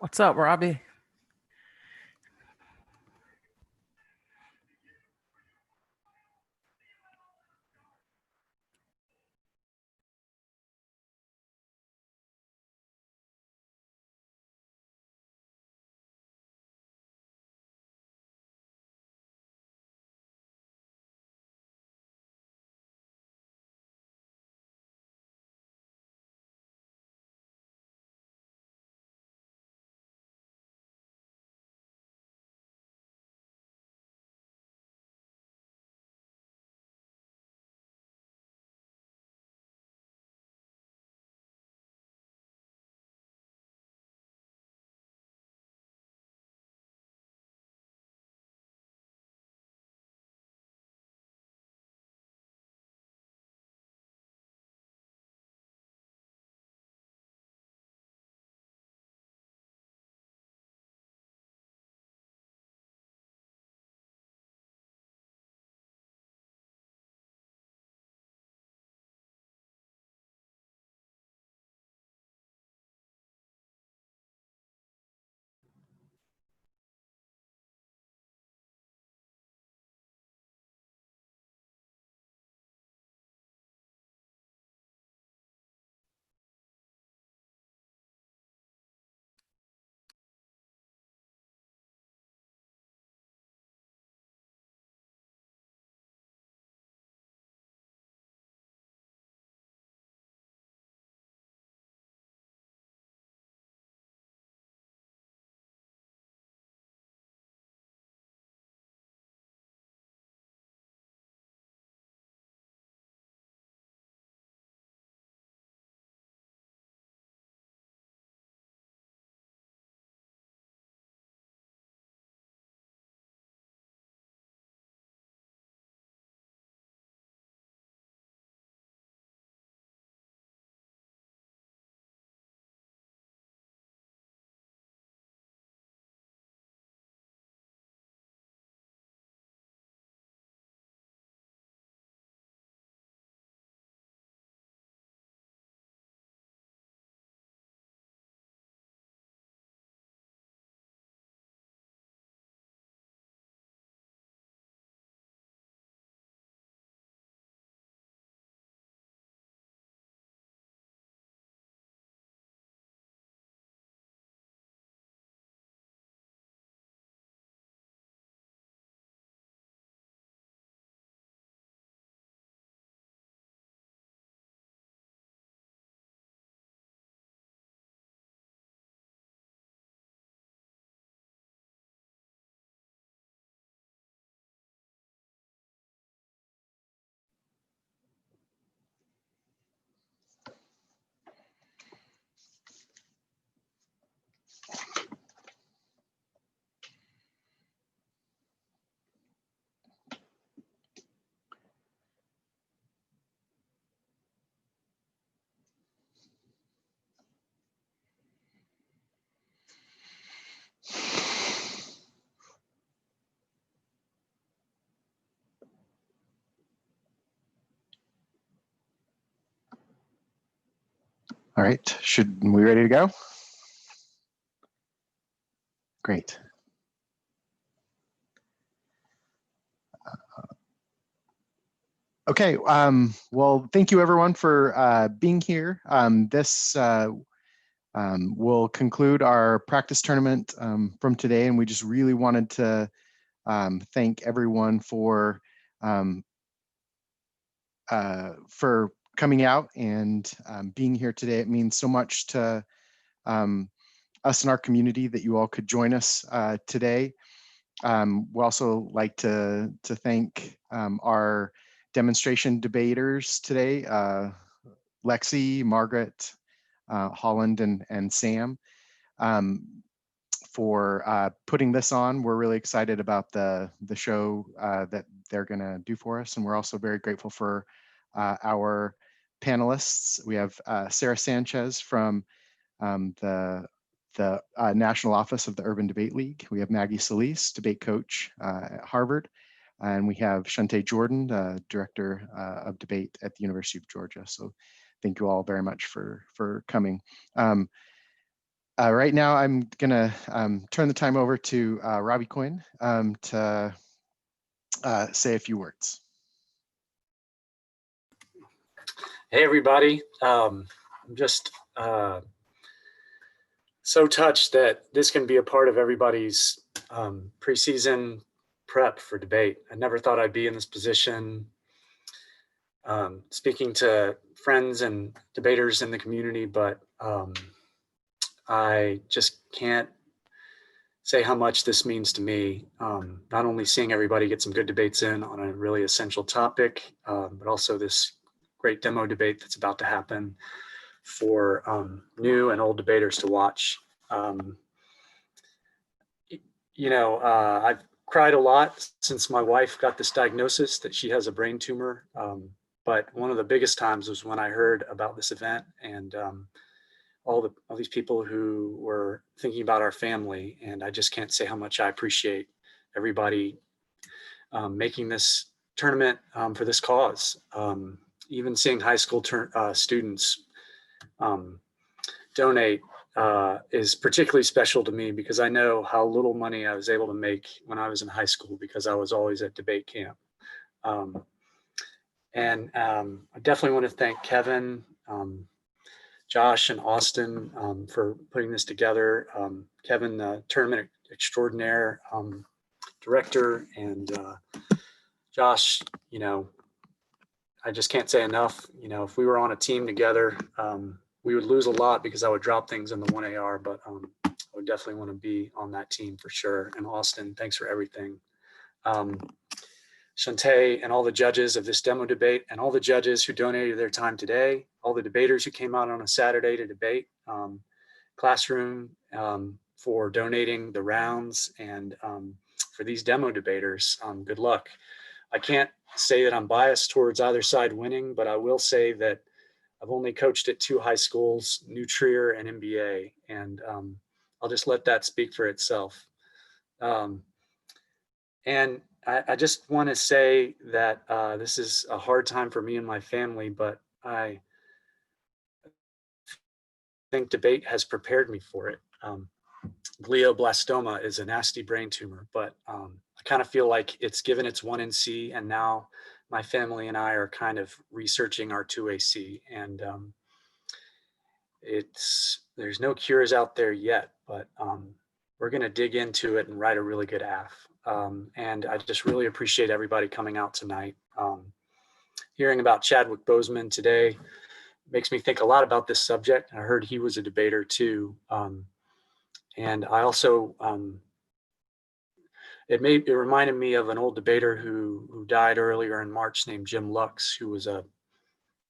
What's up, Robbie? All right, we ready to go? Great. Okay, well, thank you everyone for being here. This will conclude our practice tournament from today, and we just really wanted to thank everyone for coming out and being here today. It means so much to us and our community that you all could join us today. We also like to thank our demonstration debaters today, Lexi, Margaret, Holland, and Sam, for putting this on. We're really excited about the show that they're going to do for us, and we're also very grateful for our panelists. We have Sarah Sanchez from the National Office of the Urban Debate League. We have Maggie Solis, debate coach at Harvard. And we have Shante Jordan, Director of Debate at the University of Georgia. So thank you all very much for coming. Right now, I'm gonna turn the time over to Robbie Quinn to say a few words. Hey, everybody. I'm just so touched that this can be a part of everybody's preseason prep for debate. I never thought I'd be in this position, speaking to friends and debaters in the community, but I just can't say how much this means to me. Not only seeing everybody get some good debates in on a really essential topic, but also this great demo debate that's about to happen for new and old debaters to watch. I've cried a lot since my wife got this diagnosis that she has a brain tumor. But one of the biggest times was when I heard about this event and all these people who were thinking about our family. And I just can't say how much I appreciate everybody making this tournament for this cause. Even seeing high school students donate is particularly special to me because I know how little money I was able to make when I was in high school because I was always at debate camp. I definitely want to thank Kevin, Josh, and Austin for putting this together. Kevin, the tournament extraordinaire director, and Josh, I just can't say enough. If we were on a team together, we would lose a lot because I would drop things in the 1AR, but I would definitely want to be on that team for sure. And Austin, thanks for everything. Shantae and all the judges of this demo debate and all the judges who donated their time today, all the debaters who came out on a Saturday to debate, Classroom for donating the rounds, and for these demo debaters, good luck. I can't say that I'm biased towards either side winning, but I will say that I've only coached at 2 high schools, New Trier and MBA, and I'll just let that speak for itself. And I just want to say that this is a hard time for me and my family, but I think debate has prepared me for it. Glioblastoma is a nasty brain tumor, but I kind of feel like it's given its 1NC, and now my family and I are kind of researching our 2AC, and there's no cures out there yet, but we're going to dig into it and write a really good AF. And I just really appreciate everybody coming out tonight. Hearing about Chadwick Boseman today makes me think a lot about this subject. I heard he was a debater too. And I also, it reminded me of an old debater who died earlier in March named Jim Lux, who was a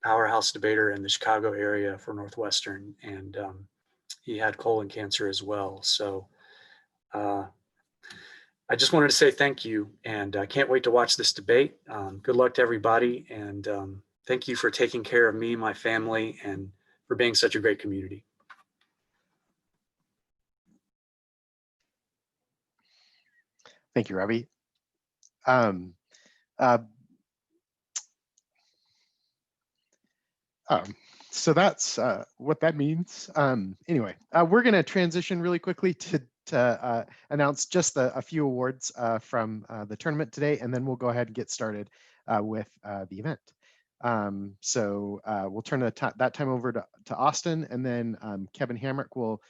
powerhouse debater in the Chicago area for Northwestern. And he had colon cancer as well. So I just wanted to say thank you, and I can't wait to watch this debate. Good luck to everybody, and thank you for taking care of me, my family, and for being such a great community. Thank you, Robbie. So that's what that means. Anyway, we're going to transition really quickly to announce just a few awards from the tournament today, and then we'll go ahead and get started with the event. So we'll turn that time over to Austin, and then Kevin Hamrick will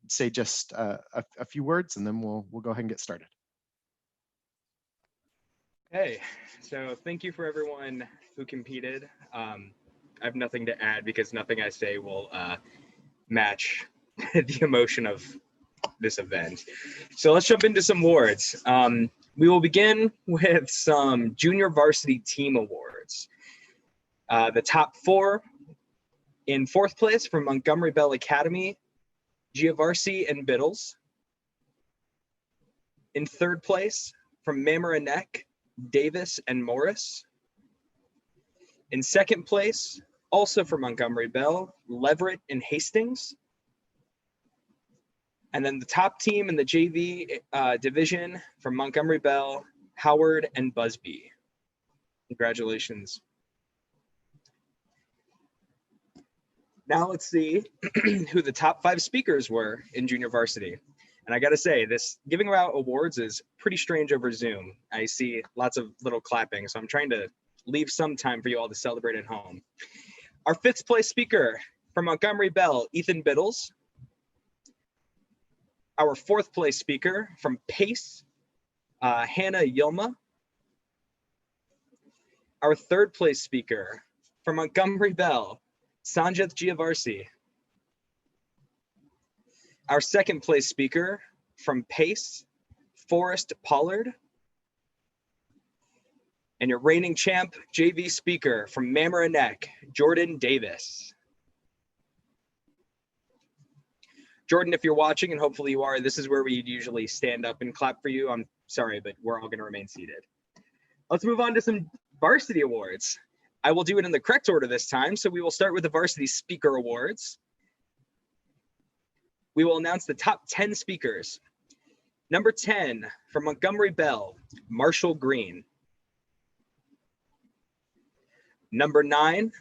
say just a few words, and then we'll go ahead and get started. Hey, so thank you for everyone who competed. I have nothing to add because nothing I say will match the emotion of this event. So let's jump into some awards. We will begin with some junior varsity team awards. The top 4 in 4th place from Montgomery Bell Academy, Giavarsi and Biddles. In 3rd place from Mamaroneck, Davis and Morris. In 2nd place, also from Montgomery Bell, Leverett and Hastings. And then the top team in the JV division from Montgomery Bell, Howard and Busby. Congratulations. Now let's see who the top 5 speakers were in junior varsity. And I got to say, this giving out awards is pretty strange over Zoom. I see lots of little clapping, so I'm trying to leave some time for you all to celebrate at home. Our 5th place speaker from Montgomery Bell, Ethan Biddles. Our 4th place speaker from Pace, Hannah Yilma. Our 3rd place speaker from Montgomery Bell, Sanjith Giavarsi. Our 2nd place speaker from Pace, Forrest Pollard. And your reigning champ JV speaker from Mamaroneck, Jordan Davis. Jordan, if you're watching, and hopefully you are, this is where we usually stand up and clap for you. I'm sorry, but we're all going to remain seated. Let's move on to some varsity awards. I will do it in the correct order this time, so we will start with the Varsity Speaker Awards. We will announce the top 10 speakers. Number 10, from Montgomery Bell, Marshall Green. Number 9,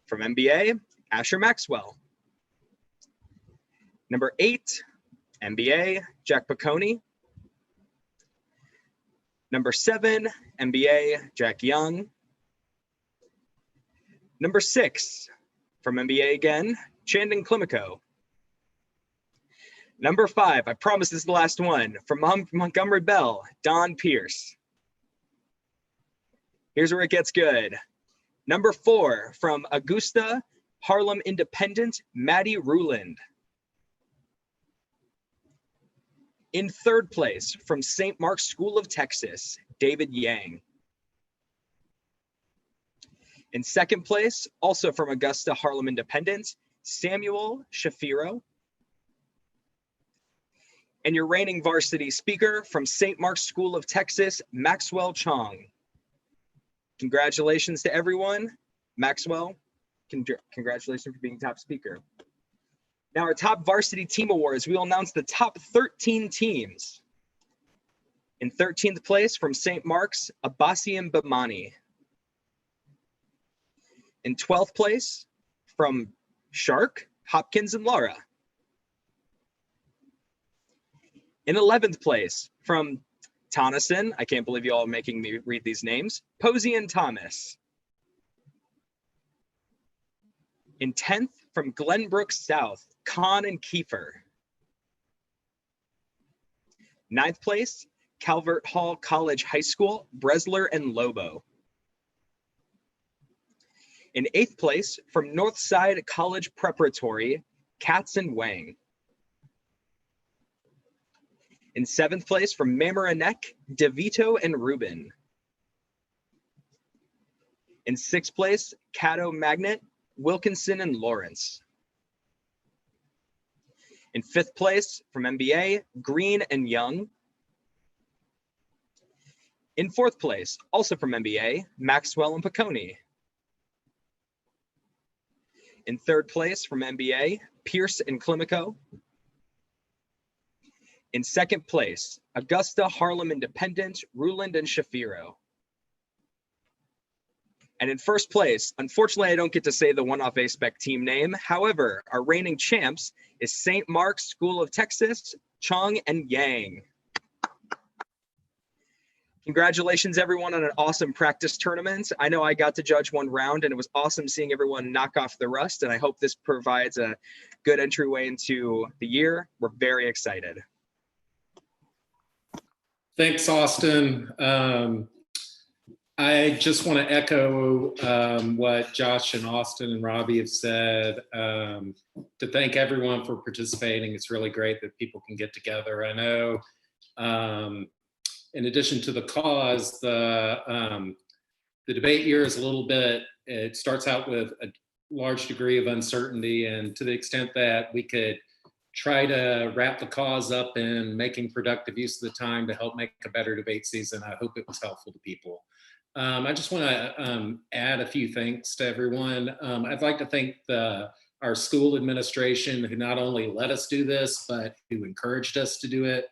from MBA, Asher Maxwell. Number 8, MBA, Jack Piccone. Number 7, MBA, Jack Young. Number 6, from MBA again, Chandon Klimico. Number 5, I promise this is the last one, from Montgomery Bell, Don Pierce. Here's where it gets good. Number 4, from Augusta Harlem Independent, Maddie Ruland. In 3rd place, from St. Mark's School of Texas, David Yang. In 2nd place, also from Augusta Harlem Independent, Samuel Shafiro. And your reigning varsity speaker from St. Mark's School of Texas, Maxwell Chong. Congratulations to everyone. Maxwell, congratulations for being top speaker. Now our top varsity team awards, we will announce the top 13 teams. In 13th place from St. Mark's, Abbasian Bamani. In 12th place from Shark, Hopkins and Lara. In 11th place from Tonneson, I can't believe you all are making me read these names, Posey and Thomas. In 10th from Glenbrook South, Kahn and Kiefer. 9th place, Calvert Hall College High School, Bresler and Lobo. In 8th place from Northside College Preparatory, Katz and Wang. In 7th place from Mamaroneck, DeVito and Rubin. In 6th place, Caddo Magnet, Wilkinson and Lawrence. In 5th place from MBA, Green and Young. In 4th place, also from MBA, Maxwell and Piccone. In 3rd place from MBA, Pierce and Klimico. In 2nd place, Augusta Harlem Independent, Ruland and Shafiro. And in 1st place, unfortunately, I don't get to say the one-off A-Spec team name. However, our reigning champs is St. Mark's School of Texas, Chong and Yang. Congratulations, everyone, on an awesome practice tournament. I know I got to judge one round, and it was awesome seeing everyone knock off the rust, and I hope this provides a good entryway into the year. We're very excited. Thanks, Austin. I just want to echo what Josh and Austin and Robbie have said, to thank everyone for participating. It's really great that people can get together. I know in addition to the cause, the debate year is a little bit, it starts out with a large degree of uncertainty, and to the extent that we could try to wrap the cause up in making productive use of the time to help make a better debate season, I hope it was helpful to people. I just want to add a few thanks to everyone. I'd like to thank our school administration, who not only let us do this, but who encouraged us to do it.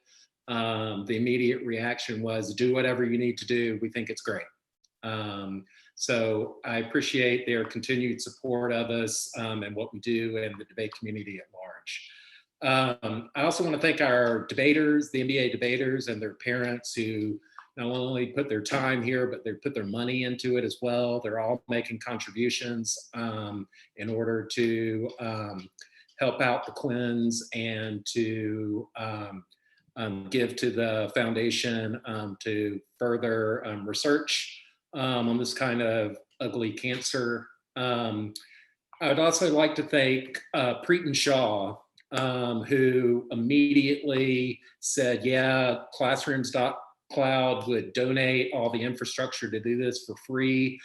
The immediate reaction was, do whatever you need to do. We think it's great. So I appreciate their continued support of us and what we do and the debate community at large. I also want to thank our debaters, the NBA debaters, and their parents who not only put their time here, but they put their money into it as well. They're all making contributions in order to help out the Quinns and to give to the foundation to further research on this kind of ugly cancer. I would also like to thank Preeton Shaw, who immediately said, yeah, Classrooms.Cloud would donate all the infrastructure to do this for free.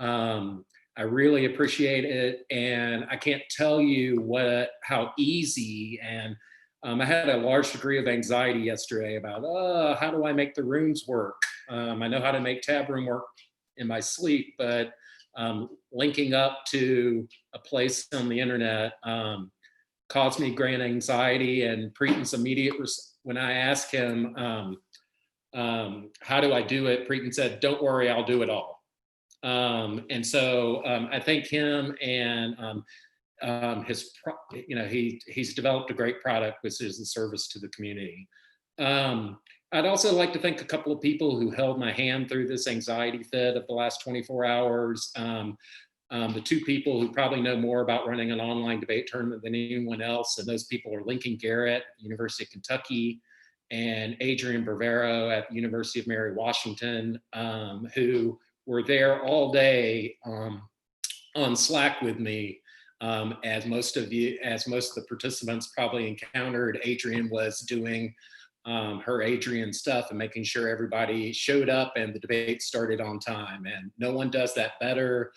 I really appreciate it. And I can't tell you how easy, and I had a large degree of anxiety yesterday about, how do I make the rooms work? I know how to make tab room work in my sleep, but linking up to a place on the internet caused me great anxiety. And Preeton's immediate, when I asked him, how do I do it? Preeton said, don't worry, I'll do it all. And so I thank him, and he's developed a great product, which is a service to the community. I'd also like to thank a couple of people who held my hand through this anxiety fit of the last 24 hours. The two people who probably know more about running an online debate tournament than anyone else, and those people are Lincoln Garrett at the University of Kentucky and Adrian Barbero at the University of Mary Washington, who were there all day on Slack with me. As most of the participants probably encountered, Adrian was doing her Adrian stuff and making sure everybody showed up and the debate started on time. And no one does that better.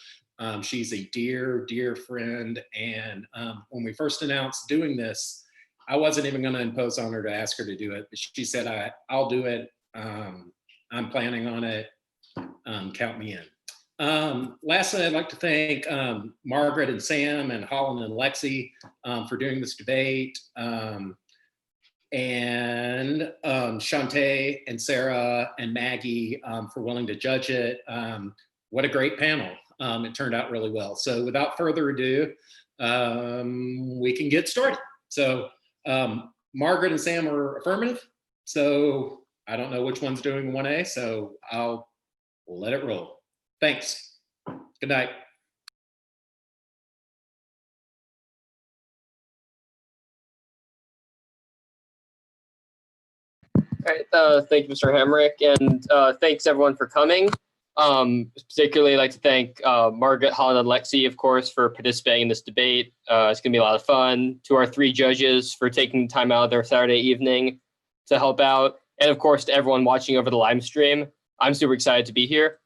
She's a dear, dear friend. And when we first announced doing this, I wasn't even going to impose on her to ask her to do it. But she said, I'll do it. I'm planning on it. Count me in. Lastly, I'd like to thank Margaret and Sam and Holland and Lexi for doing this debate. And Shantae and Sarah and Maggie for willing to judge it. What a great panel. It turned out really well. So without further ado, we can get started. So Margaret and Sam are affirmative. So I don't know which one's doing 1A, so I'll let it roll. Thanks. Good night. All right, thank you, Mr. Hamrick, and thanks everyone for coming. Particularly, I'd like to thank Margaret, Holland, and Lexi, of course, for participating in this debate. It's going to be a lot of fun. To our three judges for taking time out of their Saturday evening to help out. And of course, to everyone watching over the live stream. I'm super excited to be here.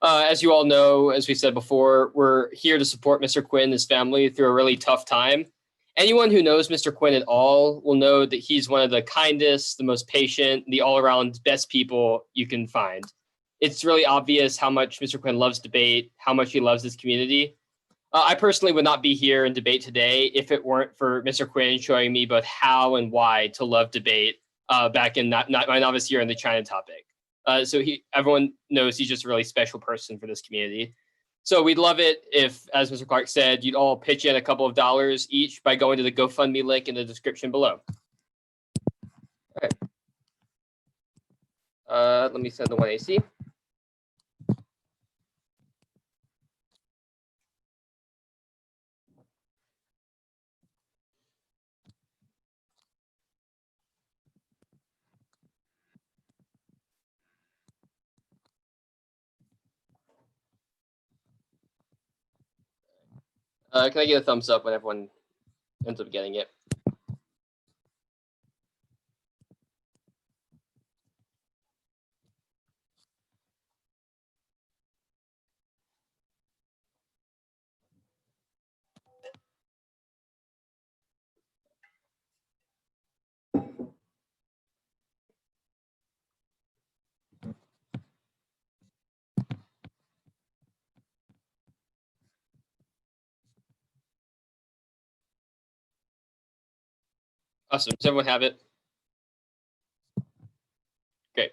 As you all know, as we said before, we're here to support Mr. Quinn and his family through a really tough time. Anyone who knows Mr. Quinn at all will know that he's one of the kindest, the most patient, the all-around best people you can find. It's really obvious how much Mr. Quinn loves debate, how much he loves this community. I personally would not be here in debate today if it weren't for Mr. Quinn showing me both how and why to love debate back in my novice year in the China topic. So everyone knows he's just a really special person for this community. So we'd love it if, as Mr. Clark said, you'd all pitch in a couple of dollars each by going to the GoFundMe link in the description below. All right. Let me send the 1AC. Can I get a thumbs up when everyone ends up getting it? Awesome. Does everyone have it? Great.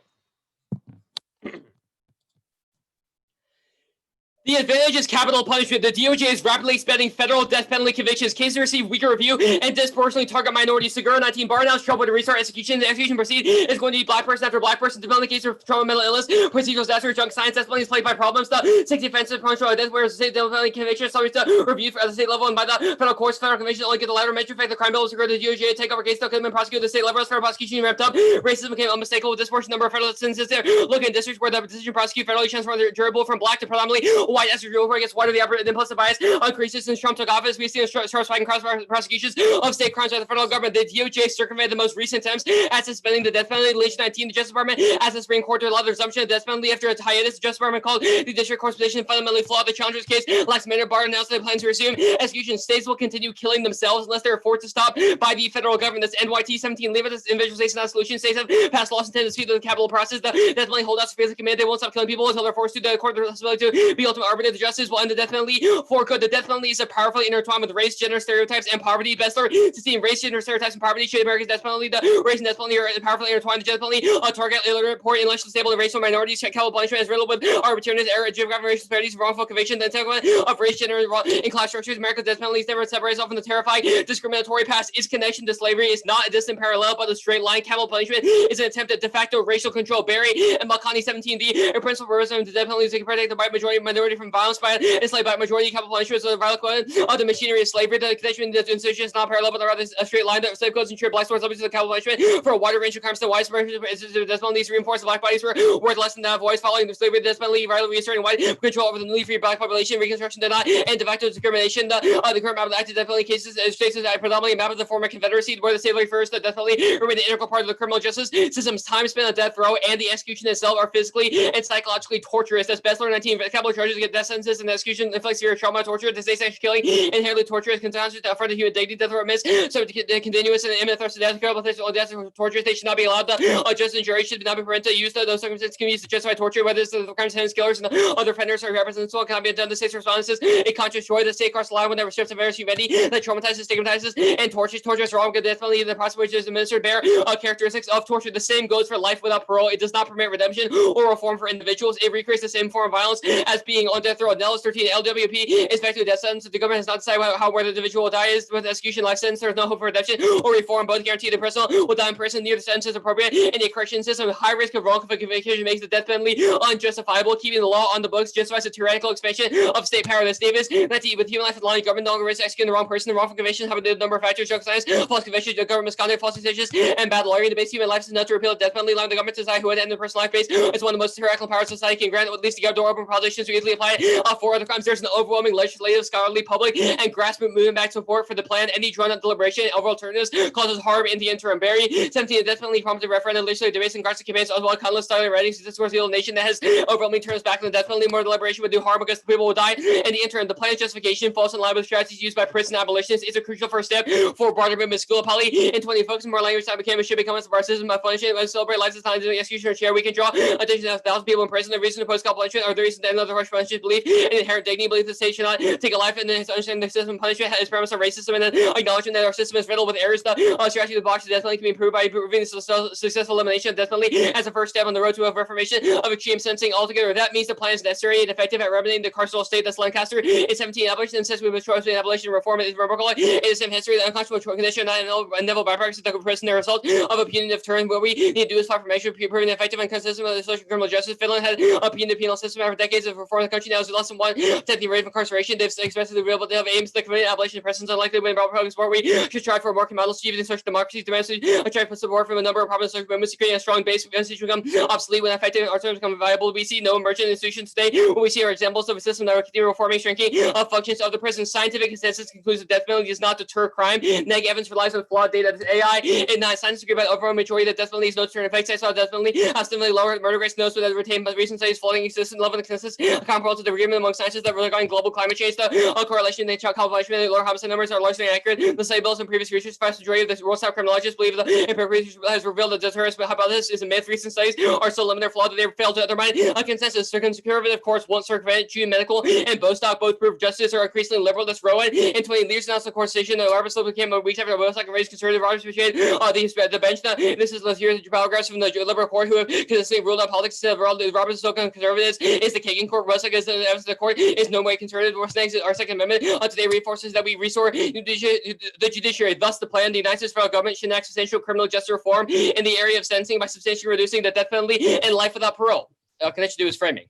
The advantage is capital punishment. The DOJ is rapidly expanding federal death penalty convictions. Cases receive weaker review and disproportionately target minorities. Segura 19 bar announced trouble to restart execution. The execution proceed is going to be black person after black person. Development case of trauma, mental illness, procedural disaster, junk science. Death penalty is plagued by problems. The 60 offensive punishment death where state death penalty conviction subject to review at the state level and by the federal courts. Federal convention only get the latter measure effect. The crime bill was to the DOJ take over case still could have been prosecuted at the state level. As federal prosecution ramped up, racism became unmistakable with disproportionate number of federal sentences there. Look in districts where the decision prosecute federally transformed durable from black to predominantly white as usual, where it gets wider the implicit bias increases since Trump took office. We've seen starts fighting cross prosecutions of state crimes by the federal government. The DOJ circumvented the most recent attempts at suspending the death penalty. Legislation 19, the Justice Department asked the Supreme Court to allow the resumption of death penalty after a hiatus. The Justice Department called the district court's position fundamentally flawed. The challenger's case lacks manner. Barr announced they plan to resume execution. States will continue killing themselves unless they are forced to stop by the federal government. This NYT 17 leave it as individual states not a solution. States have passed laws intended to speed the capital process. The death penalty holdouts face the command. They won't stop killing people until they're forced to. The court the responsibility to be ultimate arbiter of justice will end the death penalty for good. The death penalty is powerfully intertwined with race, gender stereotypes, and poverty. Bestler to see race, gender stereotypes, and poverty. Should America's death penalty, the race and death penalty are powerfully intertwined. The death penalty target illiterate, poor, intellectually stable, and racial minorities. Capital punishment is riddled with arbitrariness, error, geographic racial disparities, wrongful conviction, the entanglement of race, gender, and class structures. America's death penalty never separates itself from the terrifying, discriminatory past. Its connection to slavery is not a distant parallel, but a straight line. Capital punishment is an attempt at de facto racial control. Barry and Malkani 17D, a principal purpose of the death penalty is to protect the white majority minority from violence by enslaved by majority. Capital punishment is a violent of the machinery of slavery. The connection to the institution is not parallel, but rather a straight line. The slave codes ensure black stores subject to the capital punishment for a wider range of crimes. The white supremacy death penalty to reinforce the black bodies were worth less than that voice following the slavery death penalty, rightly reasserting white control over the newly free black population. Reconstruction did not and de facto discrimination. The current map of the active death penalty cases traces predominantly a map of the former Confederacy, where the slavery first, the death penalty remained an integral part of the criminal justice system's time spent on death row and the execution itself are physically and psychologically torturous. As Bestler 19 capital charges against death sentences and execution inflicts severe trauma, torture, disdain, killing, inherently torturous, constitutes to affront the human dignity, death row miss, so continuous and imminent threats to death, terrible physical death, torture. They should not be allowed. The judge and jury should not be permitted to use those circumstances can be used to justify torture, whether it's the crimes of killers and other offenders or representatives cannot be done. The state's response is a conscious choice. The state cross the line when there restricts various humanity that traumatizes, stigmatizes, and tortures. Torture is wrong. Death penalty, the process which is administered, bear characteristics of torture. The same goes for life without parole. It does not permit redemption or reform for individuals. It recreates the same form of violence as being on death row. Nellis 13 LWP is effectively death sentence. The government has not decided where the individual will die is with execution, life sentence. There is no hope for redemption or reform. Both guarantee the person will die in prison. Neither sentence is appropriate. And a correction system high risk of wrongful conviction makes the death penalty unjustifiable. Keeping the law on the books justifies a tyrannical expansion of state power. This Davis, that with human life at the line, government no longer risks executing the wrong person. The wrongful conviction have a number of factors: drug science, false conviction, government misconduct, false accusations, and bad lawyering. The base human life is not to repeal the death penalty. Allowing the government to decide who would end the personal life base is one of the most tyrannical powers society can grant. At least the door open politicians to easily apply it for other crimes. There's an overwhelming legislative, scholarly, public, and grassroots movement back support for the plan. Any drawn-out deliberation over alternatives causes harm in the interim. Barry 17 the death penalty prompted referendum, legislative debates, and guards campaigns as well. Countless style writings. This was the old nation that has overwhelmingly turned us back on the death penalty. More deliberation would do harm because the people will die. In the interim, the plan's justification, false and liable strategies used by prison abolitionists is a crucial first step for broader movement. School poly in 20 folks more language time should become a bar system of punishment. When celebrate lives as time doing execution or chair, we can draw attention to 1,000 people in prison. The reason to post punishment or the reason to end other harsh punishment belief in inherent dignity, belief the state should not take a life, and then understanding the system of punishment is premise of racism, and then acknowledging that our system is riddled with errors. The strategy of the box definitely can be improved by improving the successful elimination of death penalty as a first step on the road to a reformation of extreme sentencing altogether. That means the plan is necessary and effective at remedying the carceral state that's Lancaster in 17 abolition and says we must choice between abolition and reform is remarkable. It is in history the unconscionable condition not inevitable byproducts of the prison the result of a punitive turn. What we need to do is fight for measure proving the effective and consistent with the social criminal justice. Finland had a punitive penal system after decades of reform. The country now is less than 1/10 the rate of incarceration. They've expressed the real, but they have aims to commit abolition of prisons unlikely to win about programs where we should strive for more models achieving social democracy domestically. Try to put support from a number of prominent social movements, creating a strong base for institutions become obsolete when effective our terms become viable. We see no emergent institutions today. What we see are examples of a system that will continue reforming, shrinking of functions of the prison. Scientific consensus concludes that death penalty does not deter crime. Neg Evans relies on flawed data. AI and not science agree by the overall majority that death penalty is no deterrent effects. I saw death penalty has similarly lower murder rates. Notes that retained by recent studies floating existence level of consensus comparable to the agreement among scientists that regarding global climate change. The correlation they child population and lower homicide numbers are largely inaccurate. The study bills and previous research, vast majority of the world style criminologists believe the empirical research has revealed that deterrence hypothesis is a myth. Recent studies are so limited or flawed that they failed to undermine a consensus. Conservative courts won't circumvent June Medical and Bostock both prove justice are increasingly liberal. This Rowan in 20 years announced the court decision that Robert Slope became a week after Bostock and raised conservative Roberts betrayed the bench. This is here paragraphs from the liberal court who have consistently ruled out politics instead of Robert Slope and conservatives is the Kagan court. Bostock because the evidence of the court is no way conservative or snags our Second Amendment. Today reinforces that we restore the judiciary. Thus, the plan, the United States federal government should enact substantial criminal justice reform in the area of sentencing by substantially reducing the death penalty and life without parole. Connection to his framing.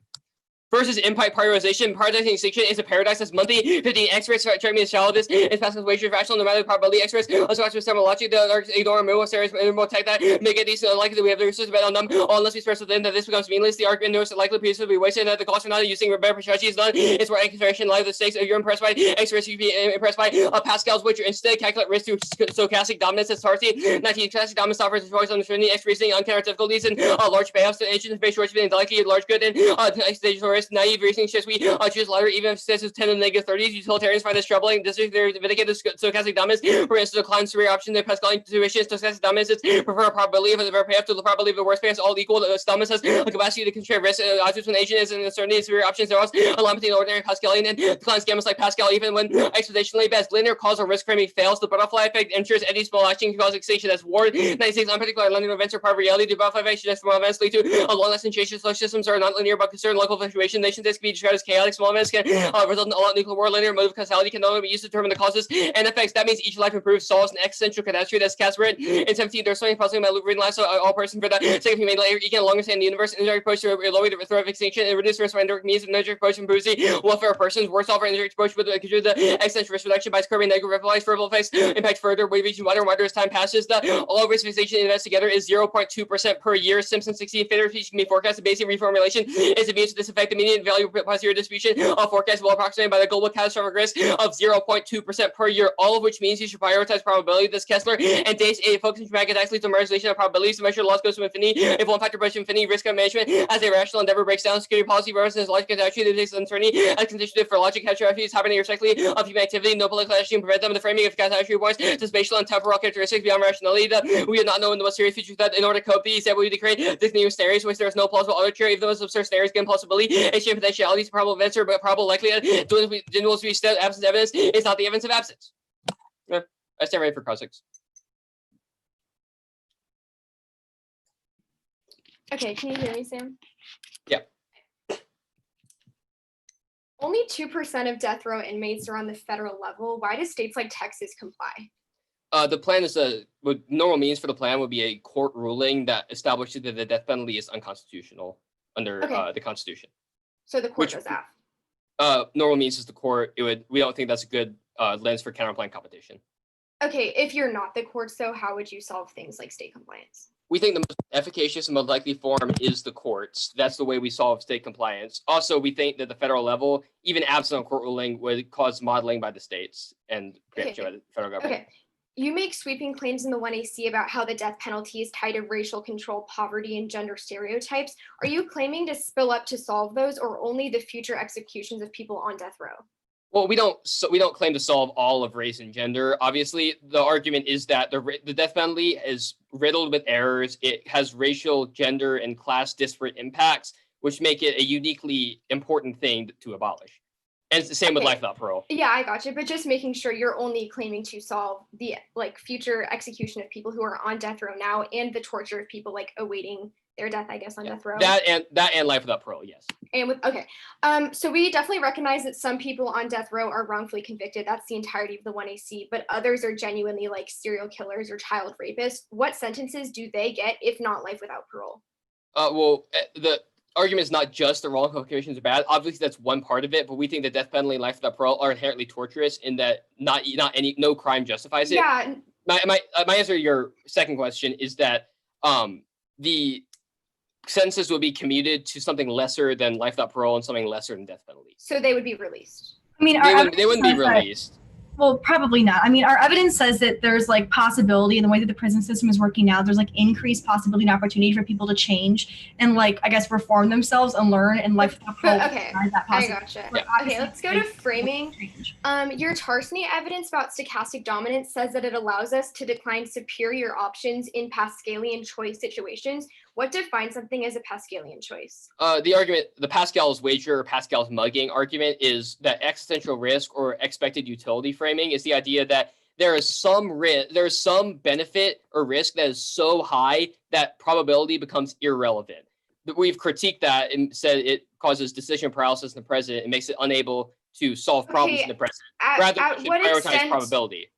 First is impact prioritization. Prioritizing extinction is a paradox that's monthly. 15 experts trying to shallow this. It's Pascal's wager rational, no matter the probability experts. Also, with some logic, ignore removal series, and tech that make it decent likely that we have the resources to bet on them. All unless we stress within that this becomes meaningless. The argument knows that likely pieces will be wasted, and that the cost of not using better strategy is none. It's more consideration in light of the stakes. If you're impressed by experts, you be impressed by Pascal's wager. Instead, calculate risk through stochastic dominance as Tarsi. 19 stochastic dominance offers a choice on the experiencing uncountered difficulties and large payoffs to agents face short being likely large good and existential risk. Naive reasoning we choose lighter, even if it says 10 to the negative 30s. Utilitarians find this troubling. This is their vindicated stochastic dominance. For instance, decline superior option to Pascalian intuition. Stochastic dominance is prefer a probability of the better payoff to the probability of the worst payoff. All equal. The dominance has a capacity to control risk. Odds when agent is an uncertainty. Superior options are also aligned between ordinary Pascalian and decline scammers like Pascal. Even when exponentially best linear causal risk framing fails, the butterfly effect ensures any small action can cause extinction. That's war. 96 unpredictable London events are part of reality. The butterfly effect should from events lead to a long lasting change. Such systems are not linear but concern local fluctuation. Nation states can be described as chaotic. Small events can result in a lot of nuclear war. Linear motive causality can only be used to determine the causes and effects. That means each life improved solves an existential catastrophe. That's Casper. In 17, there's something puzzling about reading life, so all person for the sake of human later, you can longer stay in the universe. Indirect approach to lower the threat of extinction and reduce risk by indirect means. Indirect approach improves the welfare of persons. Worse off, indirect approach with contribute the existential risk reduction by curbing negative replicas, verbal effects, impact further, way reaching wider and wider as time passes. The all risk of extinction invested together is 0.2% per year. Simpson 16 failure can be forecasted. Basic reformulation is immune to this effect. The median value positive distribution of forecast will approximated by the global catastrophic risk of 0.2% per year, all of which means you should prioritize probability. This Kessler and Dace focusing dramatic attacks leads to memorization of probabilities to measure loss goes to infinity. If one factor approach infinity, risk management as a rational endeavor breaks down. Security policy versus logic catastrophe that takes uncertainty as condition for logic catastrophes happening respectively of human activity. No political action can prevent them. The framing of catastrophe points to spatial and temporal characteristics beyond rationality. We have not known the most serious future that in order to cope these that we create this new scenarios which there is no plausible arbitrary. If those absurd scenarios can possibility, exchange potentialities, probable events or probable likelihood. Duals we step absence evidence is not the evidence of absence. I stand ready for cross-6. Okay, can you hear me, Sam? Yeah. Only 2% of death row inmates are on the federal level. Why do states like Texas comply? The plan is normal means for the plan would be a court ruling that establishes that the death penalty is unconstitutional under the Constitution. So the court does that. Normal means is the court. We don't think that's a good lens for counterplan competition. Okay, if you're not the courts, though, how would you solve things like state compliance? We think the most efficacious and most likely form is the courts. That's the way we solve state compliance. Also, we think that the federal level, even absent a court ruling, would cause modeling by the states and preemption by the federal government. Okay. You make sweeping claims in the 1AC about how the death penalty is tied to racial control, poverty, and gender stereotypes. Are you claiming to spill up to solve those, or only the future executions of people on death row? Well, we don't claim to solve all of race and gender. Obviously, the argument is that the death penalty is riddled with errors. It has racial, gender, and class disparate impacts, which make it a uniquely important thing to abolish. And it's the same with life without parole. Yeah, I got you. But just making sure you're only claiming to solve the future execution of people who are on death row now and the torture of people awaiting their death, I guess, on death row. That and life without parole, yes. And so we definitely recognize that some people on death row are wrongfully convicted. That's the entirety of the 1AC, but others are genuinely serial killers or child rapists. What sentences do they get if not life without parole? The argument is not just the wrongful convictions are bad. Obviously, that's one part of it, but we think the death penalty and life without parole are inherently torturous in that no crime justifies it. Yeah. My answer to your second question is that the sentences will be commuted to something lesser than life without parole and something lesser than death penalty. So they would be released. I mean, they wouldn't be released. Well, probably not. I mean, our evidence says that there's possibility in the way that the prison system is working now. There's increased possibility and opportunity for people to change and I guess reform themselves and learn and life without parole. Okay, I gotcha. Yeah. Okay, let's go to framing. Your Tarsney evidence about stochastic dominance says that it allows us to decline superior options in Pascalian choice situations. What defines something as a Pascalian choice? The argument, the Pascal's wager or Pascal's mugging argument is that existential risk or expected utility framing is the idea that there is some risk, there is some benefit or risk that is so high that probability becomes irrelevant. We've critiqued that and said it causes decision paralysis in the president and makes it unable to solve problems in the president. Rather, we should prioritize probability.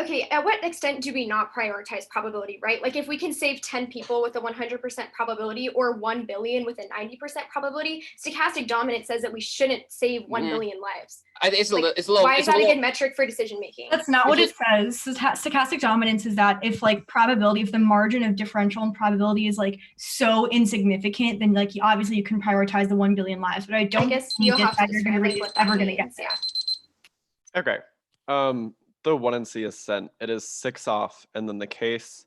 Okay, at what extent do we not prioritize probability, right? Like if we can save 10 people with a 100% probability or 1 billion with a 90% probability, stochastic dominance says that we shouldn't save 1 billion lives. I think it's Like, a little. Why is that a good metric for decision making? That's not what it says. Stochastic dominance is that if like probability, if the margin of differential in probability is like so insignificant, then like obviously you can prioritize the 1 billion lives. But I don't guess think you'll have to that you're describe, like, what that ever going to get means, there. yeah. Okay. The 1NC is sent. It is 6 off, and then the case.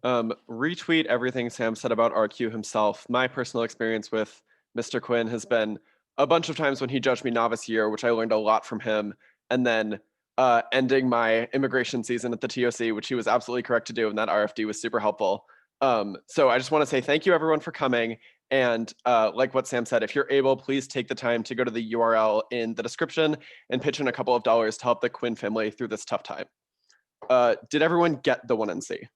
Retweet everything Sam said about RQ himself. My personal experience with Mr. Quinn has been a bunch of times when he judged me novice year, which I learned a lot from him, and then ending my immigration season at the TOC, which he was absolutely correct to do, and that RFD was super helpful. So I just want to say thank you everyone for coming. And like what Sam said, if you're able, please take the time to go to the URL in the description and pitch in a couple of dollars to help the Quinn family through this tough time. Did everyone get the 1NC?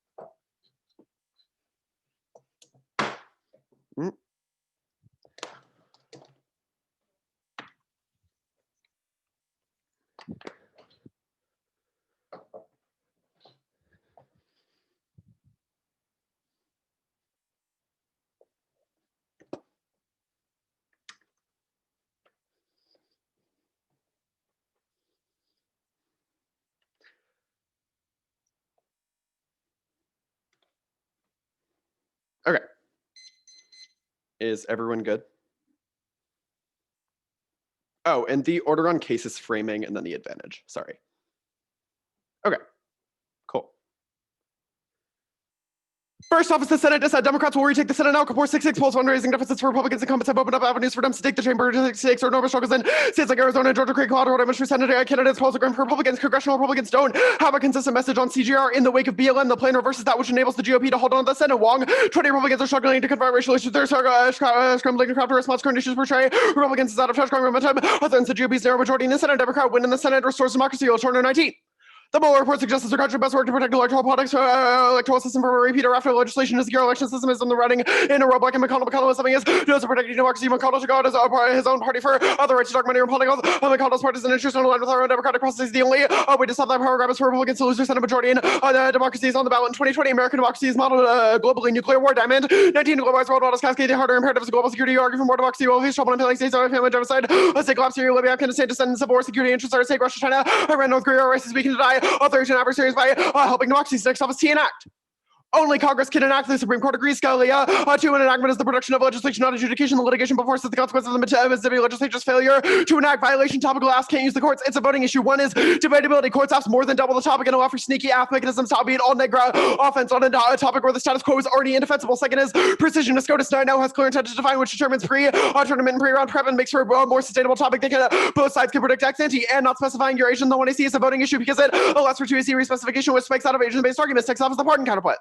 Okay. Is everyone good? Oh, and the order on case is framing and then the advantage. Sorry. Okay, cool. First off, is the Senate decided Democrats will retake the Senate now. Kapoor 6-6 polls fundraising deficits for Republicans. Incumbents have opened up avenues for them to take the chamber stakes or enormous struggles in states like Arizona, Georgia, Colorado, Michigan, Senate candidates polls are going for Republicans. Congressional Republicans don't have a consistent message on CGR. In the wake of BLM, the plan reverses that which enables the GOP to hold on to the Senate. Wong, 20 Republicans are struggling to confront racial issues. They're scrambling to craft a response. Current issues portray Republicans is out of touch. Growing momentum. Since the GOP's narrow majority in the Senate, Democrat win in the Senate restores democracy. Will turn to 19. The Mueller report suggests the country best work to protect electoral politics, electoral system from a repeat or after legislation. Is the election system is on the running in a roadblock, and McConnell is something is does protecting democracy. McConnell should go out as his own party for the right to talk money or politics. McConnell's partisan interest in line with our own democratic process is the only way to stop that power grab is for Republicans to lose their Senate majority. And democracy is on the ballot in 2020. American democracy is modeled globally. Nuclear war, diamond. 19 globalized world is cascade. The harder imperatives of global security. You argue for more democracy. Will face trouble in failing states. Family genocide. State collapse. Syria, Libya, Afghanistan, descent in civil war. Security interests are at stake. Russia, China, Iran, North Korea. Races weakened to die. Authoritarian adversaries by helping democracy. Next off is T enact. Only Congress can enact. The Supreme Court agrees. Scalia. To an enactment is the production of legislation, not adjudication. The litigation before says the consequences of the Mississippi legislature's failure to enact violation. Topical asks can't use the courts. It's a voting issue. One is debatability. Courts apps more than double the topic and allow for sneaky app mechanisms to beat all negra offense on a topic where the status quo is already indefensible. Second is precision. SCOTUS now has clear intent to define which determines pre-tournament and pre-round prep and makes for a more sustainable topic. They can both sides can predict ex ante and not specifying your age in the 1AC is a voting issue because it allows for 2AC respecification which spikes out of age-based arguments. Takes off as the pardon counterpart.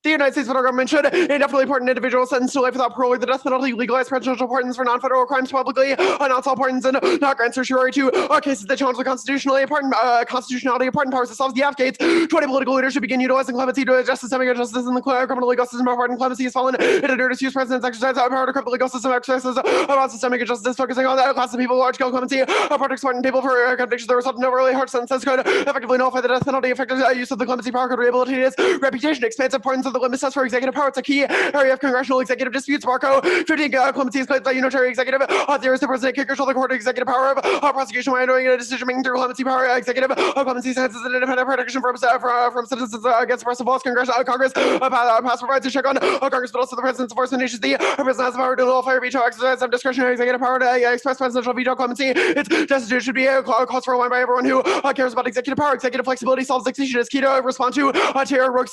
The United States federal government should indefinitely pardon individuals sentenced to life without parole or the death penalty, legalize presidential pardons for non-federal crimes publicly, announce all pardons, and not grant certiorari to cases that challenge the constitutionality of pardon powers. It solves the F-gates. 20 political leaders should begin utilizing clemency to adjust systemic injustice in the criminal legal system. Pardon clemency is fallen into due disuse president's exercise of power to criminal legal system exercises about systemic injustice, focusing on that class of people, large-scale clemency, pardon people for convictions that result in overly harsh sentences could effectively nullify the death penalty. Effective use of the clemency power could rehabilitate its reputation. Expansive pardons of the limits test for executive power. It's a key area of congressional executive disputes. Marco 15 clemency is claimed by unitary executive. There is the president can control the court executive power of prosecution while doing a decision making through clemency power. Executive clemency stands as an independent protection from citizens against oppressive laws. Congress pass provides a check on Congress, but also the president's enforcement issues. The president has the power to nullify or veto, exercise some discretionary executive power to express presidential veto clemency. Its destitute should be a cause for a line by everyone who cares about executive power. Executive flexibility solves execution. Is key to respond to terror, rogue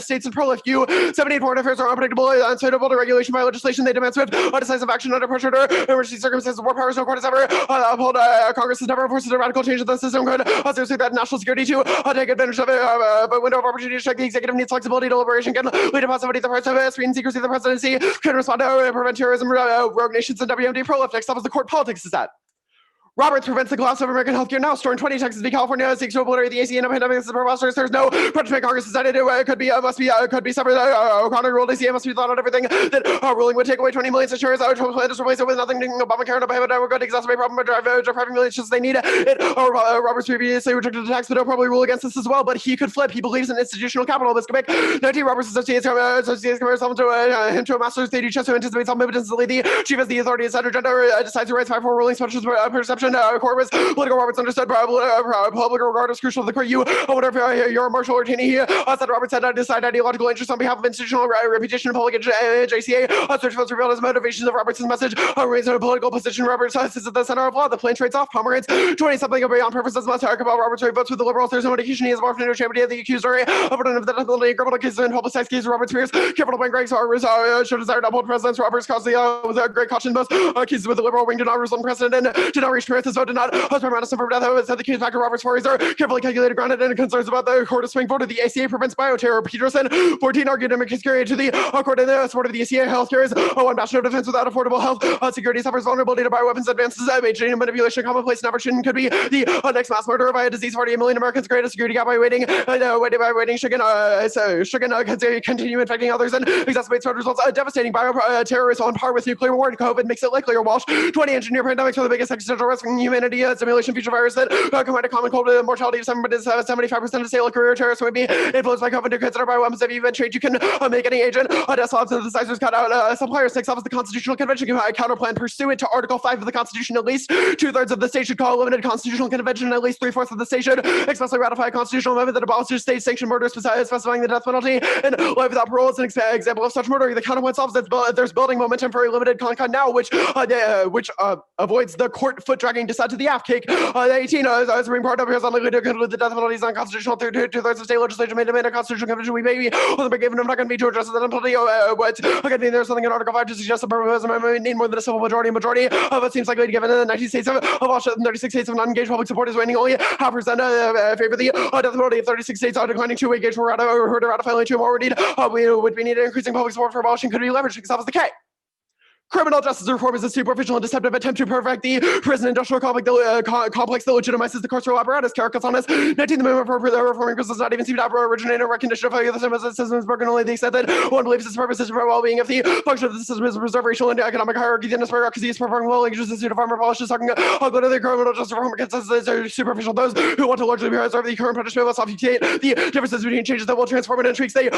states and pro-life. 78 foreign affairs are unpredictable and unsuitable to regulation by legislation. They demand swift, decisive action under pressure to emergency circumstances. War powers no court has ever upheld. Congress has never enforced a radical change of the system. Could seriously threaten national security to take advantage of it. But window of opportunity to check the executive needs flexibility. Deliberation can lead to passivity. The price of screen secrecy. The presidency can respond to prevent terrorism. Rogue nations and WMD pro-left. Next up is the court politics is that. Roberts prevents the collapse of American healthcare now. Storing 20 Texas v. California seeks to obliterate the AC in a pandemic. This is preposterous. There's no punishment Congress decided it could be, could be separate. O'Connor ruled AC must be thought on everything. That ruling would take away 20 million insurance. Trump plan to replace it with nothing. Obamacare and Obama we're going to exacerbate problem by driving millions just as they need it. Roberts previously rejected the tax, but he'll probably rule against this as well. But he could flip. He believes in institutional capital. This could make 19 Roberts associates compare himself to him to a master's degree chest who anticipates self-evidence to lead the chief as the authority is under gender decides who writes 5-4 rulings, such as perception, corpus. Political Roberts understood public regard is crucial to the court. You, whatever you're a Marshall or Taney, said Roberts had to decide ideological interest on behalf of institutional reputation, public JCA. Search funds revealed his motivations of Roberts' message. Raising a political position, Roberts sits at the center of law. The plan trades off pomegranates. 20-something beyond purpose does not talk about Roberts' votes with the liberals. There's no indication he is morphed into a champion of the accused or of the death penalty. Criminal cases and public sex cases. Roberts fears capital bank Greg's show desire to uphold presidents. Roberts caused the with a great caution. Most cases with the liberal wing did not result in precedent and did not reach Paris. Vote did not. Madison for death said the case back to Roberts' worries are carefully calculated, grounded, and concerns about the court of swing vote of the ACA prevents bioterror. Peterson, 14 argued and is carried to the court in the support of the ACA. Healthcare is one bastion of defense without affordable health. Security suffers vulnerability to bioweapons advances. Gene manipulation, commonplace, never shouldn't could be the next mass murder by a disease. 48 million Americans create a security gap by waiting. Should continue infecting others and exacerbates hard results. Devastating bioterrorism on par with nuclear war, and COVID makes it likelier. Walsh, 20 engineer pandemics are the biggest existential risk in humanity. Simulation future virus that combine a common cold with a mortality of 75% of say career terrorists would be influenced by COVID to consider bioweapons. If you even trade, you can make any agent. Death swabs synthesizers cut out suppliers takes off as the Constitutional Convention counterplan pursuant to Article 5 of the Constitution. At least 2/3 of the state should call a limited constitutional convention. At least 3/4 of the state should expressly ratify a constitutional amendment that abolishes state-sanctioned murder, specifying the death penalty and life without parole is an example of such murder. The counterplan solves that there's building momentum for a limited con now, which avoids the court foot dragging decide to the app cake. The 18 as Supreme Court appears unlikely to conclude the death penalty is unconstitutional. 2/3 of state legislature made a constitutional convention. We maybe on the given I'm not going to be to address the death penalty. But again, there's something in Article 5 to suggest the purpose of need more than a civil majority. Of it seems likely to given in the 19 states of Washington, 36 states of non-engaged public support is waning. Only 0.5% favor the death penalty. 36 states are declining to engage to ratify only 2 more. We would be needed increasing public support for abolishing could be leveraged. Itself as the K. Criminal justice reform is a superficial and deceptive attempt to perfect the prison industrial complex that legitimizes the carceral apparatus. Caracas on us. 19th Amendment for reforming prisons does not even seem to have originated or recognition of failure. The system is broken only the extent that one believes its purpose is for well-being. If the function of the system is to preserve racial and economic hierarchy, then its bureaucracy is performing well. Languages is to farmer polishes talking. I'll go to the criminal justice reform against us as superficial. Those who want to largely preserve the current punishment must obfuscate the differences between changes that will transform it and tweaks. They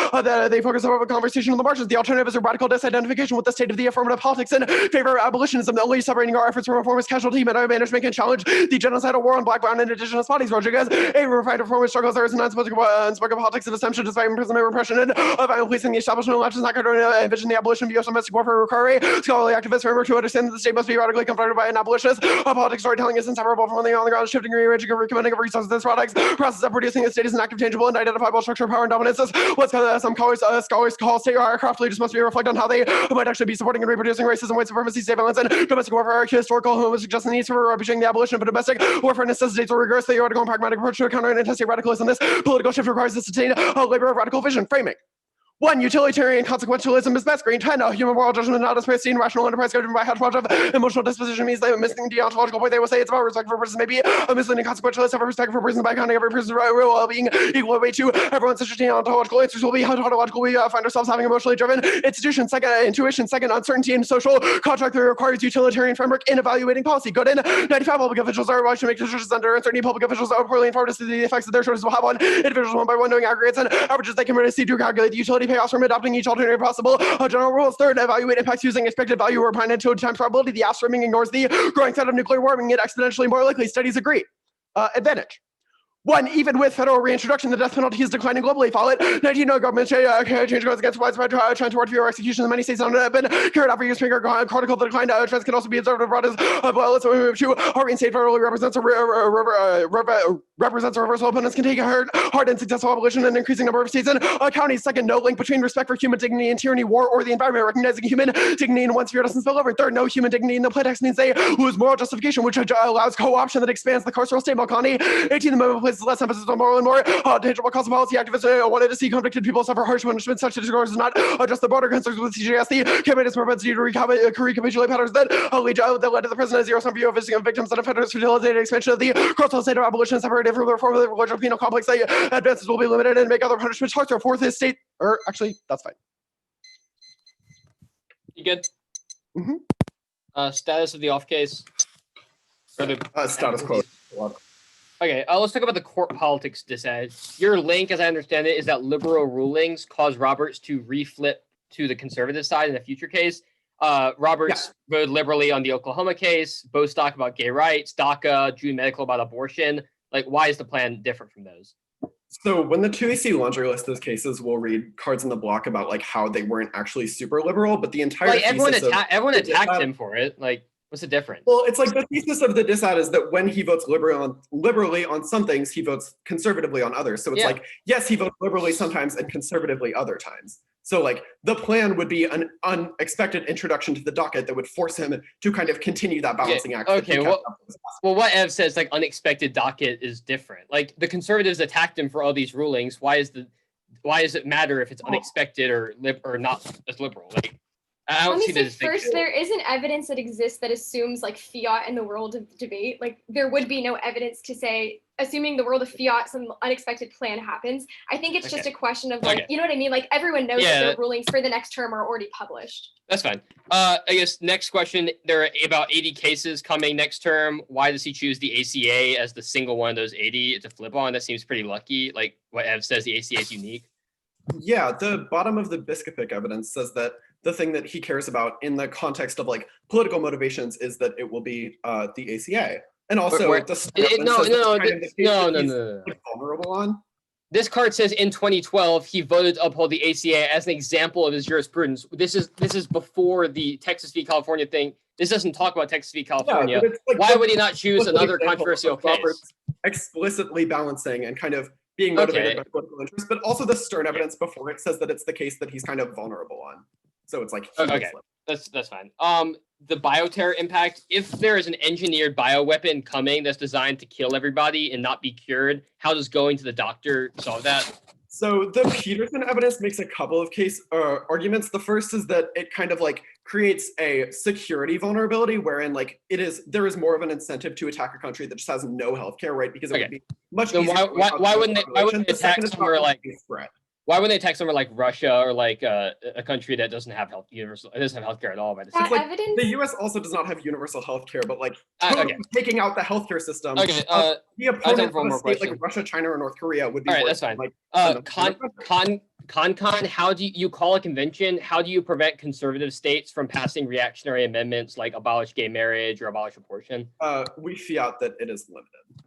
focus on a conversation on the margins. The alternative is a radical disidentification with the state of the affirmative politics in favor of abolitionism. The only separating our efforts from reformist casualty management can challenge the genocidal war on black, brown, and indigenous bodies. Rodriguez, a refined reformist struggles there is an unspoken politics of assumption despite imprisonment, repression, and violent policing. The establishment of is not going to envision the abolition of U.S. domestic warfare. Recovery. Scholarly activists remember to understand that the state must be radically confronted by an abolitionist. Politics storytelling is inseparable from the on-the-ground shifting, rearranging, and recommending of resources. This products process of producing the state is an active, tangible, and identifiable structure of power and dominance. What some scholars call state aircraft leaders must be reflect on how they might actually be supporting and reproducing racism, white supremacy, state violence, and domestic warfare. Historical who would suggest the needs for repudiating the abolition of domestic warfare necessitates a rigorous theoretical and pragmatic approach to counter and intensity radicalism. This political shift requires the sustained labor of radical vision framing. 1. Utilitarian consequentialism is best. Green 10. Human moral judgment not as pristine. Rational enterprise governed by hodgepodge of emotional disposition means they are missing the ontological point. They will say it's about respect for persons. Maybe a misleading consequentialist have respect for persons by counting every person's real well-being equal weight to everyone's interesting ontological answers will be ontological. We find ourselves having emotionally driven institutions. 2nd, intuition. 2nd, uncertainty and social contract that requires utilitarian framework in evaluating policy. Good. In 95 public officials are obliged to make decisions under uncertainty. Public officials are poorly informed as to the effects of their choices will have on individuals one by one, knowing aggregates and averages they can see to calculate the utility payoffs from adopting each alternative possible general rules. 3rd, evaluate impacts using expected value or applied to time probability. The ass-rimming ignores the growing threat of nuclear war, making it exponentially more likely. Studies agree. Advantage. 1. Even with federal reintroduction, the death penalty is declining globally. Follow it. 19. No government change goes against widespread trend toward fewer executions in many states have been carried out for years. Cortical decline trends can also be observed abroad as well. Let's move to reinstate federally represents a reversal. Opponents can take a hard and successful abolition in an increasing number of states and counties. 2nd, no link between respect for human dignity and tyranny, war, or the environment. Recognizing human dignity in one sphere doesn't spill over. 3rd, no human dignity in the plaintext means they lose moral justification, which allows co-option that expands the carceral state. Malconey. 18. The movement places less emphasis on more and more tangible cause of policy activists wanted to see convicted people suffer harsh punishment. Such a discourse does not address the broader concerns with CJSD. Campaign propensity to recapitulate patterns that led to the president's zero-sum view of visiting victims and offenders, facilitated expansion of the cultural state of abolition separated from the reform of the religious penal complex. Advances will be limited and make other punishments harsher. Fourth is state, or actually, that's fine. You good? Mhm. Status of the off case. Status quo. Okay, let's talk about the court politics dissent. Your link, as I understand it, is that liberal rulings cause Roberts to reflip to the conservative side in a future case. Roberts voted liberally on the Oklahoma case, Bostock about gay rights, DACA, June medical about abortion. Like, why is the plan different from those? So when the 2AC laundry list those cases, we'll read cards in the block about like how they weren't actually super liberal, but the entire Like everyone thesis of everyone the attacked dissat- him for it. Like, what's the difference? Well, it's like the thesis of the dissat is that when he votes liberally on some things, he votes conservatively on others. So it's like, yes, he votes liberally sometimes and conservatively other times. So like the plan would be an unexpected introduction to the docket that would force him to kind of continue that balancing act. Okay, well, what Ev says, like unexpected docket is different. Like the conservatives attacked him for all these rulings. Why does it matter if it's unexpected or not as liberal? Like, I don't Let see me say this. first, there isn't evidence that exists that assumes like fiat in the world of debate. Like there would be no evidence to say, assuming the world of fiat, some unexpected plan happens. I think it's just a question of like, you know what I mean? Like everyone knows that their rulings for the next term are already published. That's fine. I guess next question, there are about 80 cases coming next term. Why does he choose the ACA as the single one of those 80 to flip on? That seems pretty lucky. Like what Ev says, the ACA is unique. Yeah, the bottom of the Biscopic evidence says that the thing that he cares about in the context of like political motivations is that it will be the ACA. And also no. Vulnerable on. This card says in 2012 he voted to uphold the ACA as an example of his jurisprudence. This is before the Texas v. California thing. This doesn't talk about Texas v. California. Like why would he not choose another controversial case? Roberts explicitly balancing and kind of being motivated by political interest, but also the Stern evidence before it says that it's the case that he's kind of vulnerable on. So it's like that's fine. The bioterror impact. If there is an engineered bioweapon coming that's designed to kill everybody and not be cured, how does going to the doctor solve that? So the Peterson evidence makes a couple of case arguments. The first is that it kind of like creates a security vulnerability wherein like there is more of an incentive to attack a country that just has no healthcare, right? Because it would be much easier. Why wouldn't they attack somewhere like why would they attack somewhere like Russia or like a country that doesn't have healthcare at all? By the evidence, the U.S. also does not have universal healthcare, but like taking out the healthcare system. The opponent of a state like Russia, China, or North Korea would be. All right, that's fine. Con, how do you call a convention? How do you prevent conservative states from passing reactionary amendments like abolish gay marriage or abolish abortion? We fiat that it is limited.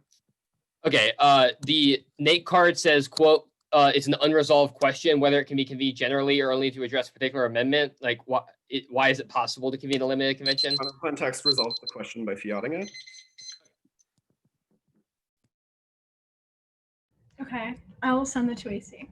Okay. The Nate card says, quote, it's an unresolved question whether it can be convened generally or only to address a particular amendment. Like, why is it possible to convene a limited convention? Context resolves the question by fiating it. Okay, I will send the 2AC.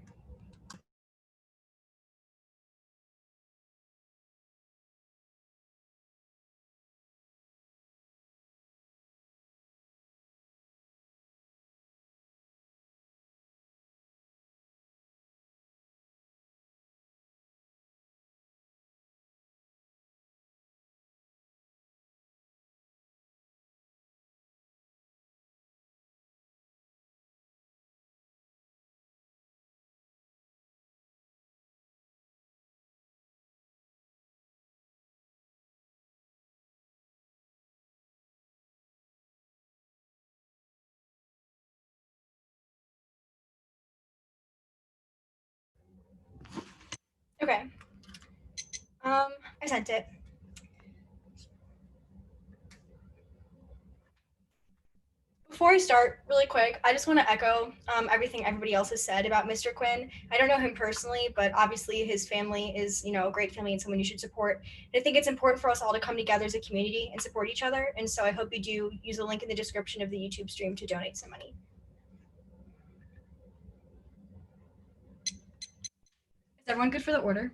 Okay. I sent it. Before I start, really quick, I just want to echo everything everybody else has said about Mr. Quinn. I don't know him personally, but obviously his family is, a great family and someone you should support. And I think it's important for us all to come together as a community and support each other. And so I hope you do use the link in the description of the YouTube stream to donate some money. Is everyone good for the order?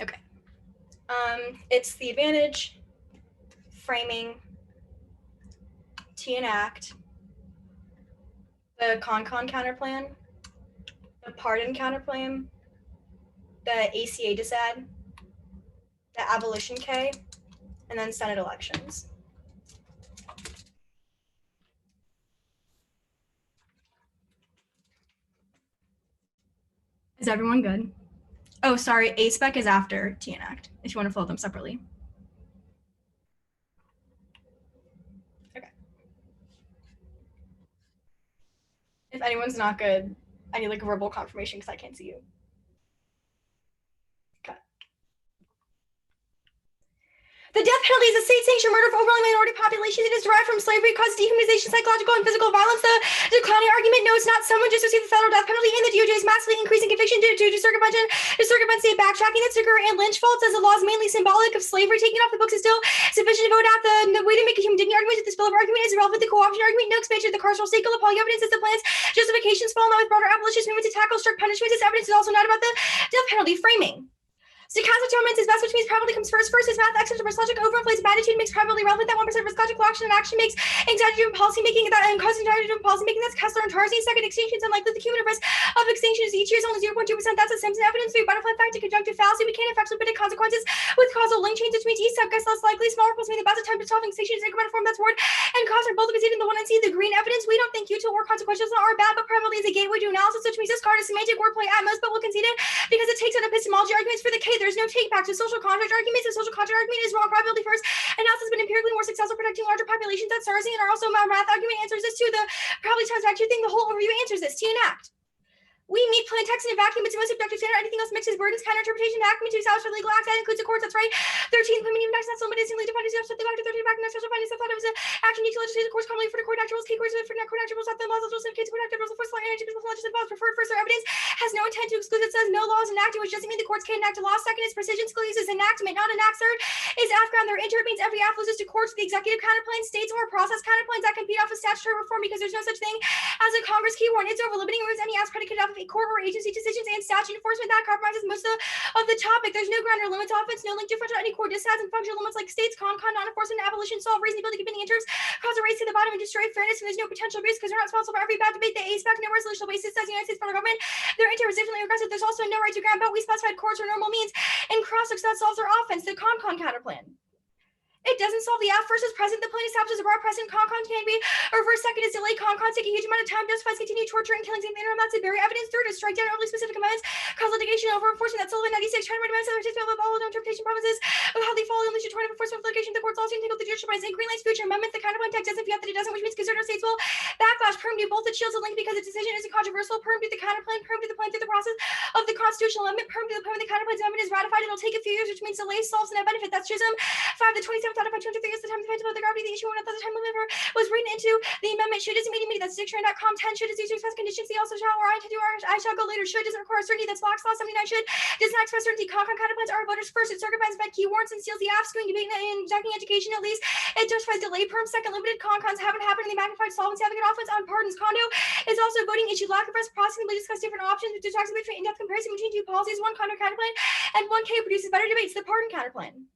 Okay. It's the advantage, framing, to enact, the con counterplan, the pardon counterplan, the ACA DSAD, the abolition K, and then Senate elections. Is everyone good? Oh, sorry, ASPEC is after TNACT, if you want to follow them separately. Okay. If anyone's not good, I need like a verbal confirmation because I can't see you. Okay. The death penalty is a state-sanctioned murder of overwhelming minority populations. It is derived from slavery, causes dehumanization, psychological and physical violence. The declining argument, no, it's not someone just received the federal death penalty, and the DOJ is massively increasing conviction due to circumvent state backtracking. That Zucker and Lynch faults as the law is mainly symbolic of slavery. Taking off the books is still sufficient to vote out the way to make a human dignity argument. That this bill of argument is irrelevant. The co-option argument, no expansion of the carceral state. Appalling evidence is the plan's justifications fall in line with broader abolitionist movement to tackle strict punishments. This evidence is also not about the death penalty framing. Stochastic determinants is best, which means probability comes first. First is math, excellent risk logic overinflates attitude, makes probability relevant. That 1% risk logical action and action makes anxiety-driven policy making, that and causes anxiety-driven policy making. That's Kessler and Tarzi. Second, extinction is unlikely. The cumulative risk of extinction is each year is only 0.2%. That's a Simpson evidence. Three, butterfly effect and conjunctive fallacy. We can't effectively predict consequences with causal link chains, which means each subguy's less likely. Smaller plus mean the best attempt at solving extinction is incremental form. That's word and cause are both conceded in the one and see the green evidence. We don't think util or consequentials are bad, but probability is a gateway to analysis, which means this card is semantic wordplay at most, but we'll concede it because it takes out epistemology arguments for the K. There's no take back to social contract arguments. The social contract argument is wrong. Probability first analysis has been empirically more successful protecting larger populations. That's Sarsi, and also my math argument answers this too. The probably ties back to your thing. The whole overview answers this. T and act. We meet plain text in a vacuum. It's the most objective standard. Anything else mixes burdens, counter interpretation, vacuum to establish for legal acts. That includes the courts. That's right. 13, women even that's limited, simply defined as the back to 13 back and special findings. I thought it was an action need to legislate the courts commonly for the court act rules. Key courts for the court act rules. That the laws of those case court act rules. The first line energy people legislative laws preferred. First, their evidence has no intent to exclude. It says no laws enacted, which doesn't mean the courts can enact a law. Second is precision. Excludes is enactment, not enact. Third is AFGRAM. Their inter means every act loses to courts. The executive counterplane states or process counterplanes that compete off of statutory reform because there's no such thing as a Congress key warrant. It's over limiting removes any acts predicated off of a court or agency decisions and statute enforcement that compromises most of the topic. There's no ground or limits offense, no link differential any core dissads and functional limits like states, non-enforcement, abolition, solve reasonability, committing in terms, cause a race to the bottom and destroy fairness, and there's no potential risk because we're not responsible for every bad debate. The ASPEC, no resolution basis says the United States federal government. They're anti-resistantly aggressive. There's also no right to ground, but we specified courts or normal means and cross-looks that solves our offense. The counterplan. It doesn't solve the F versus present. The plan establishes a broad precedent. Con can be reverse. Second is delay. Con take a huge amount of time. Justifies continued torture and killings in the interim. That's a very evidence. Third is strike down overly specific amendments. Cause litigation over enforcement. That's Sullivan 96. Trying to amendments that are all no interpretation promises of how they fall unleash a torrent of enforcement litigation. The courts also entangled the judicial rights in Greenland's future amendment. The counterplan text doesn't fiat that it doesn't, which means conservative states will backlash. Perm do both the shields a link because its decision isn't controversial. Perm do the counterplan. Perm do the plan through the process of the constitutional amendment. Perm do the plan when the counterplan's amendment is ratified. It'll take a few years, which means delay solves a net benefit. That's Chisholm 5, the 27th out of 203 years. The time of the gravity of the issue when at the time of was written into the amendment. Should is immediately. That's dictionary.com. 10 should is used to express conditions. The also shall or I to do or I shall go later. Should doesn't require certainty. That's Black's Law 79. Should does not express certainty. Con counterplans are voters first. It circumvents med key warrants and seals the app screen debate and injecting education at least. It justifies delay. Perm second limited. Cons haven't happened in the magnified solvency advocate offense on pardons. Condo is also voting issue. Lack of reciprocity. We discuss different options which detracts between in-depth comparison between two policies. One condo counterplan and one K produces better debates. The pardon counterplan.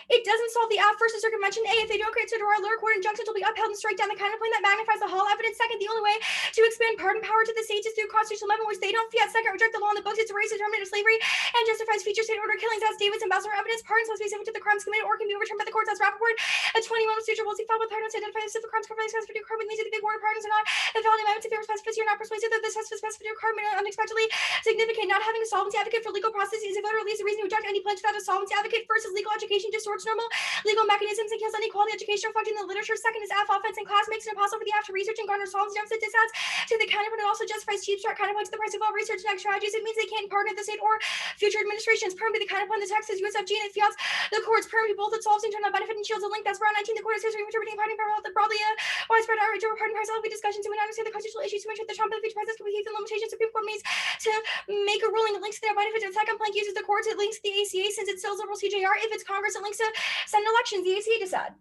It doesn't solve the F versus circumvention. A, if they don't consider our lower court injunctions will be upheld and strike down the counterplan that magnifies the Hall evidence. Second, the only way to expand pardon power to the states is through constitutional amendment, which they don't fiat. Second, reject the law in the books. It's a race determinant of slavery and justifies future state order killings as Davis and Bowser evidence. Pardons must be subject to the crimes committed or can be overturned by the courts as Rappaport. A 21 procedure will see filed with pardons to identify the civil crimes committed as for carbon leads to the big word pardons are not the valid amendments if they were specificity or not persuasive that this has specificity or carbon unexpectedly significant. Not having a solvency advocate for legal processes is a voter at least a reason to reject any pledge without a solvency advocate. First is legal education distorts normal legal mechanisms and kills inequality education reflecting the literature. Second is F offense and class makes it impossible for the F to research and garner solvency deficit dissads to the counterplan. It also justifies cheap start counterpoints to the price of all research and strategies. It means they can't pardon the state or future administrations. Perm to the counterplan. The text is USFG and it fiats the courts. Perm to both it solves internal benefit and shields a link. That's Brown 19. The court is history interpreting pardon power the broadly widespread outrage over pardon power. Will be discussions to understand the constitutional issues to ensure the Trump and the future presidents can be the limitations. Supreme Court means to make a ruling that links to their benefit. The second plank uses the courts. It links to the ACA since it sells liberal CJR. If it's Congress, it links to Senate elections. The ACA decide.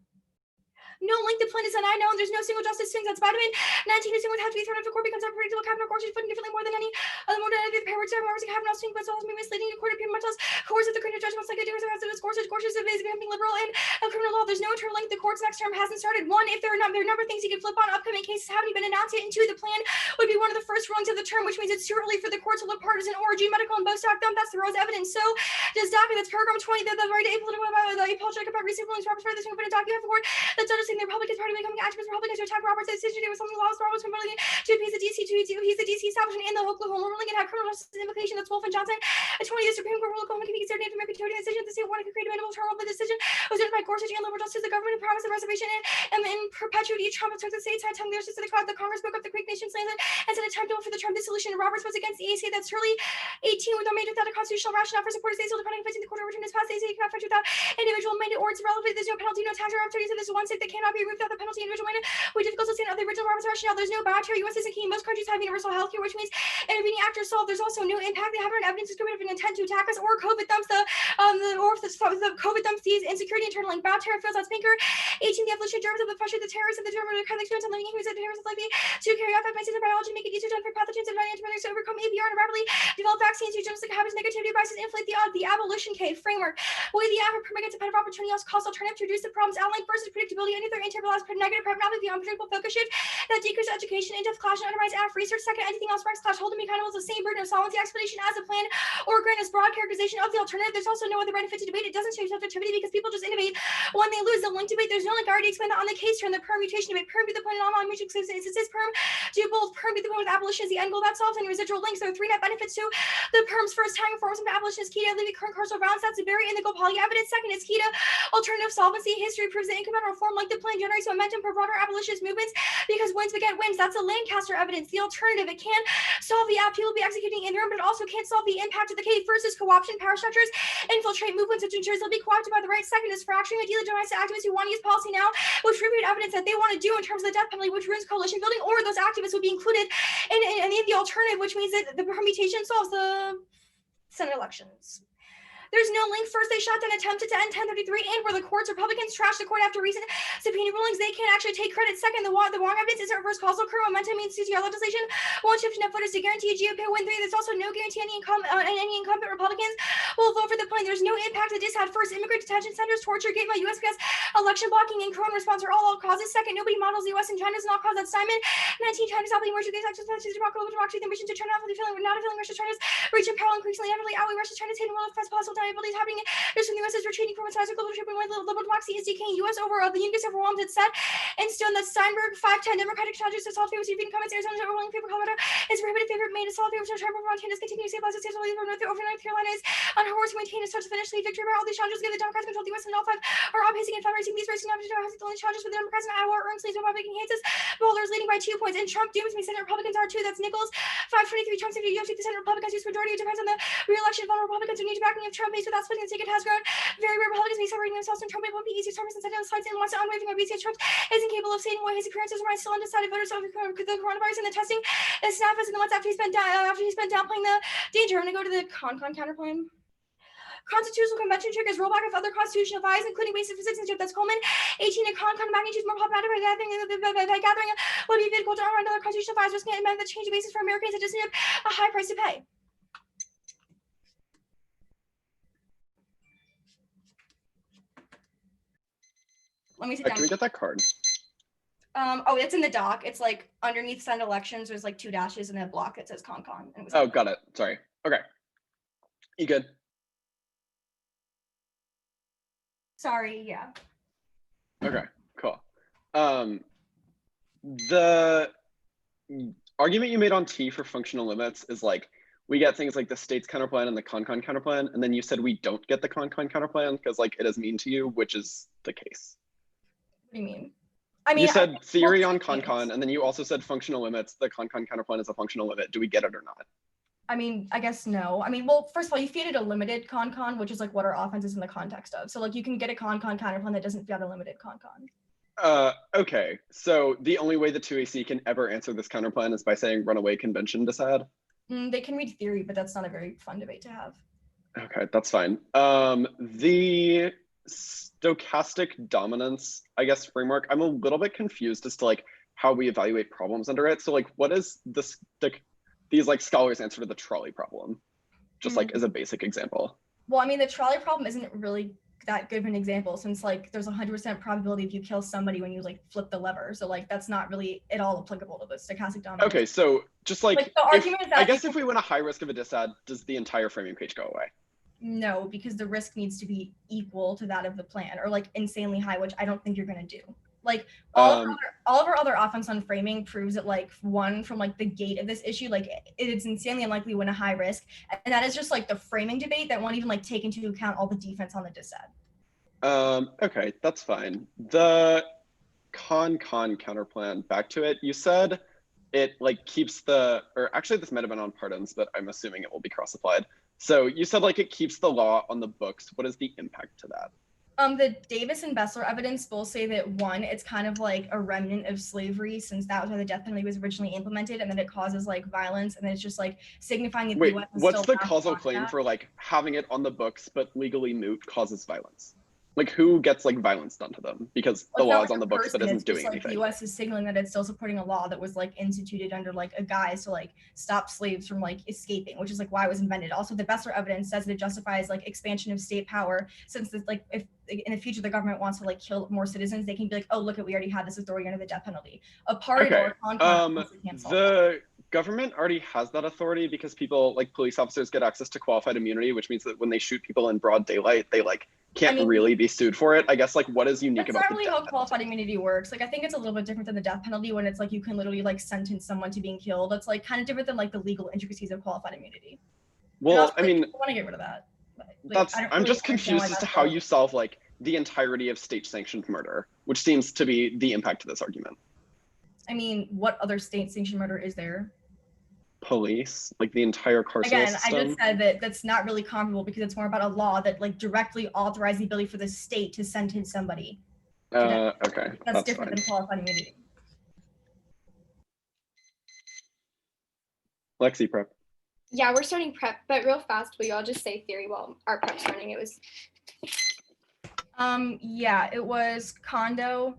No link the plan is unknown. There's no single justice swings that's vitamin. 19 would have to be thrown up for court becomes unpredictable. Cabinet court is put differently more than any other more than any pair of members of cabinet swing, but also misleading the court of much less course of the current judgments like a doers of courses of is becoming liberal and criminal law. There's no internal link. The court's next term hasn't started. One, if there are a number of things you can flip on, upcoming cases haven't even announced it. And two, the plan would be one of the first rulings of the term, which means it's too early for the court to look partisan or medical and both stock them. That's the rose evidence. So does document that's paragraph 20 that the right to apolitical about the apologetic about recent rulings Roberts for this open document for that's understanding the Republicans party becoming activists Republicans to attack Roberts' decision today with something laws Roberts compelling to appease the DC he's the DC establishment in the Oklahoma ruling and have criminal justice implication that's Wolf and Johnson. A 20 the Supreme Court rule Oklahoma can be considered Native American territory decision. The state wanted to create a minimal term of the decision was written by Gorsuch and liberal justice. The government promised the reservation and in perpetuity Trump took the states had 10 years to the Congress broke up the Creek Nation lands and set a timetable for the Trump dissolution. Roberts was against the ACA that's early 18 with made without a constitutional rationale for support of states depending on the court overturn this past ACA cannot function without individual mandate or it's irrelevant. There's no penalty, no tax or opportunity. So there's one state that cannot be removed without the penalty. Individual mandate would difficult to stand of the original Roberts rationale. There's no boundary. U.S. isn't key. Most countries have universal health care, which means intervening after solved. There's also no impact. They haven't evidence discriminative intent to attack us or COVID thumbs the COVID thumbs these insecurity internal link bad terror feels that's pinker. 18 the evolution germs of the pressure the terrorists of the German kind of experience and living humans and terrorists likely to carry out that message of biology make it easier to for pathogens and antibiotics to overcome ABR and rapidly develop vaccines eugenics habits negativity biases inflate the abolition cave framework way the average permit to better opportunity else cost alternative to reduce the problems outlined versus predictability any of their anti-realized negative primarily the unpredictable focus shift that decreases education in-depth clash and undermines AF research. Second, anything else marks clash holding mechanisms the same burden of solvency explanation as a plan or grant as broad characterization of the alternative. There's also no other benefit to debate. It doesn't change subjectivity because people just innovate when they lose the link debate. There's no link. I already explained that on the case turn the permutation debate. Perm be the point in online music says it's his perm do both. Perm be the point with abolition is the end goal that solves any residual links. There are three net benefits to the perm's first time reforms and abolition is key to alleviate current carceral violence. That's a very indigo poly evidence. Second, it's key to alternative solvency. History proves that incremental reform like the plan generates momentum for broader abolitionist movements because wins beget wins. That's a Lancaster evidence. The alternative, it can solve the app people will be executing in their own, but it also can't solve the impact of the cave. First is co-option power structures infiltrate movements which ensures they'll be co-opted by the right. Second is fracturing ideally demise to activists who want to use policy now, which reviewed evidence that they want to do in terms of the death penalty, which ruins coalition building, or those activists would be included in the alternative, which means that the permutation solves the Senate elections. There's no link. First, they shot down attempted to end 1033 and where the courts, Republicans trashed the court after recent subpoena rulings. They can't actually take credit. Second, the wrong evidence isn't reverse causal. Current momentum means CTR legislation won't shift enough voters to guarantee a GOP win. Three, there's also no guarantee any incumbent Republicans will vote for the plan. There's no impact that this had. First, immigrant detention centers, torture, gate by USPS, election blocking, and corona response are all causes. Second, nobody models the US and China's not cause that Simon. 19 China stop the emerging these actions to democracy, the mission to turn off the feeling we're not a feeling Russia China's reach and power increasingly heavily outweigh Russia China's hidden world of possible diabilities happening. There's from the U.S. is retreating from its global leadership and liberal democracy is decaying. U.S. the Union gets overwhelmed. It's set in stone that Steinberg 510 Democratic strategists to solve favors European comments. Arizona's overwhelming favor Colorado is prohibited favor made to solve favors to Trump. Montana's continue to stabilize the states over North Carolina is on her horse to maintain a start to finish lead victory by all these challenges. Give the Democrats control the U.S. and all five are outpacing and fundraising these racing opportunities. The only challenges for the Democrats in Iowa are Ernst Lee's Republican Kansas. Boulders leading by 2 points and Trump dooms me. Senate Republicans are too. That's Nichols 523. Trump's if you take the Senate Republicans use majority. It depends on the re-election. Vulnerable Republicans who need to backing of Trump base without splitting the ticket has grown. Very rare Republicans be separating themselves from Trump. It won't be easy. Trump is instead of slides and wants to unwavering obedience. Trump is incapable of stating why his appearances are still undecided voters over the coronavirus and the testing. The snap is in the months after he's been downplaying the danger. I'm going to go to the counterplan. Constitutional Convention triggers rollback of other constitutional bias, including basic citizenship. That's Coleman. 18 and magnitude more problematic by gathering would be vehicle to unwind other constitutional bias, risking an amendment that change the basis for American citizenship, a high price to pay. Let me sit down. Can we get that card? Oh, it's in the doc. It's like underneath send elections. There's like 2 dashes and a block that says con. Oh, got it. Sorry. Okay. You good? Sorry. Yeah. Okay. Cool. The argument you made on T for functional limits is like we get things like the state's counterplan and the con counterplan, and then you said we don't get the con counterplan because like it is mean to you, which is the case. What do you mean? I mean, you said theory on con, and then you also said functional limits. The con counterplan is a functional limit. Do we get it or not? I mean, I guess no. I mean, well, first of all, you feed it a limited con, which is like what our offense is in the context of. So like you can get a con counterplan that doesn't feed a limited con. Okay, so the only way the 2AC can ever answer this counterplan is by saying runaway convention decide? They can read theory, but that's not a very fun debate to have. Okay, that's fine. stochastic dominance, I guess, framework, I'm a little bit confused as to like how we evaluate problems under it. So like, what is this, these like scholars answer to the trolley problem? Just like as a basic example. Well, I mean, the trolley problem isn't really that good of an example since like there's 100% probability if you kill somebody when you like flip the lever. So like that's not really at all applicable to the stochastic dominance. Okay, so just like, the argument is that I guess if we win a high risk of a disad, does the entire framing page go away? No, because the risk needs to be equal to that of the plan, or like insanely high, which I don't think you're gonna do. Like all of our other offense on framing proves that like one from like the gate of this issue, like it's insanely unlikely to win a high risk, and that is just like the framing debate that won't even like take into account all the defense on the disad. Okay, that's fine. The counterplan, back to it. You said it like keeps the, or actually this might have been on pardons, but I'm assuming it will be cross-applied. So you said like it keeps the law on the books. What is the impact to that? The Davis and Bessler evidence both say that one, it's kind of like a remnant of slavery since that was why the death penalty was originally implemented, and then it causes like violence, and then it's just like signifying that Wait, the US is what's still the causal bound to claim that. for like having it on the books but legally moot causes violence? Like who gets like violence done to them because the Well, it's law not is like on a the books but person, isn't it's doing just like anything? the US is signaling that it's still supporting a law that was like instituted under like a guise to like stop slaves from like escaping, which is like why it was invented. Also, the Bessler evidence says that it justifies like expansion of state power since it's like if in the future the government wants to like kill more citizens, they can be like, oh look, we already had this authority under the death penalty. A pardon Okay. or a con The government already has that authority because people like police officers get access to qualified immunity, which means that when they shoot people in broad daylight, they like can't really be sued for it. I guess like what is unique That's about not the really death how penalty? qualified immunity works. Like I think it's a little bit different than the death penalty when it's like you can literally like sentence someone to being killed. That's like kind of different than like the legal intricacies of qualified immunity. Well, also, I mean, I want to get rid of that. Like, that's I'm just confused as to how you solve like the entirety of state sanctioned murder, which seems to be the impact to this argument. I mean, what other state sanctioned murder is there? Police, like the entire carceral Again, system. I just said that that's not really comparable because it's more about a law that like directly authorizes the ability for the state to sentence somebody. Okay, That's different fine. than qualified immunity. Lexi prep. Yeah, we're starting prep, but real fast, will you all just say theory while our prep's running? It was Yeah, it was condo,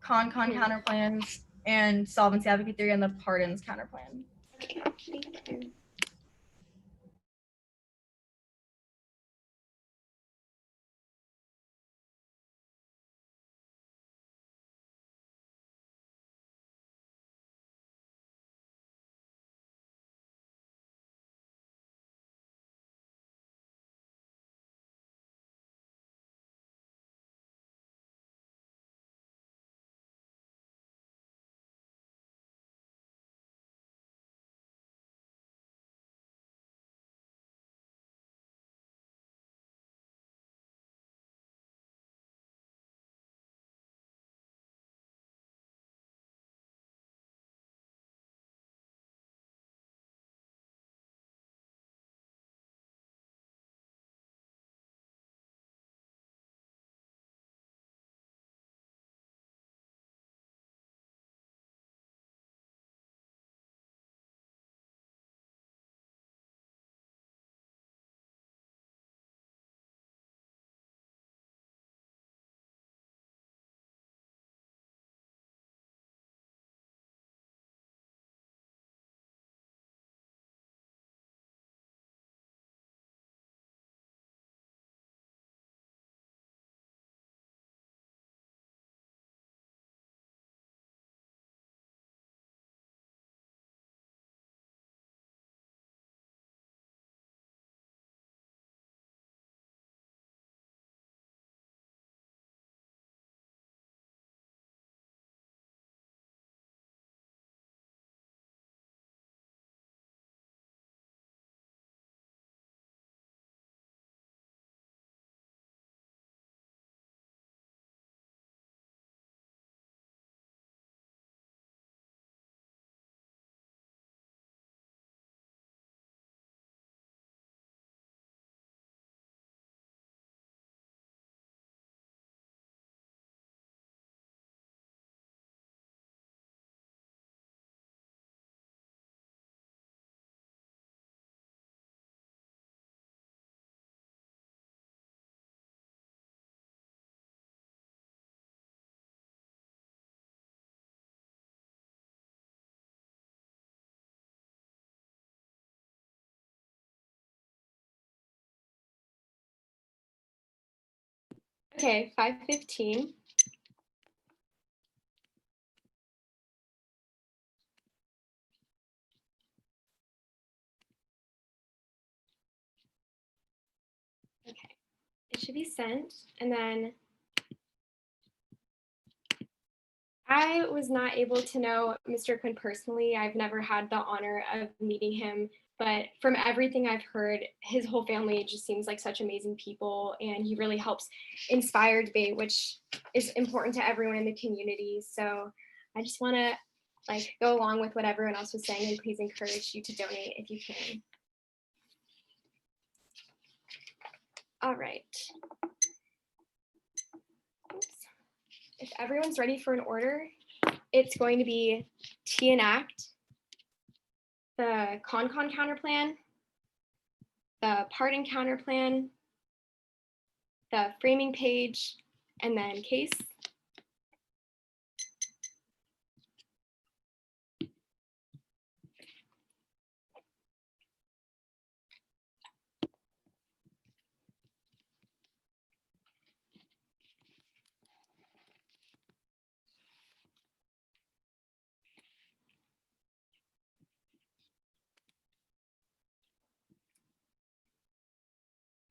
counterplans, and solvency advocate theory and the pardons counterplan. okay. Thank you. Okay, 5:15. Okay, it should be sent, and then I was not able to know Mr. Quinn personally. I've never had the honor of meeting him, but from everything I've heard, his whole family just seems like such amazing people, and he really helps inspire debate, which is important to everyone in the community. So I just want to go along with what everyone else was saying, and please encourage you to donate if you can. All right. Oops. If everyone's ready for an order, it's going to be T enact, the con counterplan, the pardon counterplan, the framing page, and then case.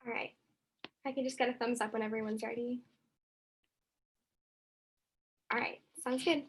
All right, I can just get a thumbs up when everyone's ready. All right, sounds good.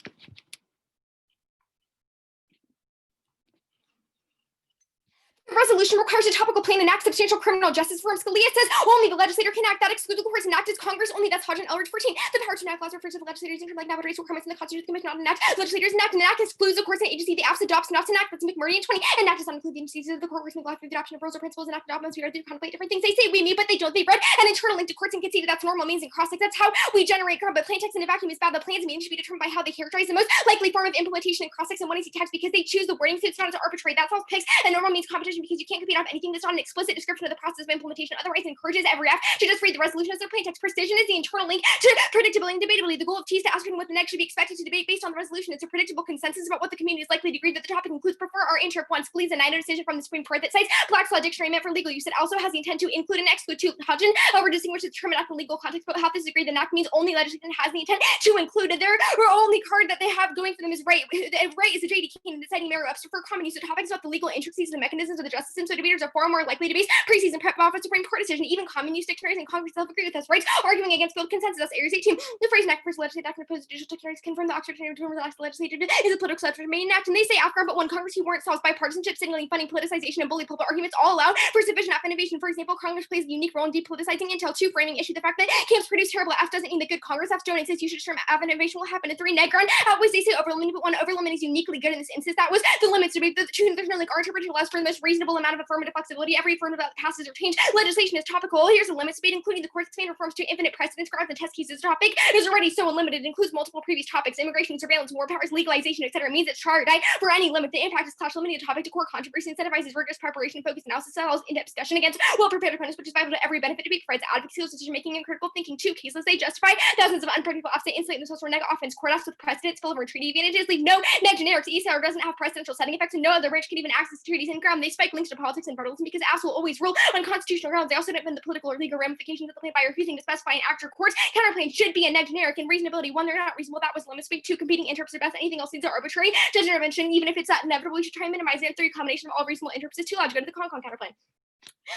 The resolution requires a topical plan enact substantial criminal justice reform. Scalia says only the legislator can act. That excludes the courts enacted Congress only. That's Hodge and Elridge 14. The power to enact laws refers to the legislators income like navigate requirements in the Constitution Commission not enact. Legislators enact and enact excludes the courts and agency. The absent adopts not enact. That's McMurray and 20. Enact does not include the agencies of the court which neglect the adoption of rules or principles enacted adoptions. We are to contemplate different things. They say we may, but they don't. They read an internal link to courts and conceded. That's normal means and cross-links. That's how we generate grammar. But plain text in a vacuum is bad. The plans and meanings should be determined by how they characterize the most likely form of implementation and cross-links and one easy text because they choose the wording so it's not as arbitrary. That solves picks and normal means competition because you can't compete off anything that's not an explicit description of the process of implementation. Otherwise, encourages every act to just read the resolution as their plain text. Precision is the internal link to predictability and debatability. The goal of T is to ascertain what the next should be expected to debate based on the resolution. It's a predictable consensus about what the community is likely to agree that the topic includes. Prefer our interp one. Scalise a 9 decision from the Supreme Court that cites Black's Law Dictionary meant for legal use. It also has the intent to include and exclude two. Hodgin, however, distinguished the term in legal context, but how this is agreed the act means only legislation has the intent to include it. Their only card that they have going for them is right. Right is a J.D. King and deciding Mary Webster for common use of topics about the legal intricacies and mechanisms of the justice system. So debaters are far more likely to base preseason prep off a Supreme Court decision. Even common use dictionaries and Congress self-agree with us, rights, arguing against field consensus. That's Aries 18. The phrase enact first legislative act and opposed judicial dictionaries confirm the Oxford Dictionary term of the legislature is a political subject may enact. And they say after but one Congress who warrants solves bipartisanship, signaling funding, politicization, and bully pulpit arguments all allowed for sufficient innovation. For example, Congress plays a unique role in depoliticizing intel. 2, framing issue. The fact that camps produce terrible F doesn't mean that good Congress F don't exist. You should assume innovation will happen. And 3, Negron outweighs they say over limit, but one over limit is uniquely good in this instance. That was the limits debate. The 2, there's no like our interpretation allows for the most reasonable amount of affirmative flexibility. Every affirmative that passes or change legislation is topical. Here's a limits debate, including the court's expand reforms to infinite precedents. Grounds and test cases topic is already so unlimited. It includes multiple previous topics: immigration, surveillance, war powers, legalization, etc. Means it's try or die for any limit. The impact is clash limiting the topic to core controversy, incentivizes rigorous preparation, focused analysis, allows in-depth discussion against well-prepared opponents, which is vital to every benefit debate, provides advocacy, decision-making, and critical thinking. 2, caseless, they justify thousands of unpredictable offset, insulate themselves for neg offense. Court acts with precedents, full of retreat advantages, leave no neg generics. ECR doesn't have precedential setting effects, and no other branch can even access securities in ground. They spike links to politics and federalism because ass will always rule on constitutional grounds. They also defend the political or legal ramifications of the plan by refusing to specify an act or court's counterclaim should be a neg generic. And reasonability, 1, they're not reasonable. That was limits. 2, competing interests are best. Anything else seems arbitrary. Judge intervention, even if it's not inevitable, we should try and minimize it. 3, combination of all reasonable interests is too large. Go to the con counterplan.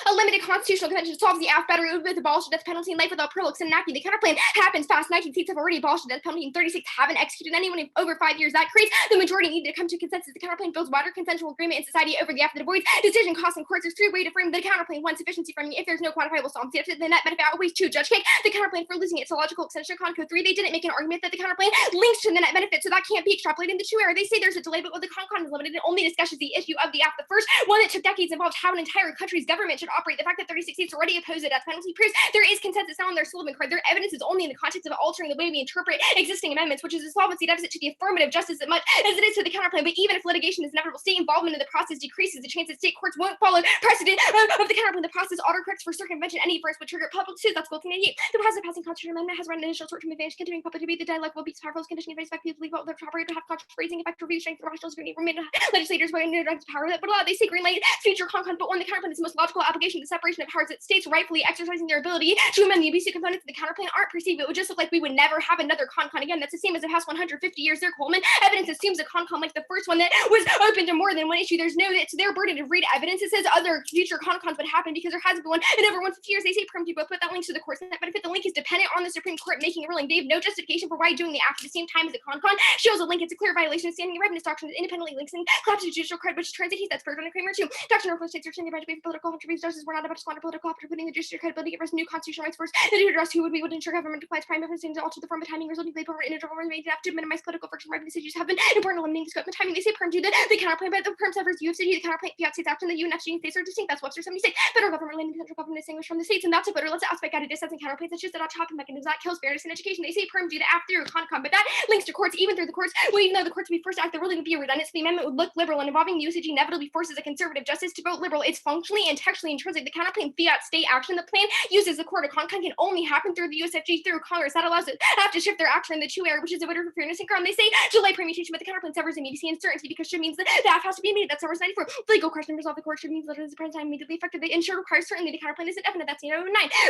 A limited constitutional convention solves the AF better with abolish the death penalty in life without prolix and enacting. The counterplan happens fast. 19 states have already abolished the death penalty, and 36 haven't executed anyone in over 5 years. That creates the majority needed to come to consensus. The counterplan builds wider consensual agreement in society over the AF that avoids decision costs and courts. There's 3 ways to frame the counterplan. 1, sufficiency framing. If there's no quantifiable solvency, the net benefit outweighs 2, judge cake the counterplan for losing its illogical extension. Con code 3, they didn't make an argument that the counterplan links to the net benefit, so that can't be extrapolated into 2 error. They say there's a delay, but what the con is limited, it only discusses the issue of the AF. The first one that took decades involved how an entire country's government should operate. The fact that 36 states already oppose the death penalty proves there is consensus now on their slogan card. Their evidence is only in the context of altering the way we interpret existing amendments, which is a solvency deficit to the affirmative justice as much as it is to the counterplan. But even if litigation is inevitable, state involvement in the process decreases the chance that state courts won't follow precedent of the counterplan. The process autocorrects for circumvention any first would trigger public suit. That's 1498. The process of passing constitutional amendment has run an initial short-term advantage, continuing public debate. The dialogue will be powerful, conditioning advice back people legal the operate to have controversial raising effect review strength rational scrutiny remain legislators when their power that but they say green light future con but when the counterplan is most logical application of the separation of powers that states rightfully exercising their ability to amend the abusive components of the counterplan aren't perceived. It would just look like we would never have another con again. That's the same as the past 150 years. Their Coleman evidence assumes a con like the first one that was open to more than one issue. There's no, it's their burden to read evidence. It says other future cons would happen because there hasn't been one in over 150 years. They say primitive both put that link to the course and that benefit. The link is dependent on the Supreme Court making a ruling. They have no justification for why doing the act at the same time as the con shows a link. It's a clear violation of standing readiness doctrine that independently links and collapses judicial credit, which turns a case that's further on Kramer too. Dr. Norfolk states are about to pay for political contributions. Justices were not about to squander political opportunity, putting the judicial credibility of new constitutional rights first. They do address who would be able to ensure government compliance prime difference to alter the form of timing resulting in labor and interval made to minimize political friction. Right decisions have been important eliminating the scope of timing. They say perm to the counterplan, but the perm suffers UFC, the counterplan fiat states action, the UNFG states are distinct. That's Webster 76. Federal government landing central government distinguished from the states, and that's a better let's aspect out of distance and counterplanes. It's just that topic mechanism that kills fairness in education. They say perm due to after con, but that links to courts, even through the courts. Well, even though the courts would be first act, there really would be a redundancy. The amendment would look liberal, and involving the usage inevitably forces a conservative justice to vote liberal. It's functionally and textually intrinsic. The counterplane fiat state action, the plan uses the court of con can only happen through the USFG through Congress. That allows it have to shift their action in the two area, which is a voter for fairness and ground. They say delay permutation, but the counterplane severs immediacy and certainty because should means that the act has to be immediate. That's severs 94. The legal question resolve the court should means literally the present time immediately effective. The ensure requires certainty. The counterplane isn't definite. That's 9.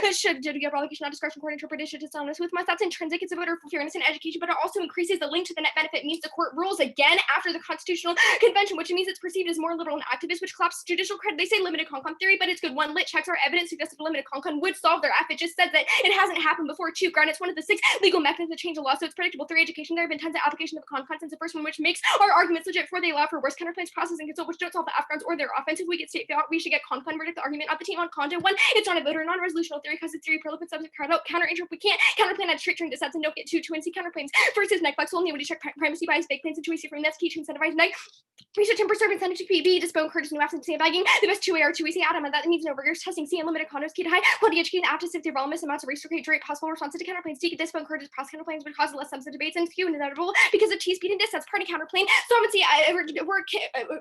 That should give revocation, not discretion, court interpretation to soundness with must. That's intrinsic. It's a voter for fairness and education, but it also increases the link to the net benefit. It means the court rules again after the Constitutional Convention, which means it's perceived as more liberal and activist, which collapses judicial credit. They say limited con theory, but it's good. One lit checks our evidence suggested a limited con would solve their F. It just said that it hasn't happened before. Two, granted, it's one of the 6 legal mechanisms to change the law, so it's predictable. 3, education. There have been tons of application of con since the first one, which makes our arguments legit before they allow for worse counterplanes, process and consult, which don't solve the Afghans or their offense. If we get state we should get con verdict. The argument of the team on condo 1, it's not a voter non-resolutional theory because it's theory prolific subject counter interrupt. We can't counterplan at straight turn dissents and don't get 2 and see counterplanes. First is neck flexible, only check primacy bias, fake plans, and 2 frame. That's key to incentivize neck. Research and preserve incentive to be dispose courage no absence sandbagging. The best 2 are 2 Adam, and that means no rigorous testing. C unlimited condos key to high quality education after if the relevant amounts of research rate possible response to counterplanes. D dispose courage cross counterplanes would cause less substantive debates and few inevitable because of T speed and distance. Party counterplane. Solvency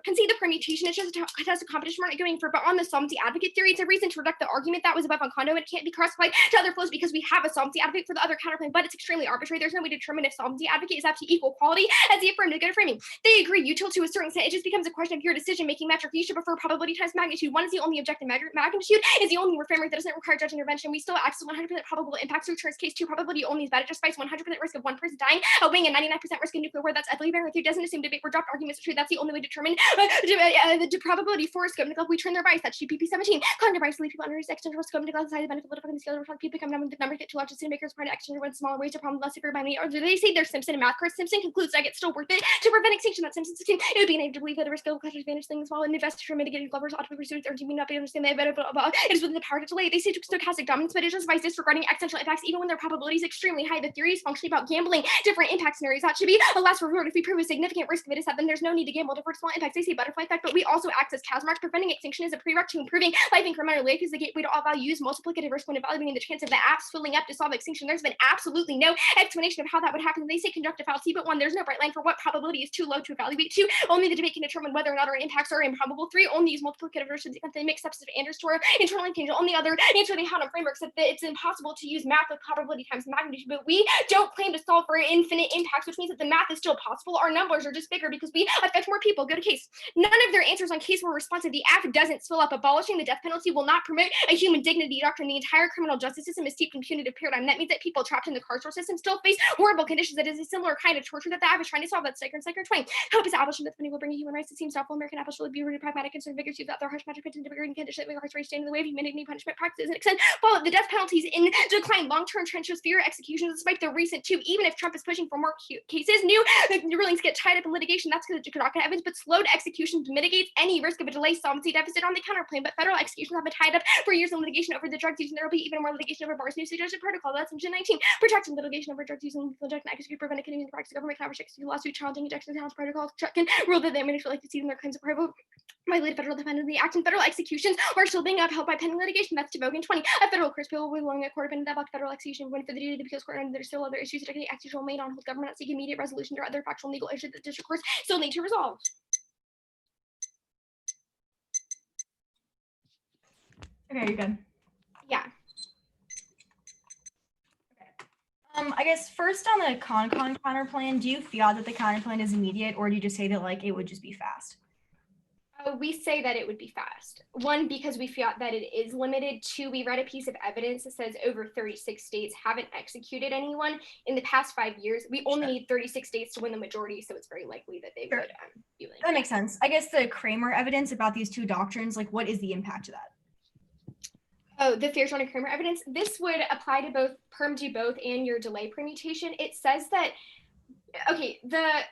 concede the permutation. It's just a contested competition we're not going for, but on the solvency advocate theory, it's a reason to reject the argument that was above on condo. It can't be cross-applied to other flows because we have a solvency advocate for the other counterplane, but it's extremely arbitrary. There's no way to determine if solvency advocate is up to equal quality as the affirmative good framing. They agree util to a certain extent. It just becomes a question of your decision-making metric. You should prefer probability times magnitude. 1 is the only objective measure. Magnitude is the only framework that doesn't require judge intervention. We still access 100% probable impacts. Returns case 2 probability only is bad. It justifies 100% risk of one person dying, outweighing a 99% risk of nuclear war. That's ethically better. It doesn't assume debate or dropped arguments are true. That's the only way to determine the probability for scope nickel. We turn their bias. That's GPP 17. Cognitive bias lead people under external scope nickel inside the benefit of the scale of people become the number get too large. Decision makers part external one smaller ways to problem less severe by me. Or do they say there's Simpson and math course? Simpson concludes that it's still worth it to prevent extinction. That Simpson 16. It would be naive to believe that the risk of clash advantage things while an investor for mitigating glovers ought to be pursued or do not be understand that it is within the power to delay. They say stochastic dominance, but it justifies disregarding accidental impacts even when their probability is extremely high. The theory is functionally about gambling different impact scenarios. That should be a last reward. If we prove a significant risk of it is that then there's no need to gamble different small impacts. They say butterfly effect, but we also access chasm marks. Preventing extinction is a prereq to improving life incremental life is the gateway to all values. Multiplicative risk when evaluating the chance of the apps filling up to solve extinction. There's been absolutely no explanation of how that would happen. They say conjunctive fallacy, but 1, there's no bright line for what probability is too low to evaluate. 2, only the debate can determine whether or not our impacts are improbable. 3, only use multiplicative versus they make substantive answers to our internal tangent. Only other answer they had on frameworks that it's impossible to use math with probability times magnitude, but we don't claim to solve for infinite impacts, which means that the math is still possible. Our numbers are just bigger because we affect more people. Go to case. None of their answers on case were responsive. The act doesn't fill up. Abolishing the death penalty will not permit a human dignity doctrine. The entire criminal justice system is steeped in punitive paradigm. That means that people trapped in the carceral system still face horrible conditions. That is a similar kind of torture that the app is trying to solve. That's Psycher and Psycher Twain. Hope is abolition that will bring human rights. It seems doubtful. American apples should be rooted pragmatic and sort of vigorous use that their harsh magic and degrading condition that incarceration stand in the way of humanity punishment practices and extend follow the death penalties in decline. Long-term trenches fear executions despite the recent 2. Even if Trump is pushing for more cases, new rulings get tied up in litigation. That's because of Kadaka evidence, but slowed executions mitigates any risk of a delay solvency deficit on the counterplane. But federal executions have been tied up for years in litigation over the drugs use, and there will be even more litigation over bars new suggested protocol. That's in 19. Protection litigation over drugs use and lethal injection execute prevent continuing practice of government coverage execute lawsuit challenging injection talents protocol can rule that they manipulate the in their claims of private violated federal defendant. The action federal executions are still being upheld by pending litigation. That's Devogan 20. A federal court will be willing a court opinion that block federal execution when for the duty of the appeals court, and there's still other issues that the execution will made on hold government seek immediate resolution or other factual legal issues that district courts still need to resolve. Okay, you're good. Yeah. I guess first on the counterplan, do you feel that the counterplan is immediate, or do you just say that like it would just be fast? We say that it would be fast. One, because we feel that it is limited. Two, we read a piece of evidence that says over 36 states haven't executed anyone in the past 5 years. We only need 36 states to win the majority, so it's very likely that they would be willing. That makes sense. I guess the Kramer evidence about these two doctrines, like what is the impact of that? Oh, the Fairjohn and Kramer evidence. This would apply to both perm do both and your delay permutation. It says that okay,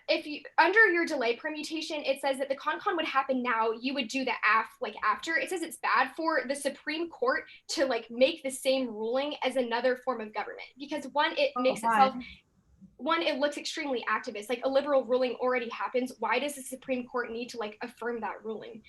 if you under your delay permutation, it says that the con would happen now. You would do the after. It says it's bad for the Supreme Court to like make the same ruling as another form of government because one, it makes itself. One, it looks extremely activist. Like a liberal ruling already happens. Why does the Supreme Court need to like affirm that ruling?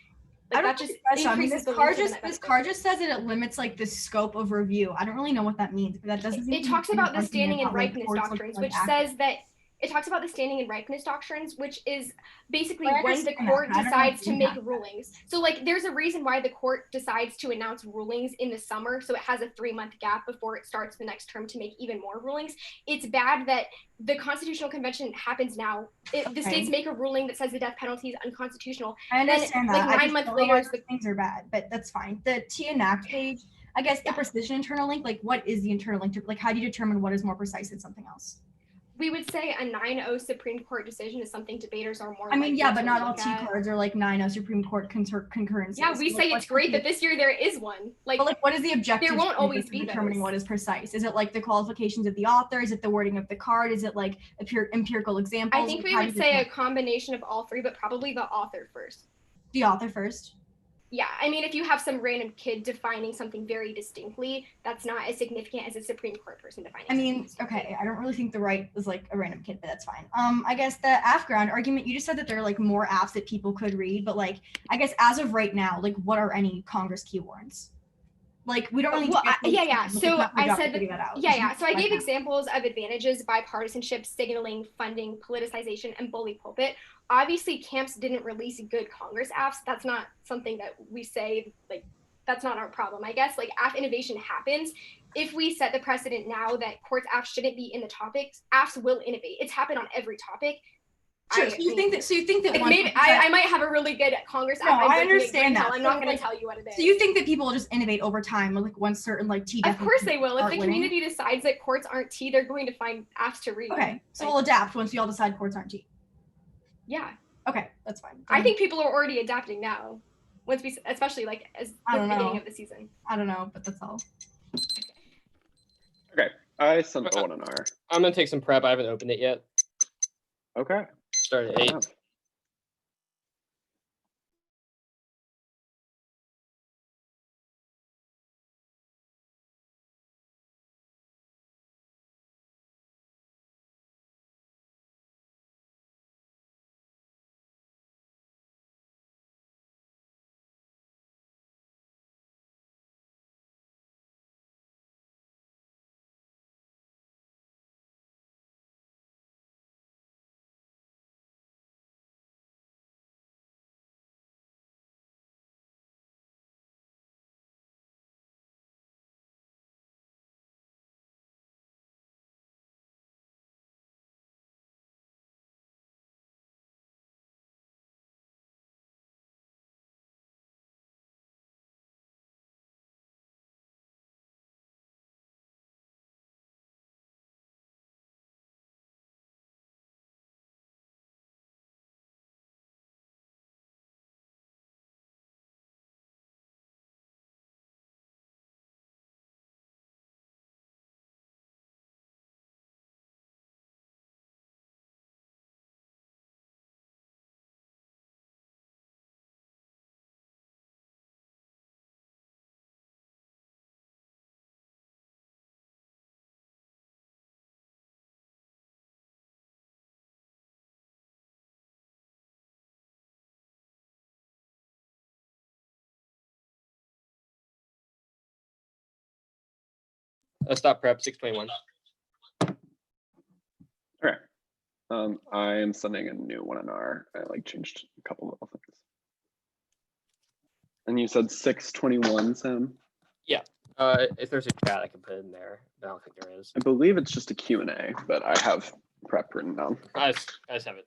Like, I don't that just this card just says that it limits like the scope of review. I don't really know what that means, but that doesn't. It talks about the standing and ripeness doctrines, which says that it talks about the standing and ripeness doctrines, which is basically when the court decides to make rulings. So like there's a reason why the court decides to announce rulings in the summer. So it has a 3-month gap before it starts the next term to make even more rulings. It's bad that the Constitutional Convention happens now. The states make a ruling that says the death penalty is unconstitutional. I understand then, that. like 9 months later, the things are bad, but that's fine. The T enact page, I guess the precision internal link, like what is the internal link? Like how do you determine what is more precise than something else? We would say a 9-0 Supreme Court decision is something debaters are more. I mean, yeah, but not all T cards are like 9-0 Supreme Court concurrences. Yeah, we say it's great that this year there is one. Like, but like, what is the objective? There won't always be determining what is precise. Is it like the qualifications of the author? Is it the wording of the card? Is it like empirical examples? I think we would say a combination of all three, but probably the author first. The author first. Yeah, I mean, if you have some random kid defining something very distinctly, that's not as significant as a Supreme Court person defining. I mean, okay, I don't really think the right is like a random kid, but that's fine. I guess the app ground argument, you just said that there are like more apps that people could read, but like, I guess as of right now, like what are any Congress key warrants? Like we don't really. So I said that. So I gave examples of advantages: bipartisanship, signaling, funding, politicization, and bully pulpit. Obviously, camps didn't release good Congress apps. That's not something that we say like. That's not our problem. I guess like app innovation happens. If we set the precedent now that courts apps shouldn't be in the topics, apps will innovate. It's happened on every topic. Sure. So you think that like maybe I might have a really good Congress app. No, I understand that. I'm not going to tell you what it is. So you think that people will just innovate over time, like once certain like T. Of course they will. If the community decides that courts aren't T, they're going to find apps to read. Okay, so we'll adapt once we all decide courts aren't T. Yeah. Okay, that's fine. I think people are already adapting now. Once we, especially like as the beginning of the season. I don't know, but that's all. Okay, I sent Owen an R. I'm gonna take some prep. I haven't opened it yet. Okay. Start at 8. Stop prep 6:21. Okay. I am sending a new one in R. I like changed a couple of things. And you said 6:21, Sam? Yeah. If there's a chat, I can put it in there. But I don't think there is. I believe it's just a Q&A, but I have prep written down. I just have it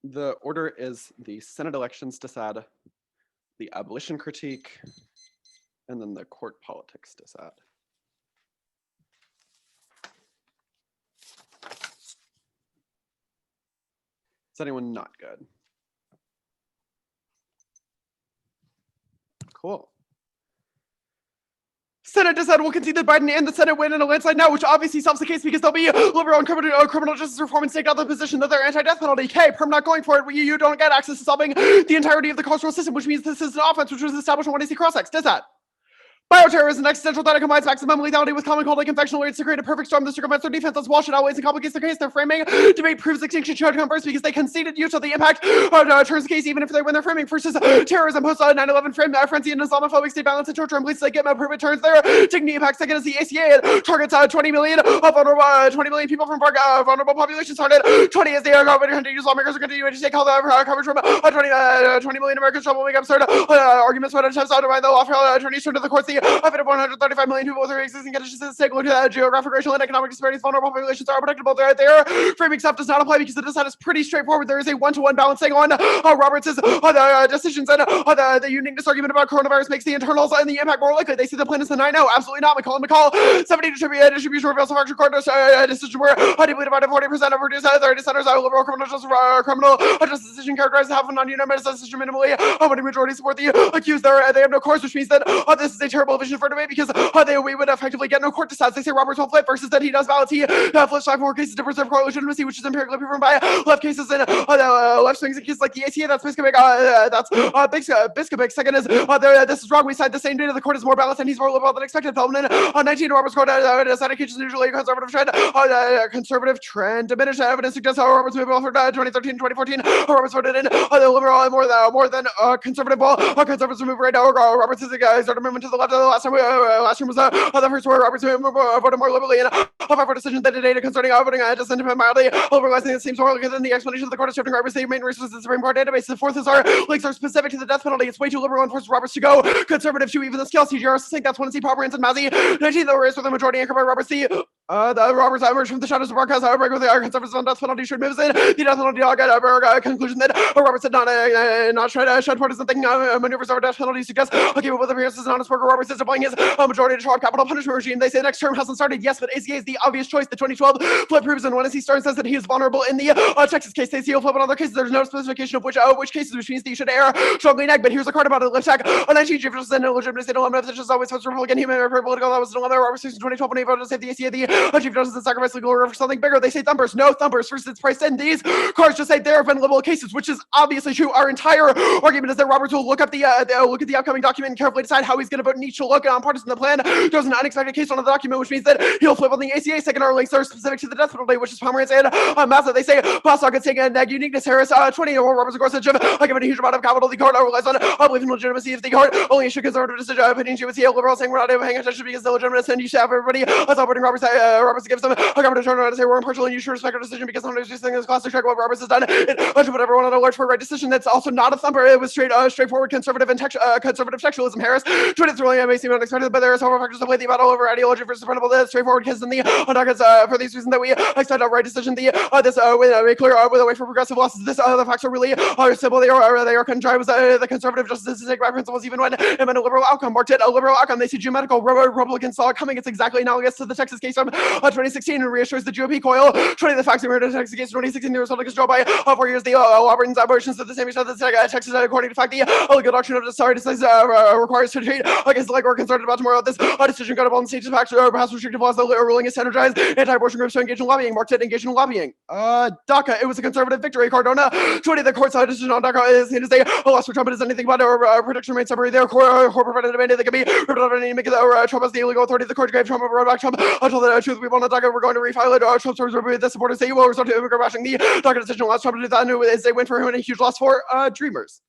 The order is the Senate elections dissad, the abolition critique, and then the court politics dissad. Is anyone not good? Cool. Senate dissad will concede that Biden and the Senate win in a landslide now, which obviously solves the case because they'll be liberal on criminal justice reform and stake out the position that they're anti-death penalty. K, Perm not going for it. You don't get access to solving the entirety of the cultural system, which means this is an offense which was established when I see cross-ex. Dissad. Bioterrorism, an existential threat that combines maximum lethality with common cold like infectional rates to create a perfect storm that circumvents their defense. Let's wash it outweighs and complicates their case. Their framing debate proves extinction should come first because they conceded use of the impact turns the case even if they win their framing. First is terrorism, post 9/11 frame, frenzy and Islamophobic state violence and torture and police like get prove it turns their dignity impact. Second is the ACA targets 20 million people from vulnerable populations targeted. 20 is the government continues lawmakers are continuing to take all the coverage from 20 million Americans trouble make absurd arguments about attempts to undermine the law for attorneys turn to the courts. The of 135 million people with their existing conditions at stake. Look at that geographic, racial, and economic disparities. Vulnerable populations are protectable. Their framing stuff does not apply because the dissent is pretty straightforward. There is a one-to-one balancing on Roberts' decisions and the uniqueness argument about coronavirus makes the internals and the impact more likely. They see the plan as the 9-0. Absolutely not. McCall. 70 distribution reveals of actual court decision where deeply divided 40% of reduced 30 centers liberal criminal justice decision characterized half of non-unanimous decision minimally. Voting majority support the accused. They have no course, which means that this is a terrible vision for debate because we would effectively get no court decides. They say Roberts will flip versus that he does balance. He flips 5 more cases to preserve court legitimacy, which is empirically proven by left cases and left swings in cases like the ACA. That's Biscopic. That's Biscopic. Second is this is wrong. We cite the same data. The court is more balanced and he's more liberal than expected. Feldman on 19 Roberts court decided cases usually conservative trend diminished evidence suggests how Roberts moved for 2013 2014. Roberts voted in the liberal and more than conservative ball. Conservatives move right now. Roberts is started movement to the left. The last time was the first where Roberts voted more liberally and for decisions that data concerning voting dissent mildly overrealizing it seems more likely than the explanation of the court is shifting Roberts' main resources in the Supreme Court database. The fourth is our links are specific to the death penalty. It's way too liberal and forces Roberts to go conservative to even the scale. CGRs think that's one C. Paul Brands and Mazzy. 19th the race with the majority anchored by Roberts C. The Roberts emerged from the shadows of broadcast break with the conservatives on death penalty should moves in. The death penalty got conclusion that Roberts had not tried to shed partisan thinking maneuvers over death penalty suggests capable with appearances and honest worker. Roberts is applying his majority to Trump capital punishment regime. They say the next term hasn't started. Yes, but ACA is the obvious choice. The 2012 flip proves and when he starts says that he is vulnerable in the Texas case. They see he'll flip in other cases. There's no specification of which cases, which means that you should err strongly neg. But here's a card about it. Left tech on 19 Chief Justice and illegitimate dilemma. This is always supposed Republican human political. That was the dilemma. Roberts in 2012 when he voted to save the ACA. The Chief Justice and sacrifice legal order for something bigger. They say thumbers. No thumbers. First, it's priced in. These cards just say there have been liberal cases, which is obviously true. Our entire argument is that Roberts will look at the upcoming document and carefully decide how he's going to vote. Each will look on partisan the plan. There's an unexpected case on the document, which means that he'll flip on the ACA. Second, our links are specific to the death penalty, which is Pomerantz and Massa. They say Bostock is saying neg uniqueness. Harris 20 or Roberts of Gorsuch given a huge amount of capital. The court relies on belief legitimacy. If the court only issue conservative decision opinion, she would see a liberal saying we're not paying attention because the legitimate and you should have everybody supporting Roberts. Roberts gives them a government to turn around and say we're impartial and you should respect our decision because sometimes just think this classic check what Roberts has done. It should put everyone on alert for a right decision. That's also not a thumper. It was straightforward conservative and conservative textualism. Harris 20 really may seem unexpected, but there are several factors to play the battle over ideology versus principle. That's straightforward because in the dockets for these reasons that we expect a right decision. The this with clear with a way for progressive losses. This the facts are really simple. They are contrived. The conservative justice to take by principles even when it meant a liberal outcome. Marked it a liberal outcome. They see geometrical Republicans saw it coming. It's exactly analogous to the Texas case from 2016 and reassures the GOP coil. 20 the facts emerged in the Texas case 2016. The result is controlled by 4 years. The Auburn's abortions at the same extent that Texas, according to fact, the legal doctrine of the stare decisis requires to treat against like we're concerned about tomorrow. This decision got up on the stage of facts or perhaps restrictive laws. The ruling is energized anti-abortion groups to engage in lobbying. Marked it engage in lobbying. DACA. It was a conservative victory. Cardona 20 the court's decision on DACA is seen to say a loss for Trump is anything but protection remains separate. Their core provided a mandate that can be ripped out of any make it Trump as the illegal authority. The court gave Trump a road back Trump until the truth we want to DACA. We're going to refile it. Trump's removed the supporters say will resort to immigrant bashing. The DACA decision allows Trump to do that. And they win for him and a huge loss for dreamers.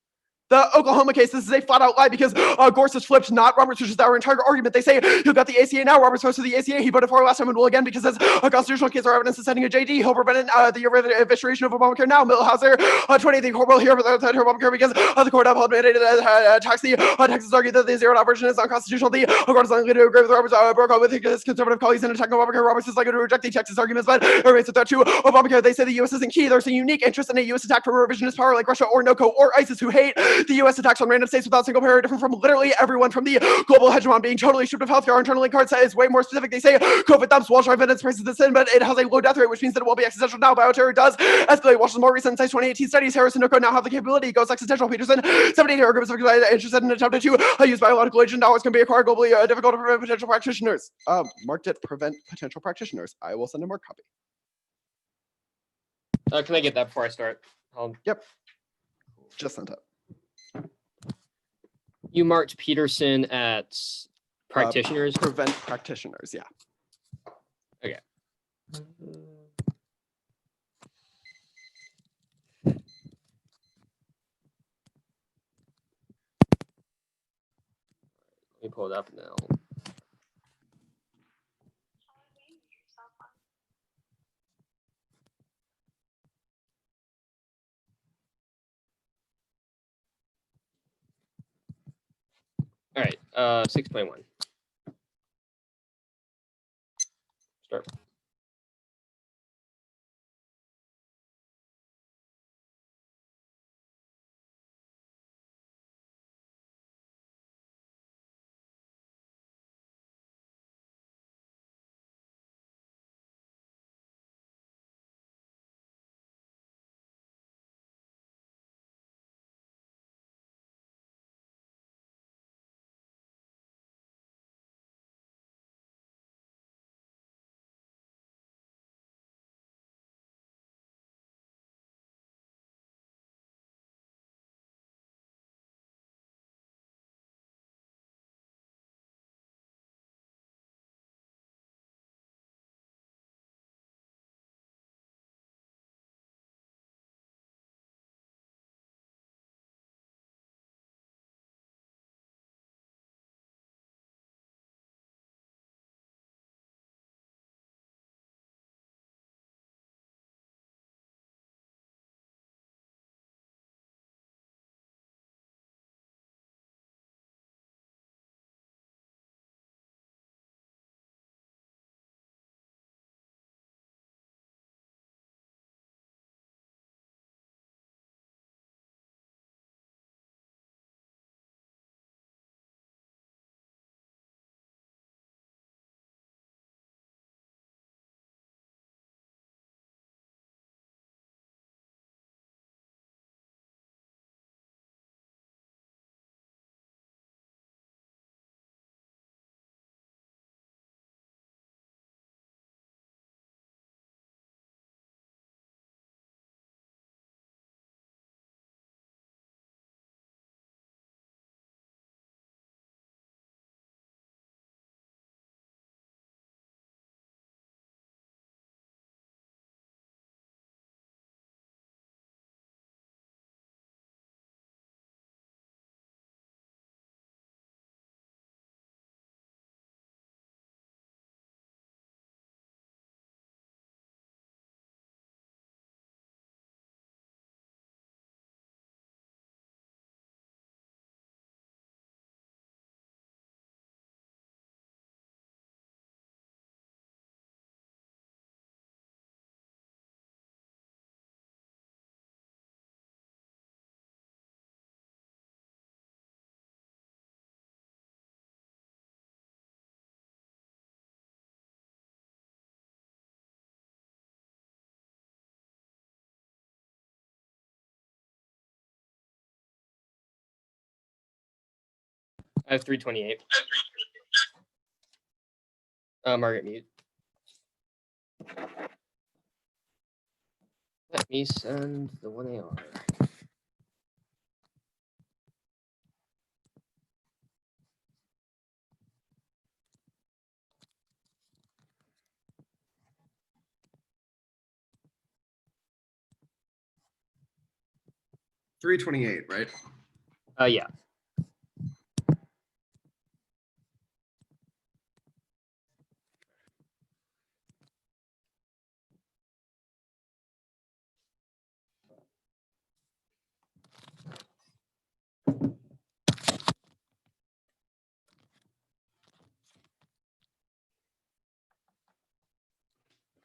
The Oklahoma case, this is a flat out lie because Gorsuch flipped, not Roberts, which is our entire argument. They say he'll got the ACA now. Roberts goes to the ACA. He voted for it last time and will again because as a constitutional case or evidence is sending a JD. He'll prevent the evisceration of Obamacare now. Milhauser, 20th court will hear about Obamacare because the court upheld mandated tax. Texas argued that the zeroed out version is unconstitutional. The court is unlikely to agree with Roberts. Brokaw with his conservative colleagues in attacking Obamacare. Roberts is likely to reject the Texas arguments, but it remains a threat to Obamacare. They say the U.S. isn't key. There's a unique interest in a U.S. attack from a revisionist power like Russia or NOCO or ISIS who hate the U.S. attacks on random states without single payer, different from literally everyone from the global hegemon being totally stripped of healthcare. Our internal link card is way more specific. They say COVID thumps, Walsh evidence prices this in, but it has a low death rate, which means that it will be existential now. Bioterror does escalate. Walsh's more recent Insights 2018 studies, Harris and NOCO now have the capability. Goes existential. Peterson, 78 arguments interested in attempting to use biological agent dollars can be acquired globally difficult to prevent potential practitioners. Marked it prevent potential practitioners. I will send a more copy. Can I get that before I start? Yep. Just sent it. You marked Peterson at practitioners. Prevent practitioners, yeah. Okay. Let me pull it up now. All right, 6.1. Start. I have 328. Margaret mute. Let me send the 1AR. $328, right? Yeah.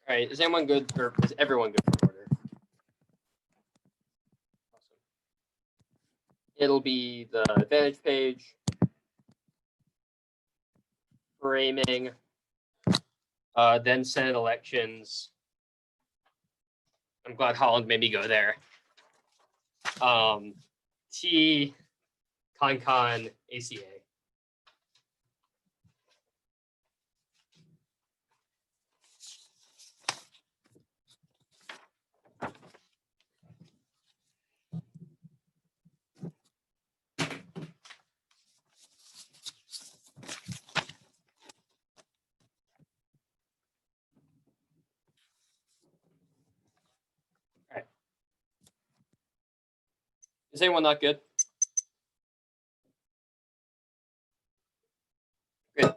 All right, is anyone good, or is everyone good for order? Awesome. It'll be the advantage page, framing, then Senate elections. I'm glad Holland made me go there. T, CON, ACA. Is anyone not good? Good.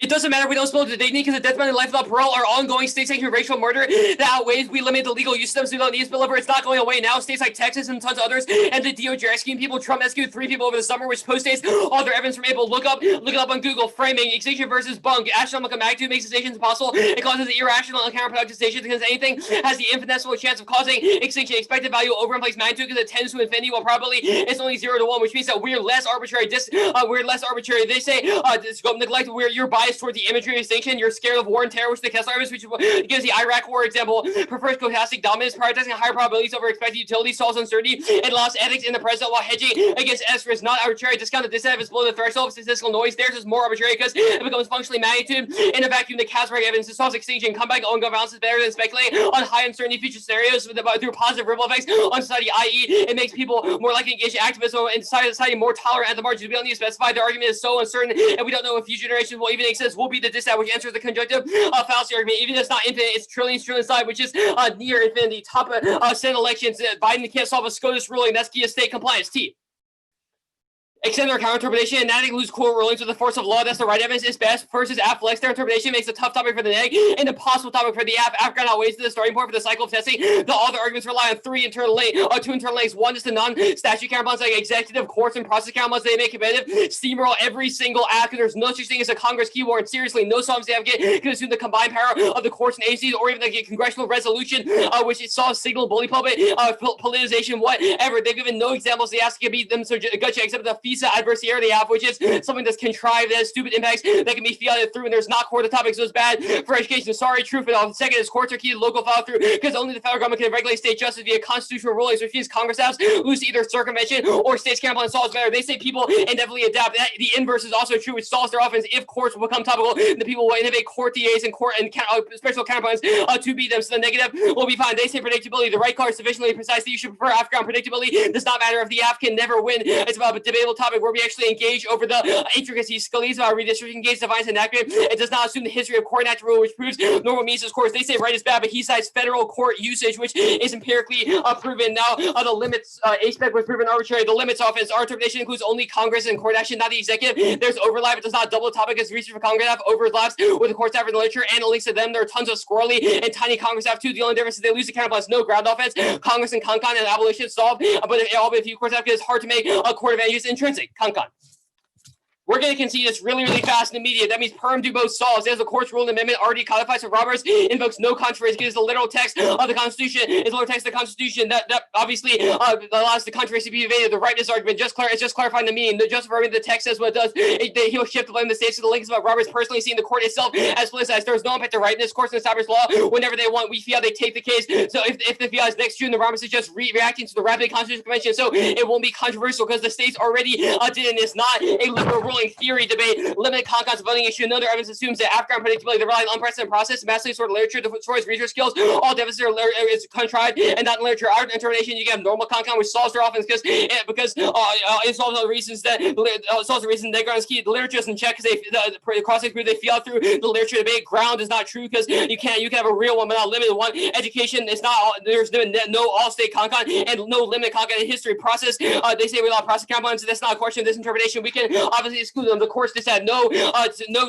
It doesn't matter. We don't spell the dignity because the death penalty and life without parole are ongoing state sanctioned racial murder that outweighs. We limit the legal use of them, so we don't need to spill over. It's not going away now. States like Texas and tons of others, and the DOJ rescuing people. Trump rescued 3 people over the summer, which post-states all their evidence from April. Look it up on Google. Framing extinction versus bunk. Astronomical magnitude makes extinctions possible. It causes irrational and counterproductive extinctions because anything has the infinitesimal chance of causing extinction. Expected value over in place magnitude because it tends to infinity, while probably it's only 0 to 1, which means that we're less arbitrary. We're less arbitrary. They say neglect where you're biased toward the imagery of extinction. You're scared of war and terror, which the Kessler evidence, which gives the Iraq War example, prefers stochastic dominance, prioritizing higher probabilities over expected utility, solves uncertainty, and lost ethics in the president while hedging against S risk. Not arbitrary. Discounted disadvantage is below the threshold of statistical noise. Theirs is more arbitrary because it becomes functionally magnitude in a vacuum. The Kessler evidence is solves extinction. Comeback on gun violence is better than speculating on high uncertainty future scenarios through positive ripple effects on society, i.e., it makes people more likely to engage in activism and society more tolerant at the margins. We don't need to specify. The argument is so uncertain, and we don't know if future generations will even exist. Will be the disadvantage, which answers the conjunctive fallacy argument. Even if it's not infinite, it's trillions side, which is near infinity. Top Senate elections, Biden can't solve a SCOTUS ruling. That's key to state compliance. T. Extend their counter-interpretation and not includes court rulings with the force of law. That's the right evidence is best versus app flex. Their interpretation makes a tough topic for the neg and a possible topic for the app. Africa outweighs the starting point for the cycle of testing. The other arguments rely on 2 internal links. One is the non-statute counterbalance, like executive, courts, and process counterbalance. They make competitive steamroll every single app because there's no such thing as a Congress keyword. And seriously, no sovereignty advocate can assume the combined power of the courts and agencies or even the congressional resolution, which it saw signal bully pulpit, politicization, whatever. They've given no examples. They ask to beat them so gut check except the FISA adversariality app, which is something that's contrived, that has stupid impacts that can be fielded through, and there's not core to the topic, so it's bad for education. Sorry, truth and all. The second is courts are key to local follow through because only the federal government can regulate state justice via constitutional rulings, which means Congress has lose either circumvention or states can't plan solves better. They say people inevitably adapt. The inverse is also true, which stalls their offense. If courts will become topical, the people will innovate court DAs and special counterpoints to beat them. So the negative will be fine. They say predictability. The right color is sufficiently precise that you should prefer Africa. Predictability does not matter if the app can never win. It's about a debatable topic where we actually engage over the intricacies. Scalia's about redistricting engage defines enactment. It does not assume the history of court natural rule, which proves normal means of course. They say right is bad, but he cites federal court usage, which is empirically proven. Now the limits, ASPEC was proven arbitrary. The limits offense, our interpretation includes only Congress and court action, not the executive. There's overlap. It does not double the topic as research for Congress have overlaps with the court staff and the literature and links to them. There are tons of squirrely and tiny Congress have too. The only difference is they lose the counterbalance. No ground offense. Congress and CON and abolition solved, but if you courts have, it's hard to make a court advantages intrinsic. CON. We're going to concede this really, really fast and immediate. That means perm do both solves. As the court's rule amendment already codifies for robbers, invokes no controversy because the literal text of the Constitution is the literal text of the Constitution. That obviously allows the controversy to be evaded. The rightness argument it's just clarifying the meaning. Just affirming the text says what it does. He'll shift the blame the states to the links about robbers personally seeing the court itself as politicized. There's no impact to rightness. Courts and establish law whenever they want. We feel they take the case. So if the FIA is next June, the robbers is just reacting to the rapid Constitutional Convention. So it won't be controversial because the states already did it. And it's not a liberal rule. ruling theory debate, limited concourse voting issue. No other evidence assumes that after unpredictability, they rely on unprecedented process, massively sort of literature, destroys research skills. All deficits is contrived and not in literature. Our interpretation, you get normal concon, which solves their offense because it solves all the reasons that solves the reason they is key. The literature isn't checked because the cross group they feel through the literature debate. Ground is not true because you can have a real one but not limited one. Education is not there's no all state concon and no limited concon in history process. They say we allow process components. That's not a question of this interpretation. We can obviously exclude them. The courts just had no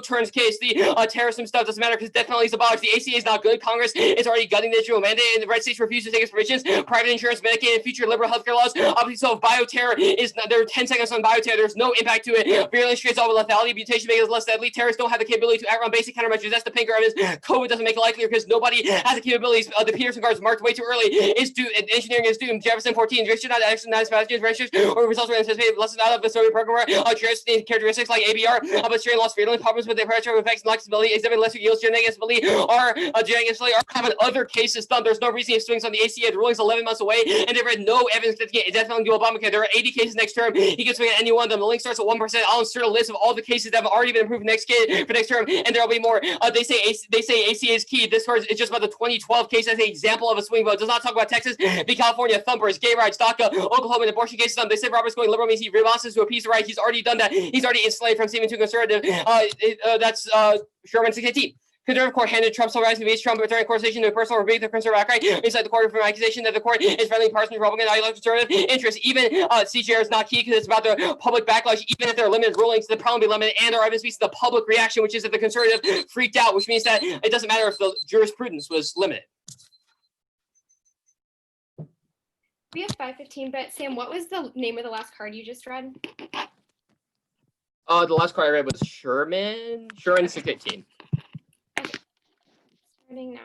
turns case. The terrorism stuff doesn't matter because death penalty is abolished. The ACA is not good. Congress is already gutting the digital mandate, and the red states refuse to take its provisions. Private insurance, Medicaid, and future liberal healthcare laws. Obviously, so if bioterror is there are 10 seconds on bioterror. There's no impact to it. Virulence traits all with lethality. Mutation makes it less deadly. Terrorists don't have the capability to outrun basic countermeasures. That's the pinker evidence. COVID doesn't make it likelier because nobody has the capabilities. The Peterson guards marked way too early. Is due. Engineering is doomed. Jefferson 14. Registered not exercise pathogens registers or results were anticipated. Less out of the Soviet program. Characteristics like ABR, but strain loss virulence problems with their pressure effects and flexibility, exhibit lesser yields, genetic instability, or genetic instability are common other cases done. There's no reason swings on the ACA. The ruling's 11 months away, and they've read no evidence that death penalty to Obamacare. There are 80 cases next term. He can swing at any one of them. The link starts at 1%. I'll insert a list of all the cases that have already been approved for next term, and there'll be more. They say ACA is key. This card is just about the 2012 case as an example of a swing vote. It does not talk about Texas, the California thumpers, gay rights, DACA, Oklahoma, and abortion cases. They said Robert's going liberal means he responses to a piece of right. He's already done that. He's already enslaved from seeming too conservative. That's Sherman 618. Conservative court handed Trump civil rights and Trump during conversation to a personal rebuke the conservative outcry inside the court from accusation that the court is friendly partisan Republican ideological conservative interest. Even CJR is not key because it's about the public backlash. Even if there are limited rulings, the problem will be limited, and our evidence speaks to the public reaction, which is that the conservative freaked out, which means that it doesn't matter if the jurisprudence was limited. We have 5:15, but Sam, what was the name of the last card you just read? The last card I read was Sherman 618. Starting now.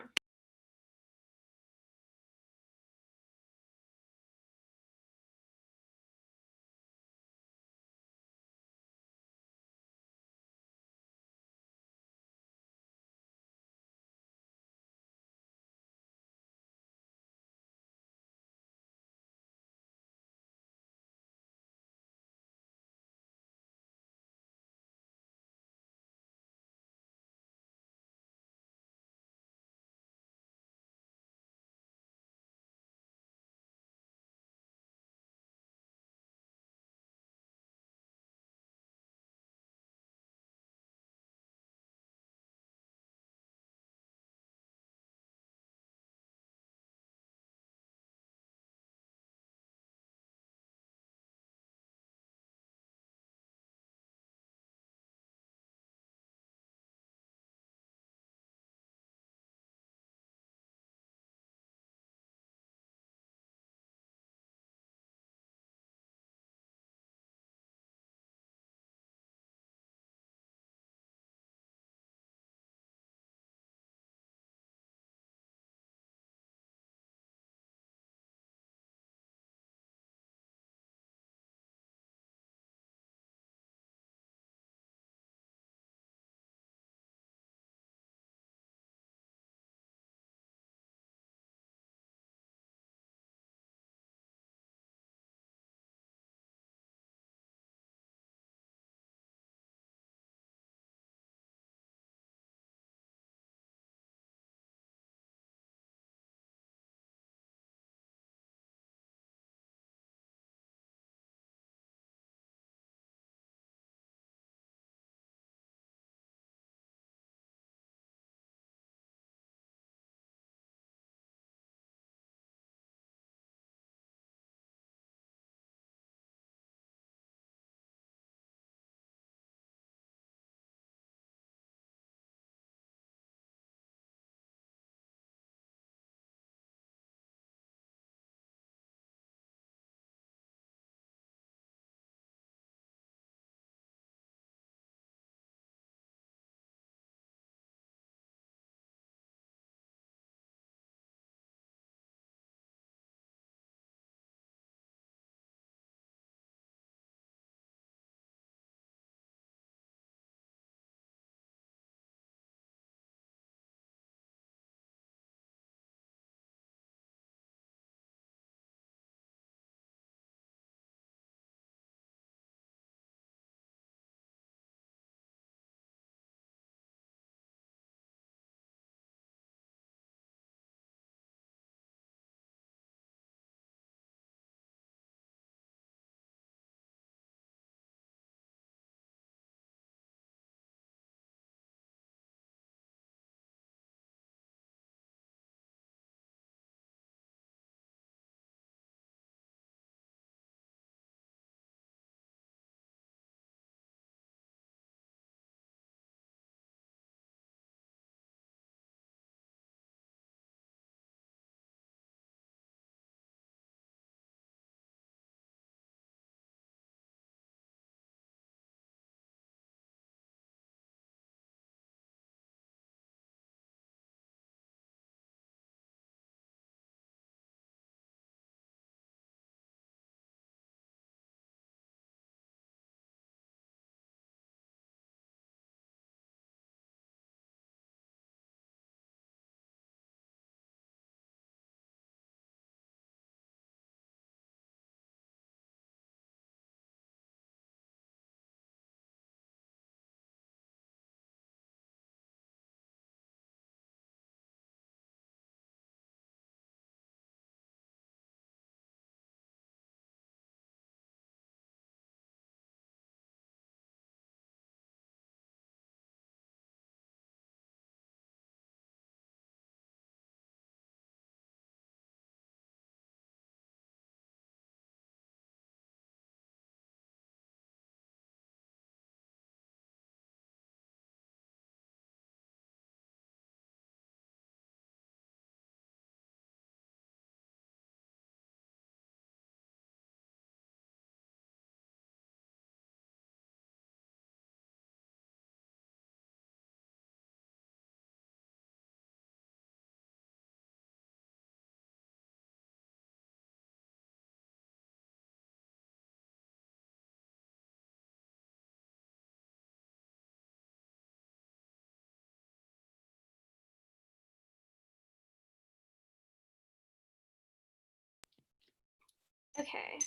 Okay.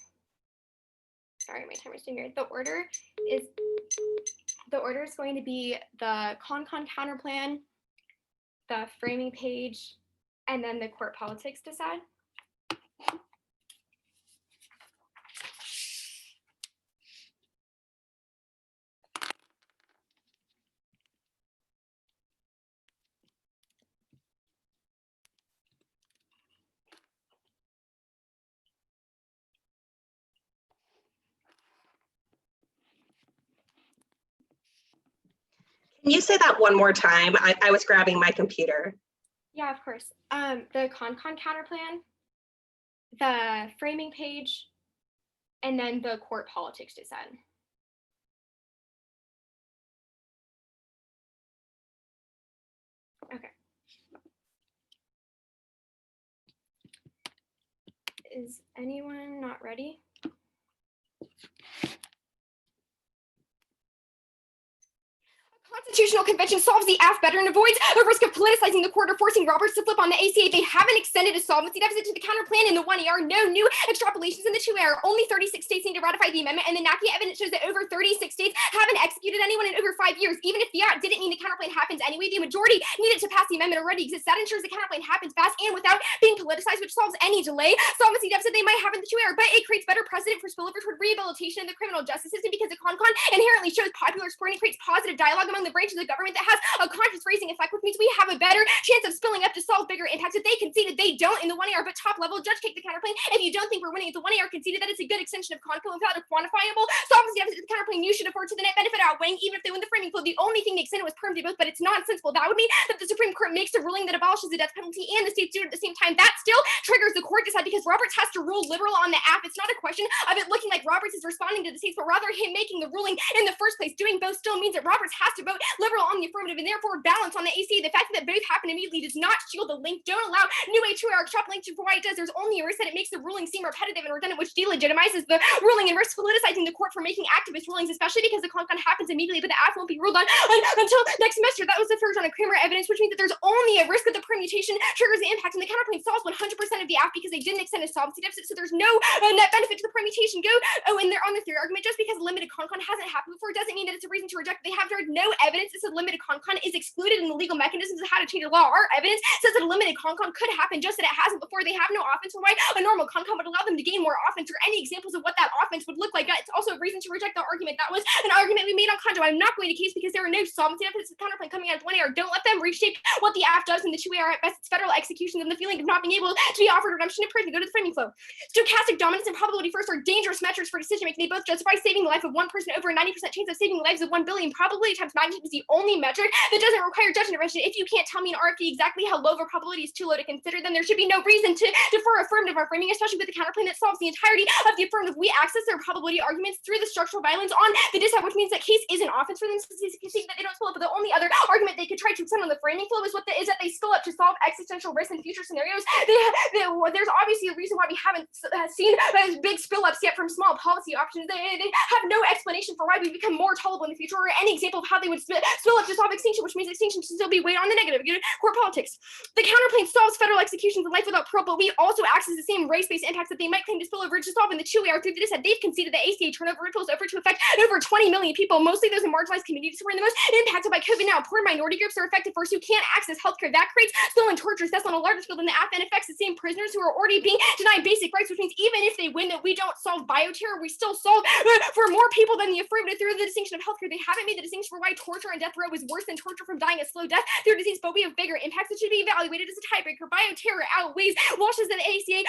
Sorry, my timer's doing weird. The order is going to be the con counter plan, the framing page, and then the court politics decide. Can you say that one more time? I was grabbing my computer. Yeah, of course. The con counter plan, the framing page, and then the court politics decide. Okay. Is anyone not ready? Constitutional convention solves the AF better and avoids a risk of politicizing the court or forcing Roberts to flip on the ACA. They haven't extended a solvency deficit to the counter plan in the 1AR. No new extrapolations in the 2AR. Only 36 states need to ratify the amendment, and the NACI evidence shows that over 36 states haven't executed anyone in over 5 years. Even if the act didn't mean the counter plan happens anyway, the majority needed to pass the amendment already exists. That ensures the counter plan happens fast and without being politicized, which solves any delay solvency deficit they might have in the 2AR. But it creates better precedent for spillover toward rehabilitation in the criminal justice system because the con inherently shows popular support and creates positive dialogue among the branches of the government that has a conscious raising effect, which means we have a better chance of spilling up to solve bigger impacts. If they conceded they don't in the 1AR, but top level judge take the counterplane. If you don't think we're winning, if the 1AR conceded that it's a good extension of CONCO without a quantifiable solvency deficit to the counterplane, you should afford to the net benefit outweighing even if they win the framing flow. The only thing they extended was perm both, but it's nonsensical. That would mean that the Supreme Court makes a ruling that abolishes the death penalty and the states do it at the same time. That still triggers the court decide because Roberts has to rule liberal on the app. It's not a question of it looking like Roberts is responding to the states, but rather him making the ruling in the first place. Doing both still means that Roberts has to vote liberal on the affirmative and therefore balance on the ACA. The fact that both happen immediately does not shield the link. Don't allow new A2R extrapolation for why it does. There's only a risk that it makes the ruling seem repetitive and redundant, which delegitimizes the ruling and risks politicizing the court for making activist rulings, especially because the con happens immediately, but the act won't be ruled on until next semester. That was the first on a Kramer evidence, which means that there's only a risk that the permutation triggers the impact, and the counterplane solves 100% of the act because they didn't extend a solvency deficit, so there's no net benefit to the permutation. And they're on the theory argument. Just because limited con hasn't happened before doesn't mean that it's a reason to reject. They have heard no evidence that says limited con is excluded in the legal mechanisms of how to change the law. Our evidence says that a limited con could happen, just that it hasn't before. They have no offense for why a normal con would allow them to gain more offense, or any examples of what that offense would look like. It's also a reason to reject the argument. That was an argument we made on condo. I'm not going to case because there are no solvency deficits of counterplane coming out of 1AR. Don't let them reshape what the act does in the 2AR. At best, it's federal execution and the feeling of not being able to be offered redemption in prison. Go to the framing flow. Stochastic dominance and probability first are dangerous metrics for decision making. They both justify saving the life of one person over a 90% chance of saving the lives of 1 billion. Probability times magnitude is the only metric that doesn't require judge intervention. If you can't tell me in RFP exactly how low of a probability is too low to consider, then there should be no reason to defer affirmative or framing, especially with the counterplane that solves the entirety of the affirmative. We access their probability arguments through the structural violence on the dissent, which means that case is an offense for them to see that they don't spill up. But the only other argument they could try to extend on the framing flow is that they spill up to solve existential risks in future scenarios. There's obviously a reason why we haven't seen big spill ups yet from small policy options. They have no explanation for why we become more tolerable in the future, or any example of how they would spill up to solve extinction, which means extinction should still be weighed on the negative. Court politics. The counterplane solves federal executions of life without parole, but we also access the same race-based impacts that they might claim to spill over to solve in the 2AR through the dissent. They've conceded that ACA turnover rituals over to affect over 20 million people, mostly those in marginalized communities who are the most impacted by COVID now. Poor minority groups are affected first, who can't access healthcare. That creates stolen torture deaths on a larger scale than the AFN affects the same prisoners who are already being denied basic rights, which means even if they win that we don't solve bioterror, we still solve for more people than the affirmative through the distinction of healthcare. They haven't made the distinction for why torture on death row is worse than torture from dying a slow death through disease, but we have bigger impacts that should be evaluated as a tiebreaker. Bioterror outweighs Walsh's and ACA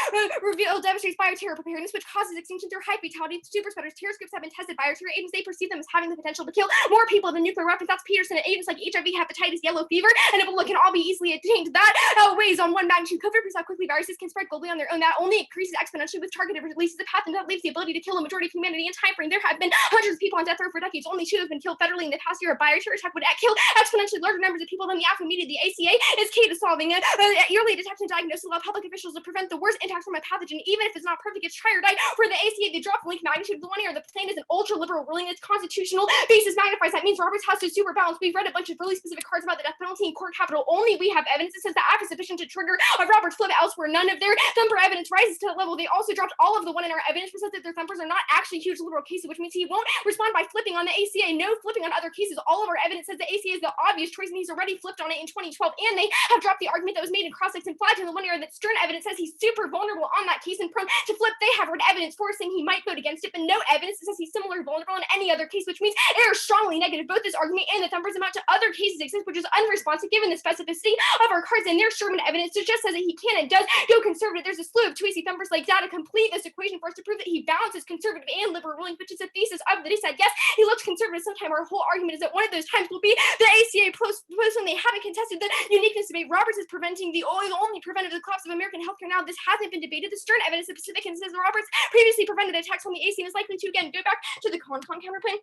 reveal demonstrates bioterror preparedness, which causes extinction through high fatality. Super spreaders, terror scripts have been tested. Bioterror agents, they perceive them as having the potential to kill more people than nuclear weapons. That's Peterson and agents like HIV, hepatitis, yellow fever, and Ebola can all be easily attained. That outweighs on one magnitude. COVID proves how quickly viruses can spread globally on their own. That only increases exponentially with targeted releases of pathogens. That leaves the ability to kill a majority of humanity in time frame. There have been hundreds of people on death row for decades. Only 2 have been killed federally in the past year. A bioterror attack would kill exponentially larger numbers of people than the Afro media. The ACA is key to solving early detection and diagnosis, allow public officials to prevent the worst impacts from a pathogen, even if it's not perfect. It's try or die for the ACA. They drop the link magnitude of the 1AR. The plan is an ultra liberal ruling its constitutional basis magnifies. That means Roberts has to super balance. We've read a bunch of really specific cards about the death penalty in court capital only. We have evidence that says the act is sufficient to trigger a Roberts flip elsewhere. None of their thumper evidence rises to that level. They also dropped all of the one in our evidence for says that their thumpers are not actually huge liberal cases, which means he won't respond by flipping on the ACA. No flipping on other cases. All of our evidence says the ACA is the obvious choice, and he's already flipped on it in 2012. And they have dropped the argument that was made in cross-ex and flagged in the one area that stern evidence says he's super vulnerable on that case and prone to flip. They have heard evidence for saying he might vote against it, but no evidence that says he's similarly vulnerable in any other case, which means error strongly negative. Both this argument and the thumpers amount to other cases exist, which is unresponsive given the specificity of our cards, and their Sherman evidence just says that he can and does go conservative. There's a slew of Tweezy thumpers like data complete this equation for us to prove that he balances conservative and liberal rulings, which is a thesis of that he said yes, he looks conservative sometime. Our whole argument is that one of those times will be the ACA post when they haven't contested the uniqueness debate. Roberts is preventing the only preventive collapse of American healthcare now. This hasn't been debated. The stern evidence of Pacific and says Roberts previously prevented attacks on the ACA and is likely to again. Go back to the con counterpoint.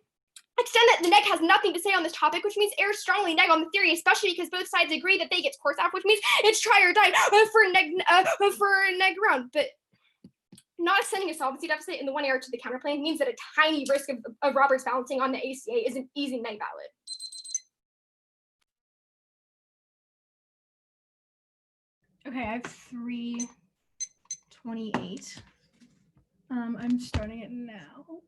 Extend that the neg has nothing to say on this topic, which means err strongly neg on the theory, especially because both sides agree that they get course out, which means it's try or die for neg round. But not extending a solvency deficit in the one error to the counterplane means that a tiny risk of Roberts balancing on the ACA is an easy neg valid. Okay, I have 328. I'm starting it now.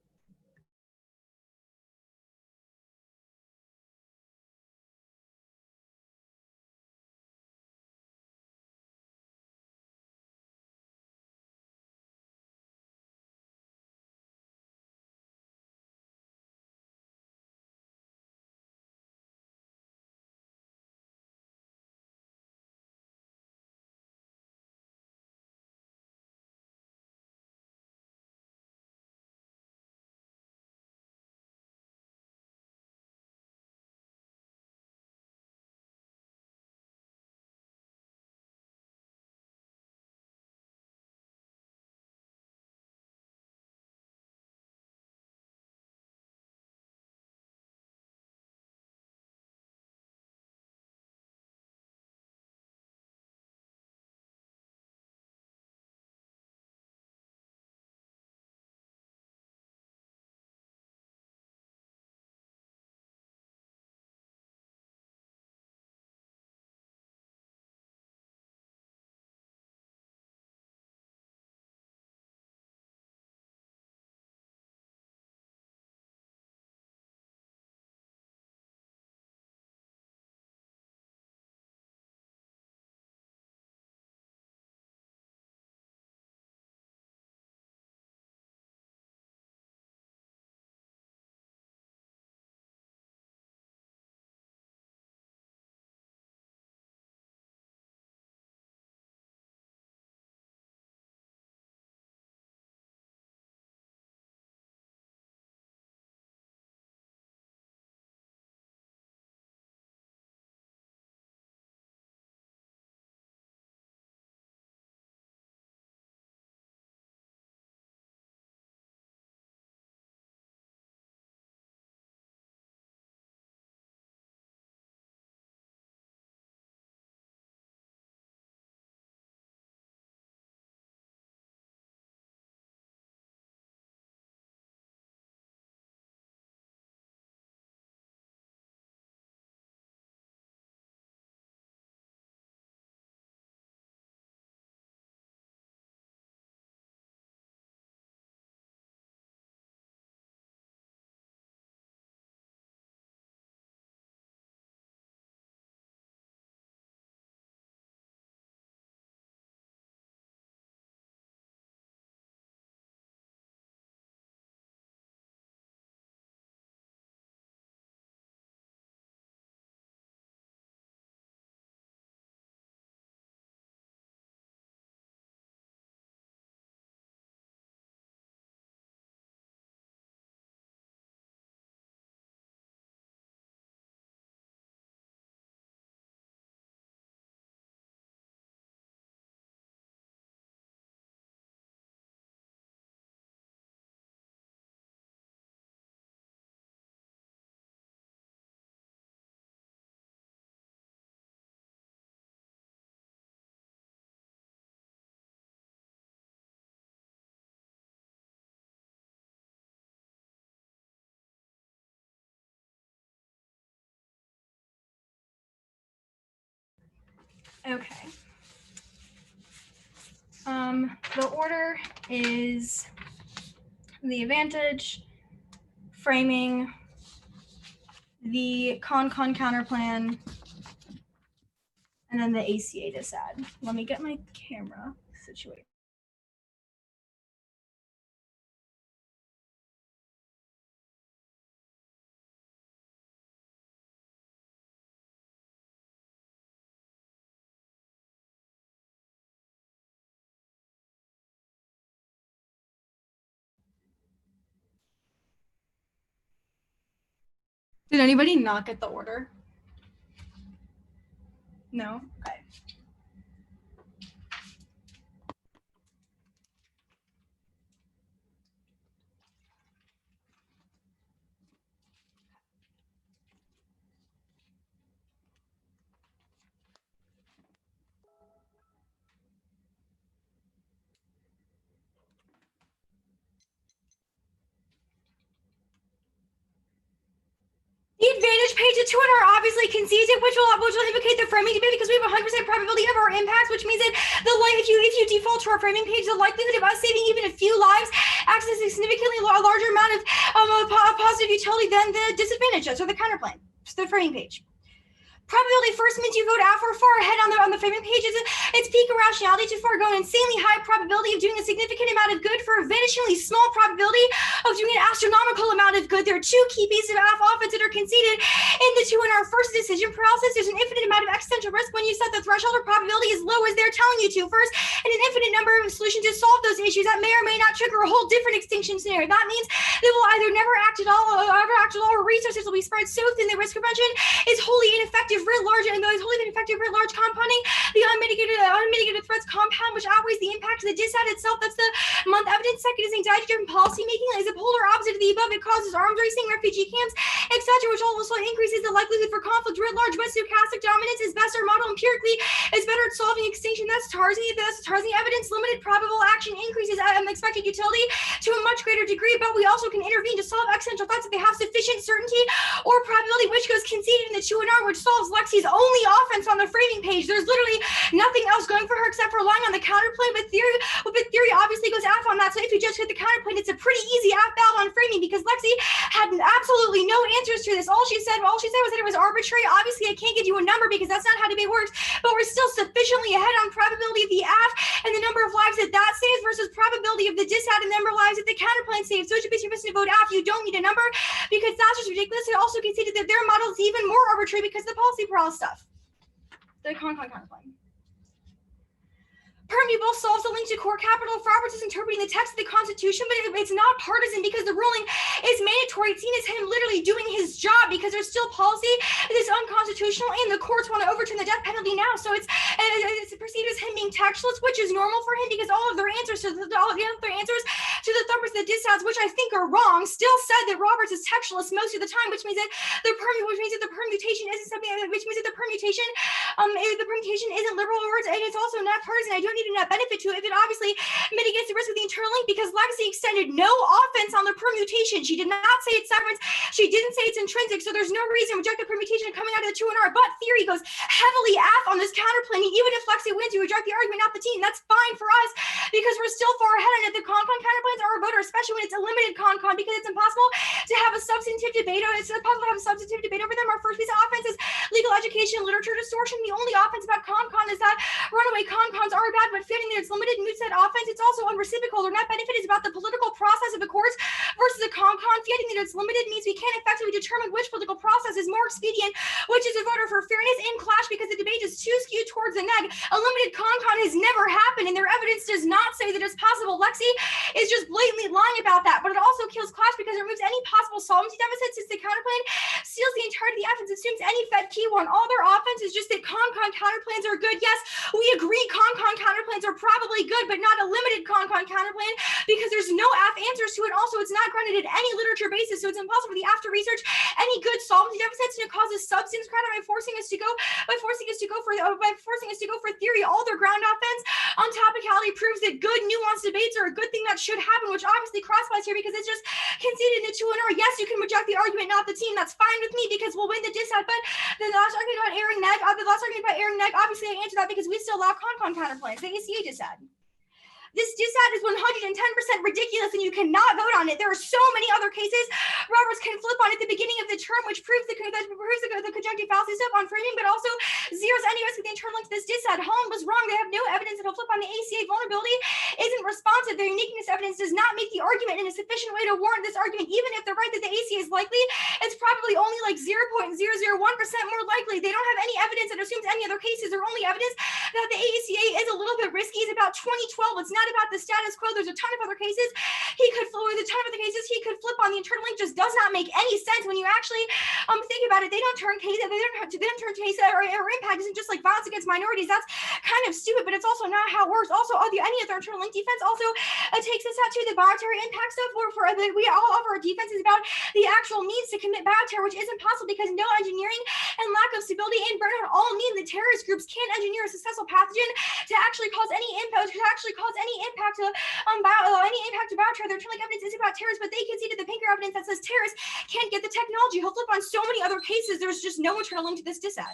Okay. The order is the advantage, framing, the con-con counterplan, and then the ACA disad. Let me get my camera situated. Did anybody not get the order? No? Okay. The advantage page of 200 obviously concedes it, which will implicate the framing debate because we have 100% probability of our impacts, which means that if you default to our framing page, the likelihood of us saving even a few lives acts as a significantly larger amount of positive utility than the disadvantage does, or the counterplan, the framing page. Probability first means you vote after far ahead on the framing page. It's peak irrationality to forego an insanely high probability of doing a significant amount of good for a vanishingly small probability of doing an astronomical amount of good. There are two key pieces of offense that are conceded in the 2 in our first decision paralysis. There's an infinite amount of existential risk when you set the threshold of probability as low as they're telling you to first, and an infinite number of solutions to solve those issues that may or may not trigger a whole different extinction scenario. That means they will either never act at all, or resources will be spread so thin that risk prevention is wholly ineffective writ large, and those wholly ineffective writ large compounding the unmitigated threats compound, which outweighs the impact of the disad itself. That's the month evidence. Second is anxiety-driven policy making. Is a polar opposite of the above. It causes arms racing, refugee camps, etc., which also increases the likelihood for conflict writ large. But stochastic dominance is best, our model empirically is better at solving extinction. That's Tarzi. Evidence. Limited probable action increases expected utility to a much greater degree, but we also can intervene to solve existential threats if they have sufficient certainty or probability, which goes conceded in the 2 R, which solves Lexi's only offense on the framing page. There's literally nothing else going for her except for relying on the counterplane, but theory obviously goes af on that. So if you just hit the counterplane, it's a pretty easy af battle on framing because Lexi had absolutely no answers to this. All she said was that it was arbitrary. Obviously, I can't give you a number because that's not how debate works, but we're still sufficiently ahead on probability of the af and the number of lives that saves versus probability of the disad and the number of lives that the counterplane saves. So it should be sufficient to vote af. You don't need a number because that's just ridiculous. It also conceded that their model is even more arbitrary because of the policy paralysis stuff. The counterplane. Permeable solves the link to core capital. Roberts is interpreting the text of the Constitution, but it's not partisan because the ruling is mandatory. It's seen as him literally doing his job because there's still policy that is unconstitutional, and the courts want to overturn the death penalty now. So it's perceived as him being textualist, which is normal for him because all of their answers to the thumpers, the disads, which I think are wrong, still said that Roberts is textualist most of the time, which means that the permutation isn't something, which means that the permutation isn't liberal words, and it's also not partisan. I don't need a net benefit to it. It obviously mitigates the risk of the internal link because Legacy extended no offense on the permutation. She did not say it's severance. She didn't say it's intrinsic, so there's no reason to reject the permutation coming out of the 2 R. But theory goes heavily af on this counterplaning. Even if Lexi wins, you reject the argument, not the team. That's fine for us because we're still far ahead. And if the con-con counterplanes are a voter, especially when it's a limited con-con, because it's impossible to have a substantive debate. It's impossible to have a substantive debate over them. Our first piece of offense is legal education, literature distortion. The only offense about con-con is that runaway con-cons are bad, but fitting that it's limited moot set offense. It's also unreciprocal. Their net benefit is about the political process of the courts versus a con-con. Fitting that it's limited means we can't effectively determine which political process is more expedient, which is a voter for fairness in clash because the debate is too skewed towards the neg. A limited con-con has never happened, and their evidence does not say that it's possible. Lexi is just blatantly lying about that, but it also kills clash because it removes any possible solvency deficit since the counterplane seals the entirety of the offense, assumes any Fed key one. All their offense is just that con-con counterplanes are good. Yes, we agree con-con counterplanes are probably good, but not a limited con-con counterplane because there's no af answers to it. Also, it's not grounded in any literature basis, so it's impossible for the af to research any good solvency deficits, and it causes substance credit by forcing us to go for theory. All their ground offense on topicality proves that good nuanced debates are a good thing that should happen. happen, which obviously crosswise here because it's just conceded in the 2-1 or yes, you can reject the argument, not the team. That's fine with me because we'll win the dissent. But the last argument about Aaron Neck, obviously I answered that because we still allow con counterclaims. The ACA dissent. This dissent is 110% ridiculous and you cannot vote on it. There are so many other cases Roberts can flip on at the beginning of the term, which proves the conjunctive fallacy stuff on framing, but also zeroes any risk of the internal link to this dissent. Holland was wrong. They have no evidence that he'll flip on the ACA. Vulnerability isn't responsive. Their uniqueness evidence does not make the argument in a sufficient way to warrant this argument. Even if they're right that the ACA is likely, it's probably only like 0.001% more likely. They don't have any evidence that assumes any other cases. Their only evidence that the ACA is a little bit risky is about 2012. It's not about the status quo. There's a ton of other cases he could flip on. The internal link just does not make any sense when you actually think about it. They don't turn case or impact isn't just like violence against minorities. That's kind of stupid, but it's also not how it works. Also, any other internal link defense also takes us out to the bioterror impact stuff where we all of our defense is about the actual means to commit bioterror, which isn't possible because no engineering and lack of stability and burnout all mean the terrorist groups can't engineer a successful pathogen to actually cause any impact to bioterror. Their internal link evidence is about terrorists, but they conceded the Pinker evidence that says terrorists can't get the technology. He'll flip on so many other cases. There's just no internal link to this dissent.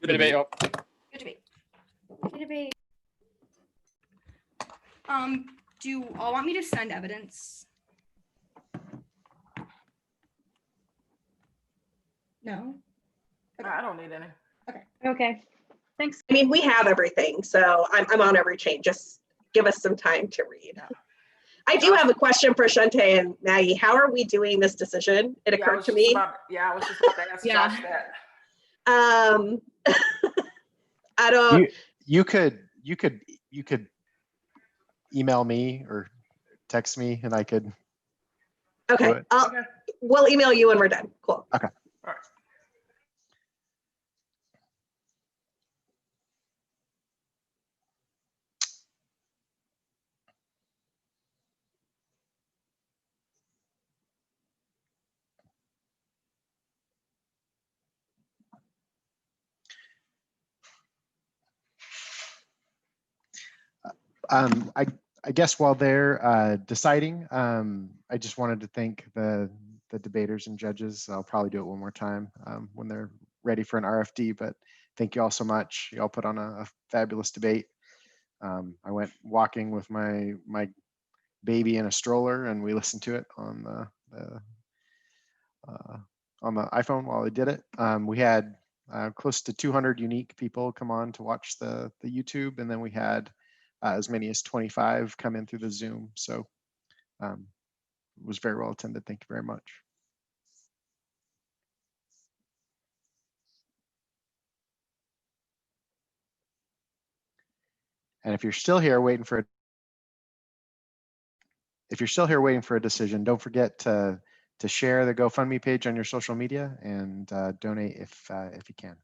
Good debate. Good debate. Do you all want me to send evidence? No. I don't need any. Okay. Thanks. I mean, we have everything, so I'm on every chain. Just give us some time to read. I do have a question for Shante and Maggie. How are we doing this decision? It occurred to me. I was just about to ask Josh that. I don't. You could email me or text me, and I could. Okay. We'll email you when we're done. Cool. Okay. All right. I guess while they're deciding, I just wanted to thank the debaters and judges. I'll probably do it one more time when they're ready for an RFD, but thank you all so much. You all put on a fabulous debate. I went walking with my baby in a stroller and we listened to it on the iPhone while I did it. We had close to 200 unique people come on to watch the YouTube, and then we had as many as 25 come in through the Zoom. So it was very well attended. Thank you very much. And if you're still here waiting for a decision, don't forget to share the GoFundMe page on your social media and donate if you can.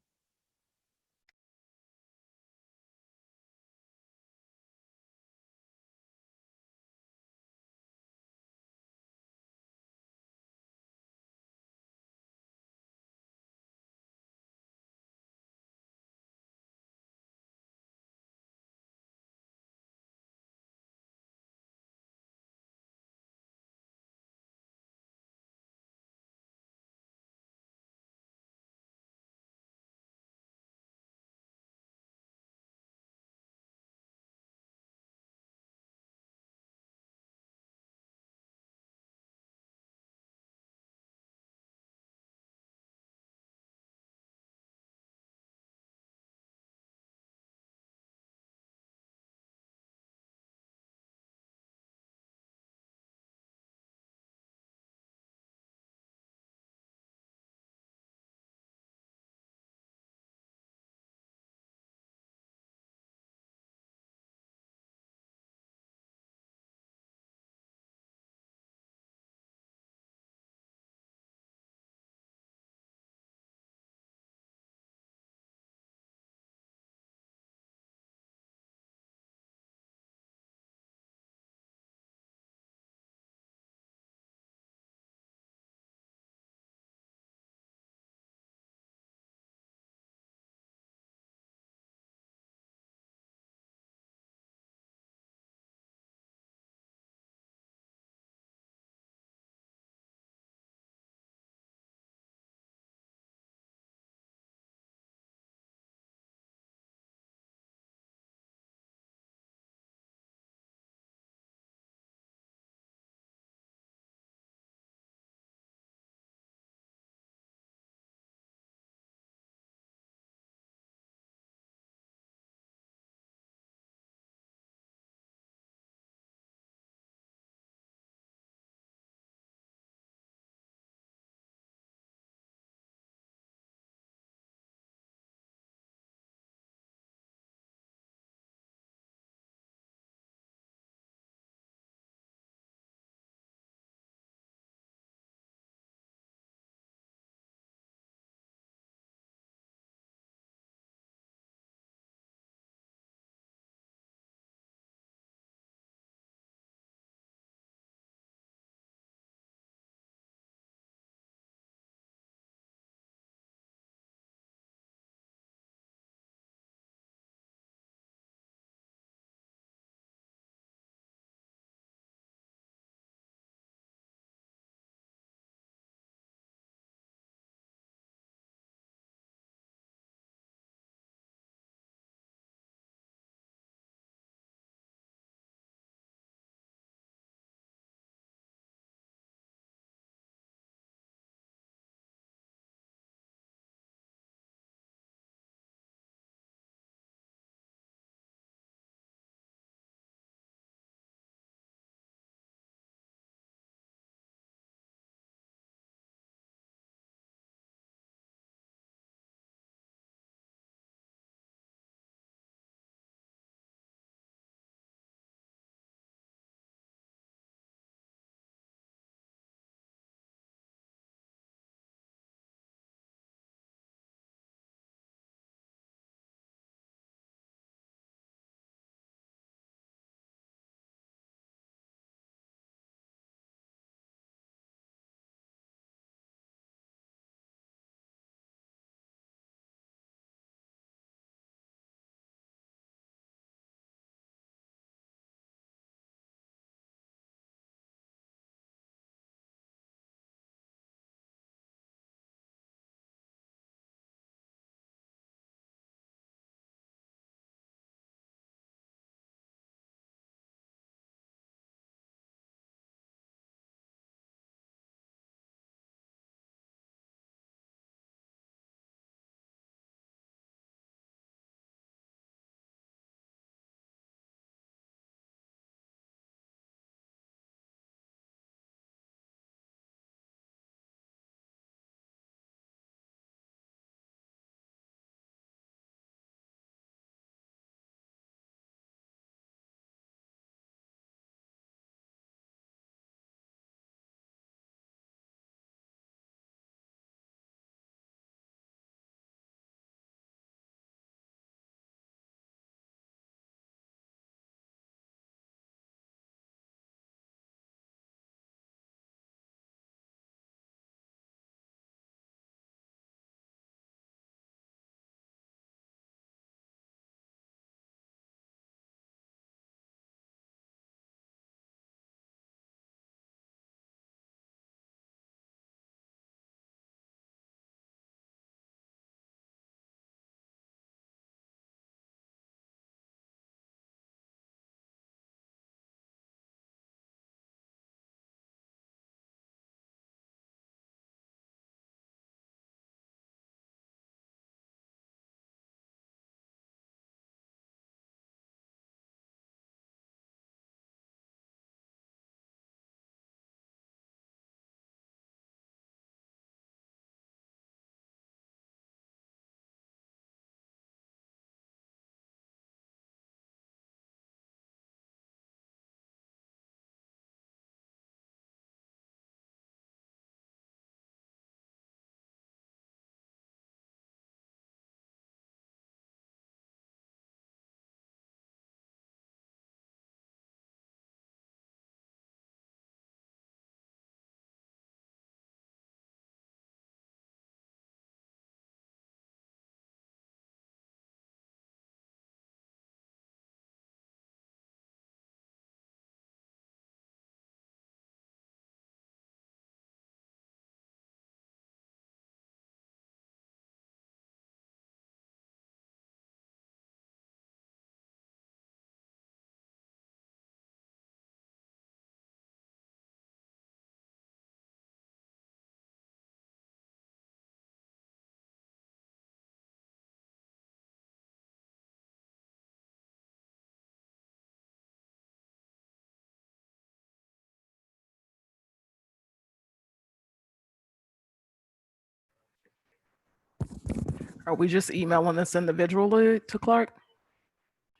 Are we just emailing this individually to Clark?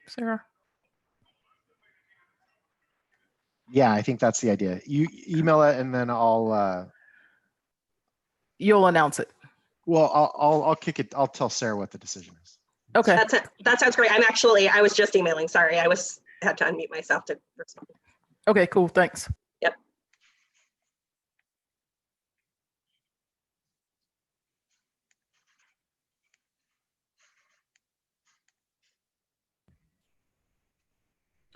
Sarah? Yeah, I think that's the idea. You email it and then I'll. You'll announce it. Well, I'll kick it. I'll tell Sarah what the decision is. Okay. That's it. That sounds great. I was just emailing. Sorry, I had to unmute myself to respond. Okay, cool. Thanks. Yep.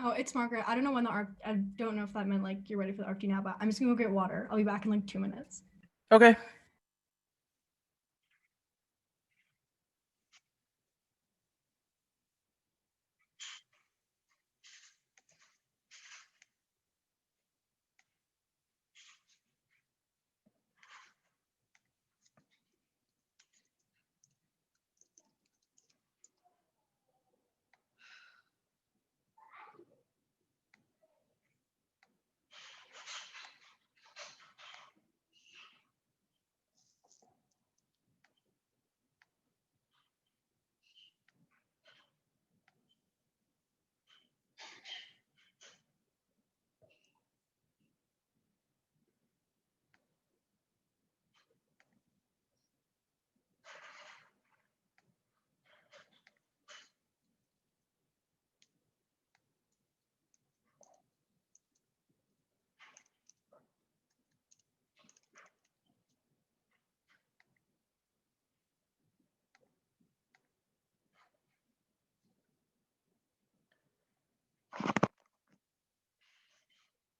Oh, it's Margaret. I don't know when the arc. I don't know if that meant like you're ready for the arc now, but I'm just gonna go get water. I'll be back in like 2 minutes. Okay.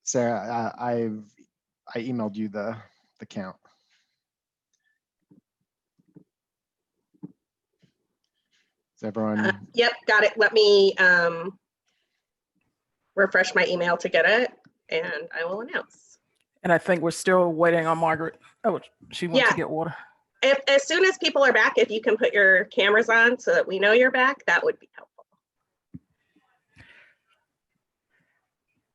Sarah, I emailed you the count. Is everyone? Yep, got it. Let me refresh my email to get it, and I will announce. And I think we're still waiting on Margaret. Oh, she went to get water. As soon as people are back, if you can put your cameras on so that we know you're back, that would be helpful.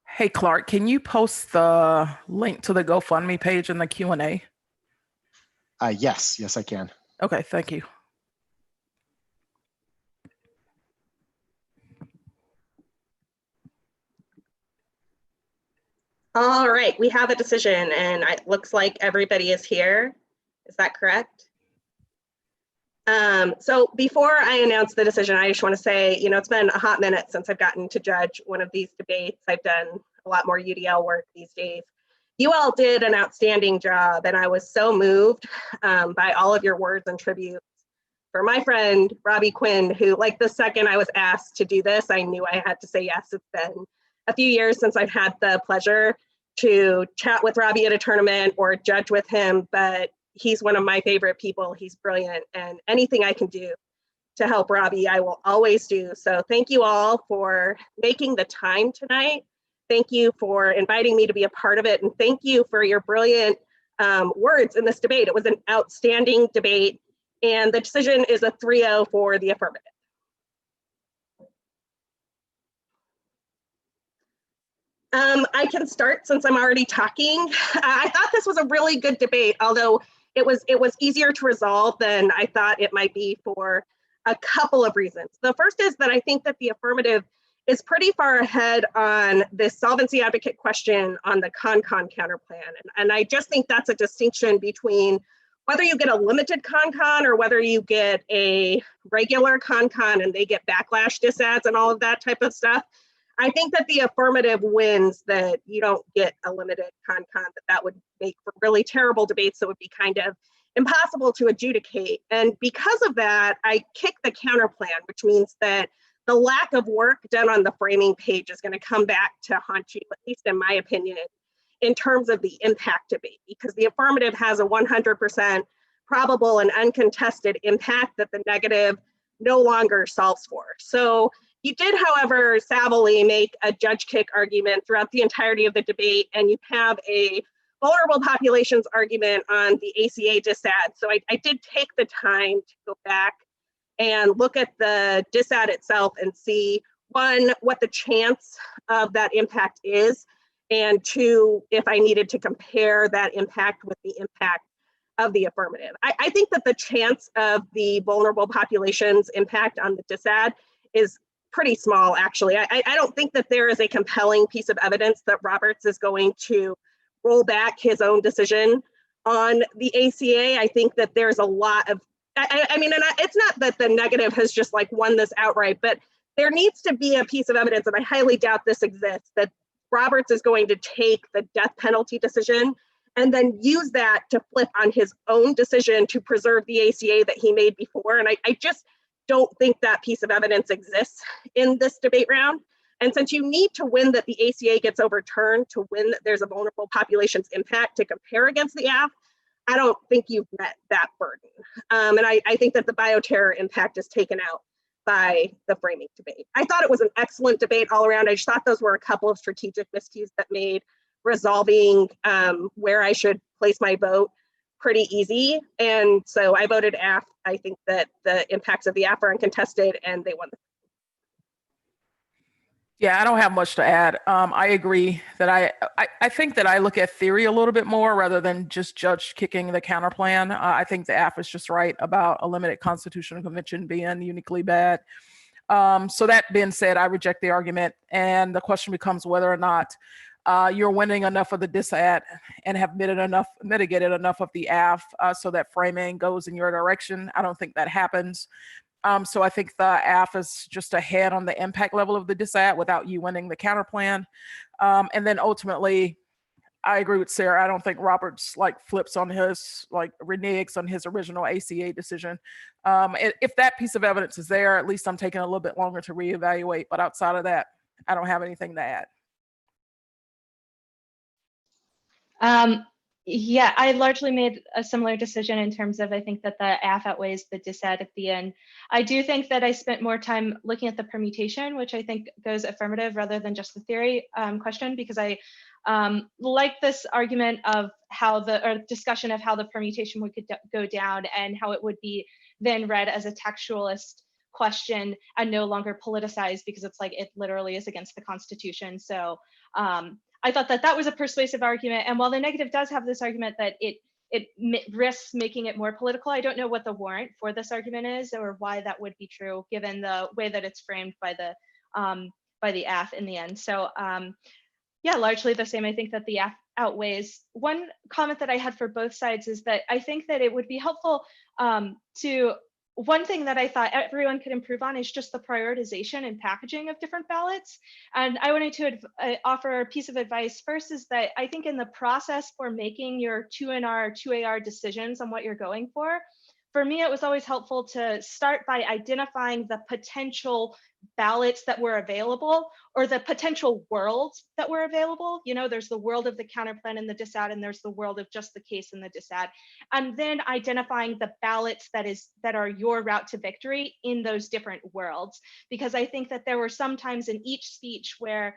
Hey, Clark, can you post the link to the GoFundMe page in the Q&A? Yes, I can. Okay, thank you. All right, we have a decision, and it looks like everybody is here. Is that correct? So before I announce the decision, I just want to say, it's been a hot minute since I've gotten to judge one of these debates. I've done a lot more UDL work these days. You all did an outstanding job, and I was so moved by all of your words and tributes for my friend, Robbie Quinn, who, like, the second I was asked to do this, I knew I had to say yes. It's been a few years since I've had the pleasure to chat with Robbie at a tournament or judge with him, but he's one of my favorite people. He's brilliant, and anything I can do to help Robbie, I will always do. So thank you all for making the time tonight. Thank you for inviting me to be a part of it, and thank you for your brilliant words in this debate. It was an outstanding debate, and the decision is a 3-0 for the affirmative. I can start since I'm already talking. I thought this was a really good debate, although it was easier to resolve than I thought it might be for a couple of reasons. The first is that I think that the affirmative is pretty far ahead on this solvency advocate question on the con-con counterplan. And I just think that's a distinction between whether you get a limited con-con or whether you get a regular con-con and they get backlash disads and all of that type of stuff. I think that the affirmative wins that you don't get a limited con-con, that would make for really terrible debates that would be kind of impossible to adjudicate. And because of that, I kick the counter plan, which means that the lack of work done on the framing page is going to come back to haunt you, at least in my opinion, in terms of the impact debate, because the affirmative has a 100% probable and uncontested impact that the negative no longer solves for. So you did, however, savvily make a judge kick argument throughout the entirety of the debate, and you have a vulnerable populations argument on the ACA disad. So I did take the time to go back and look at the disad itself and see, one, what the chance of that impact is, and two, if I needed to compare that impact with the impact of the affirmative. I think that the chance of the vulnerable population's impact on the DSAD is pretty small, actually. I don't think that there is a compelling piece of evidence that Roberts is going to roll back his own decision on the ACA. I think that there's a lot of, I mean, and it's not that the negative has just like won this outright, but there needs to be a piece of evidence, and I highly doubt this exists, that Roberts is going to take the death penalty decision and then use that to flip on his own decision to preserve the ACA that he made before. And I just don't think that piece of evidence exists in this debate round. And since you need to win that the ACA gets overturned to win that there's a vulnerable population's impact to compare against the AF, I don't think you've met that burden. And I think that the bioterror impact is taken out by the framing debate. I thought it was an excellent debate all around. I just thought those were a couple of strategic miscues that made resolving where I should place my vote pretty easy. And so I voted AF. I think that the impacts of the AF are uncontested and they won. Yeah, I don't have much to add. I agree that I think that I look at theory a little bit more rather than just judge kicking the counter plan. I think the AF is just right about a limited constitutional convention being uniquely bad. So that being said, I reject the argument. And the question becomes whether or not you're winning enough of the DSAD and have mitigated enough of the AF so that framing goes in your direction. I don't think that happens. So I think the AF is just ahead on the impact level of the DSAD without you winning the counter plan. And then ultimately, I agree with Sarah. I don't think Roberts like flips on his, like reneges on his original ACA decision. If that piece of evidence is there, at least I'm taking a little bit longer to reevaluate. But outside of that, I don't have anything to add. Yeah, I largely made a similar decision in terms of I think that the AF outweighs the DSAD at the end. I do think that I spent more time looking at the permutation, which I think goes affirmative rather than just the theory question, because I like this argument of how or discussion of how the permutation would go down and how it would be then read as a textualist question and no longer politicized, because it's like it literally is against the Constitution. So I thought that that was a persuasive argument. And while the negative does have this argument that it risks making it more political, I don't know what the warrant for this argument is or why that would be true, given the way that it's framed by the AF in the end. So yeah, largely the same. I think that the AF outweighs. One comment that I had for both sides is that I think that it would be helpful one thing that I thought everyone could improve on is just the prioritization and packaging of different ballots. And I wanted to offer a piece of advice. First is that I think in the process for making your 2NR, 2AR decisions on what you're going for me, it was always helpful to start by identifying the potential ballots that were available or the potential worlds that were available. You know, there's the world of the counterplan and the DSAD, and there's the world of just the case and the DSAD. And then identifying the ballots that are your route to victory in those different worlds. Because I think that there were some times in each speech where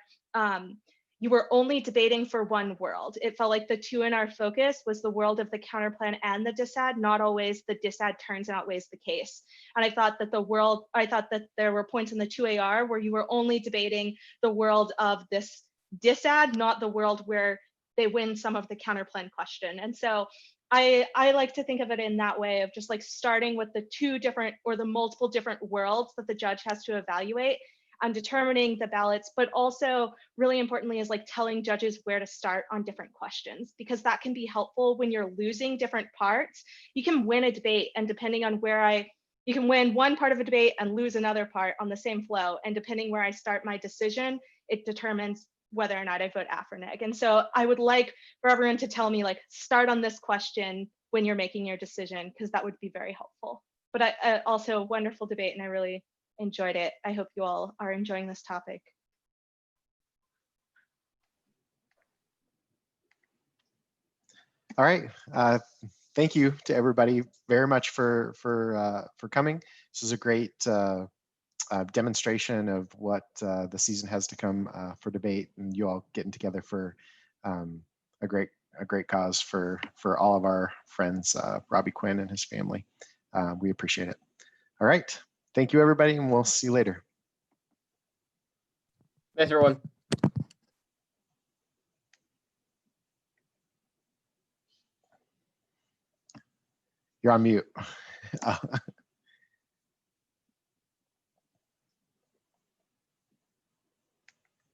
you were only debating for one world. It felt like the 2NR focus was the world of the counterplan and the DSAD, not always the DSAD turns and outweighs the case. And I thought that there were points in the 2AR where you were only debating the world of this DSAD, not the world where they win some of the counterplan question. And so I like to think of it in that way of just like starting with the two different or the multiple different worlds that the judge has to evaluate on determining the ballots, but also really importantly is like telling judges where to start on different questions, because that can be helpful when you're losing different parts. You can win a debate, and depending on you can win one part of a debate and lose another part on the same flow. And depending where I start my decision, it determines whether or not I vote AF or neg. And so I would like for everyone to tell me like, start on this question when you're making your decision, because that would be very helpful. But I also wonderful debate, and I really enjoyed it. I hope you all are enjoying this topic. All right. Thank you to everybody very much for coming. This is a great demonstration of what the season has to come for debate, and you all getting together for a great cause for all of our friends, Robbie Quinn and his family. We appreciate it. All right. Thank you, everybody, and we'll see you later. Thanks, everyone. You're on mute.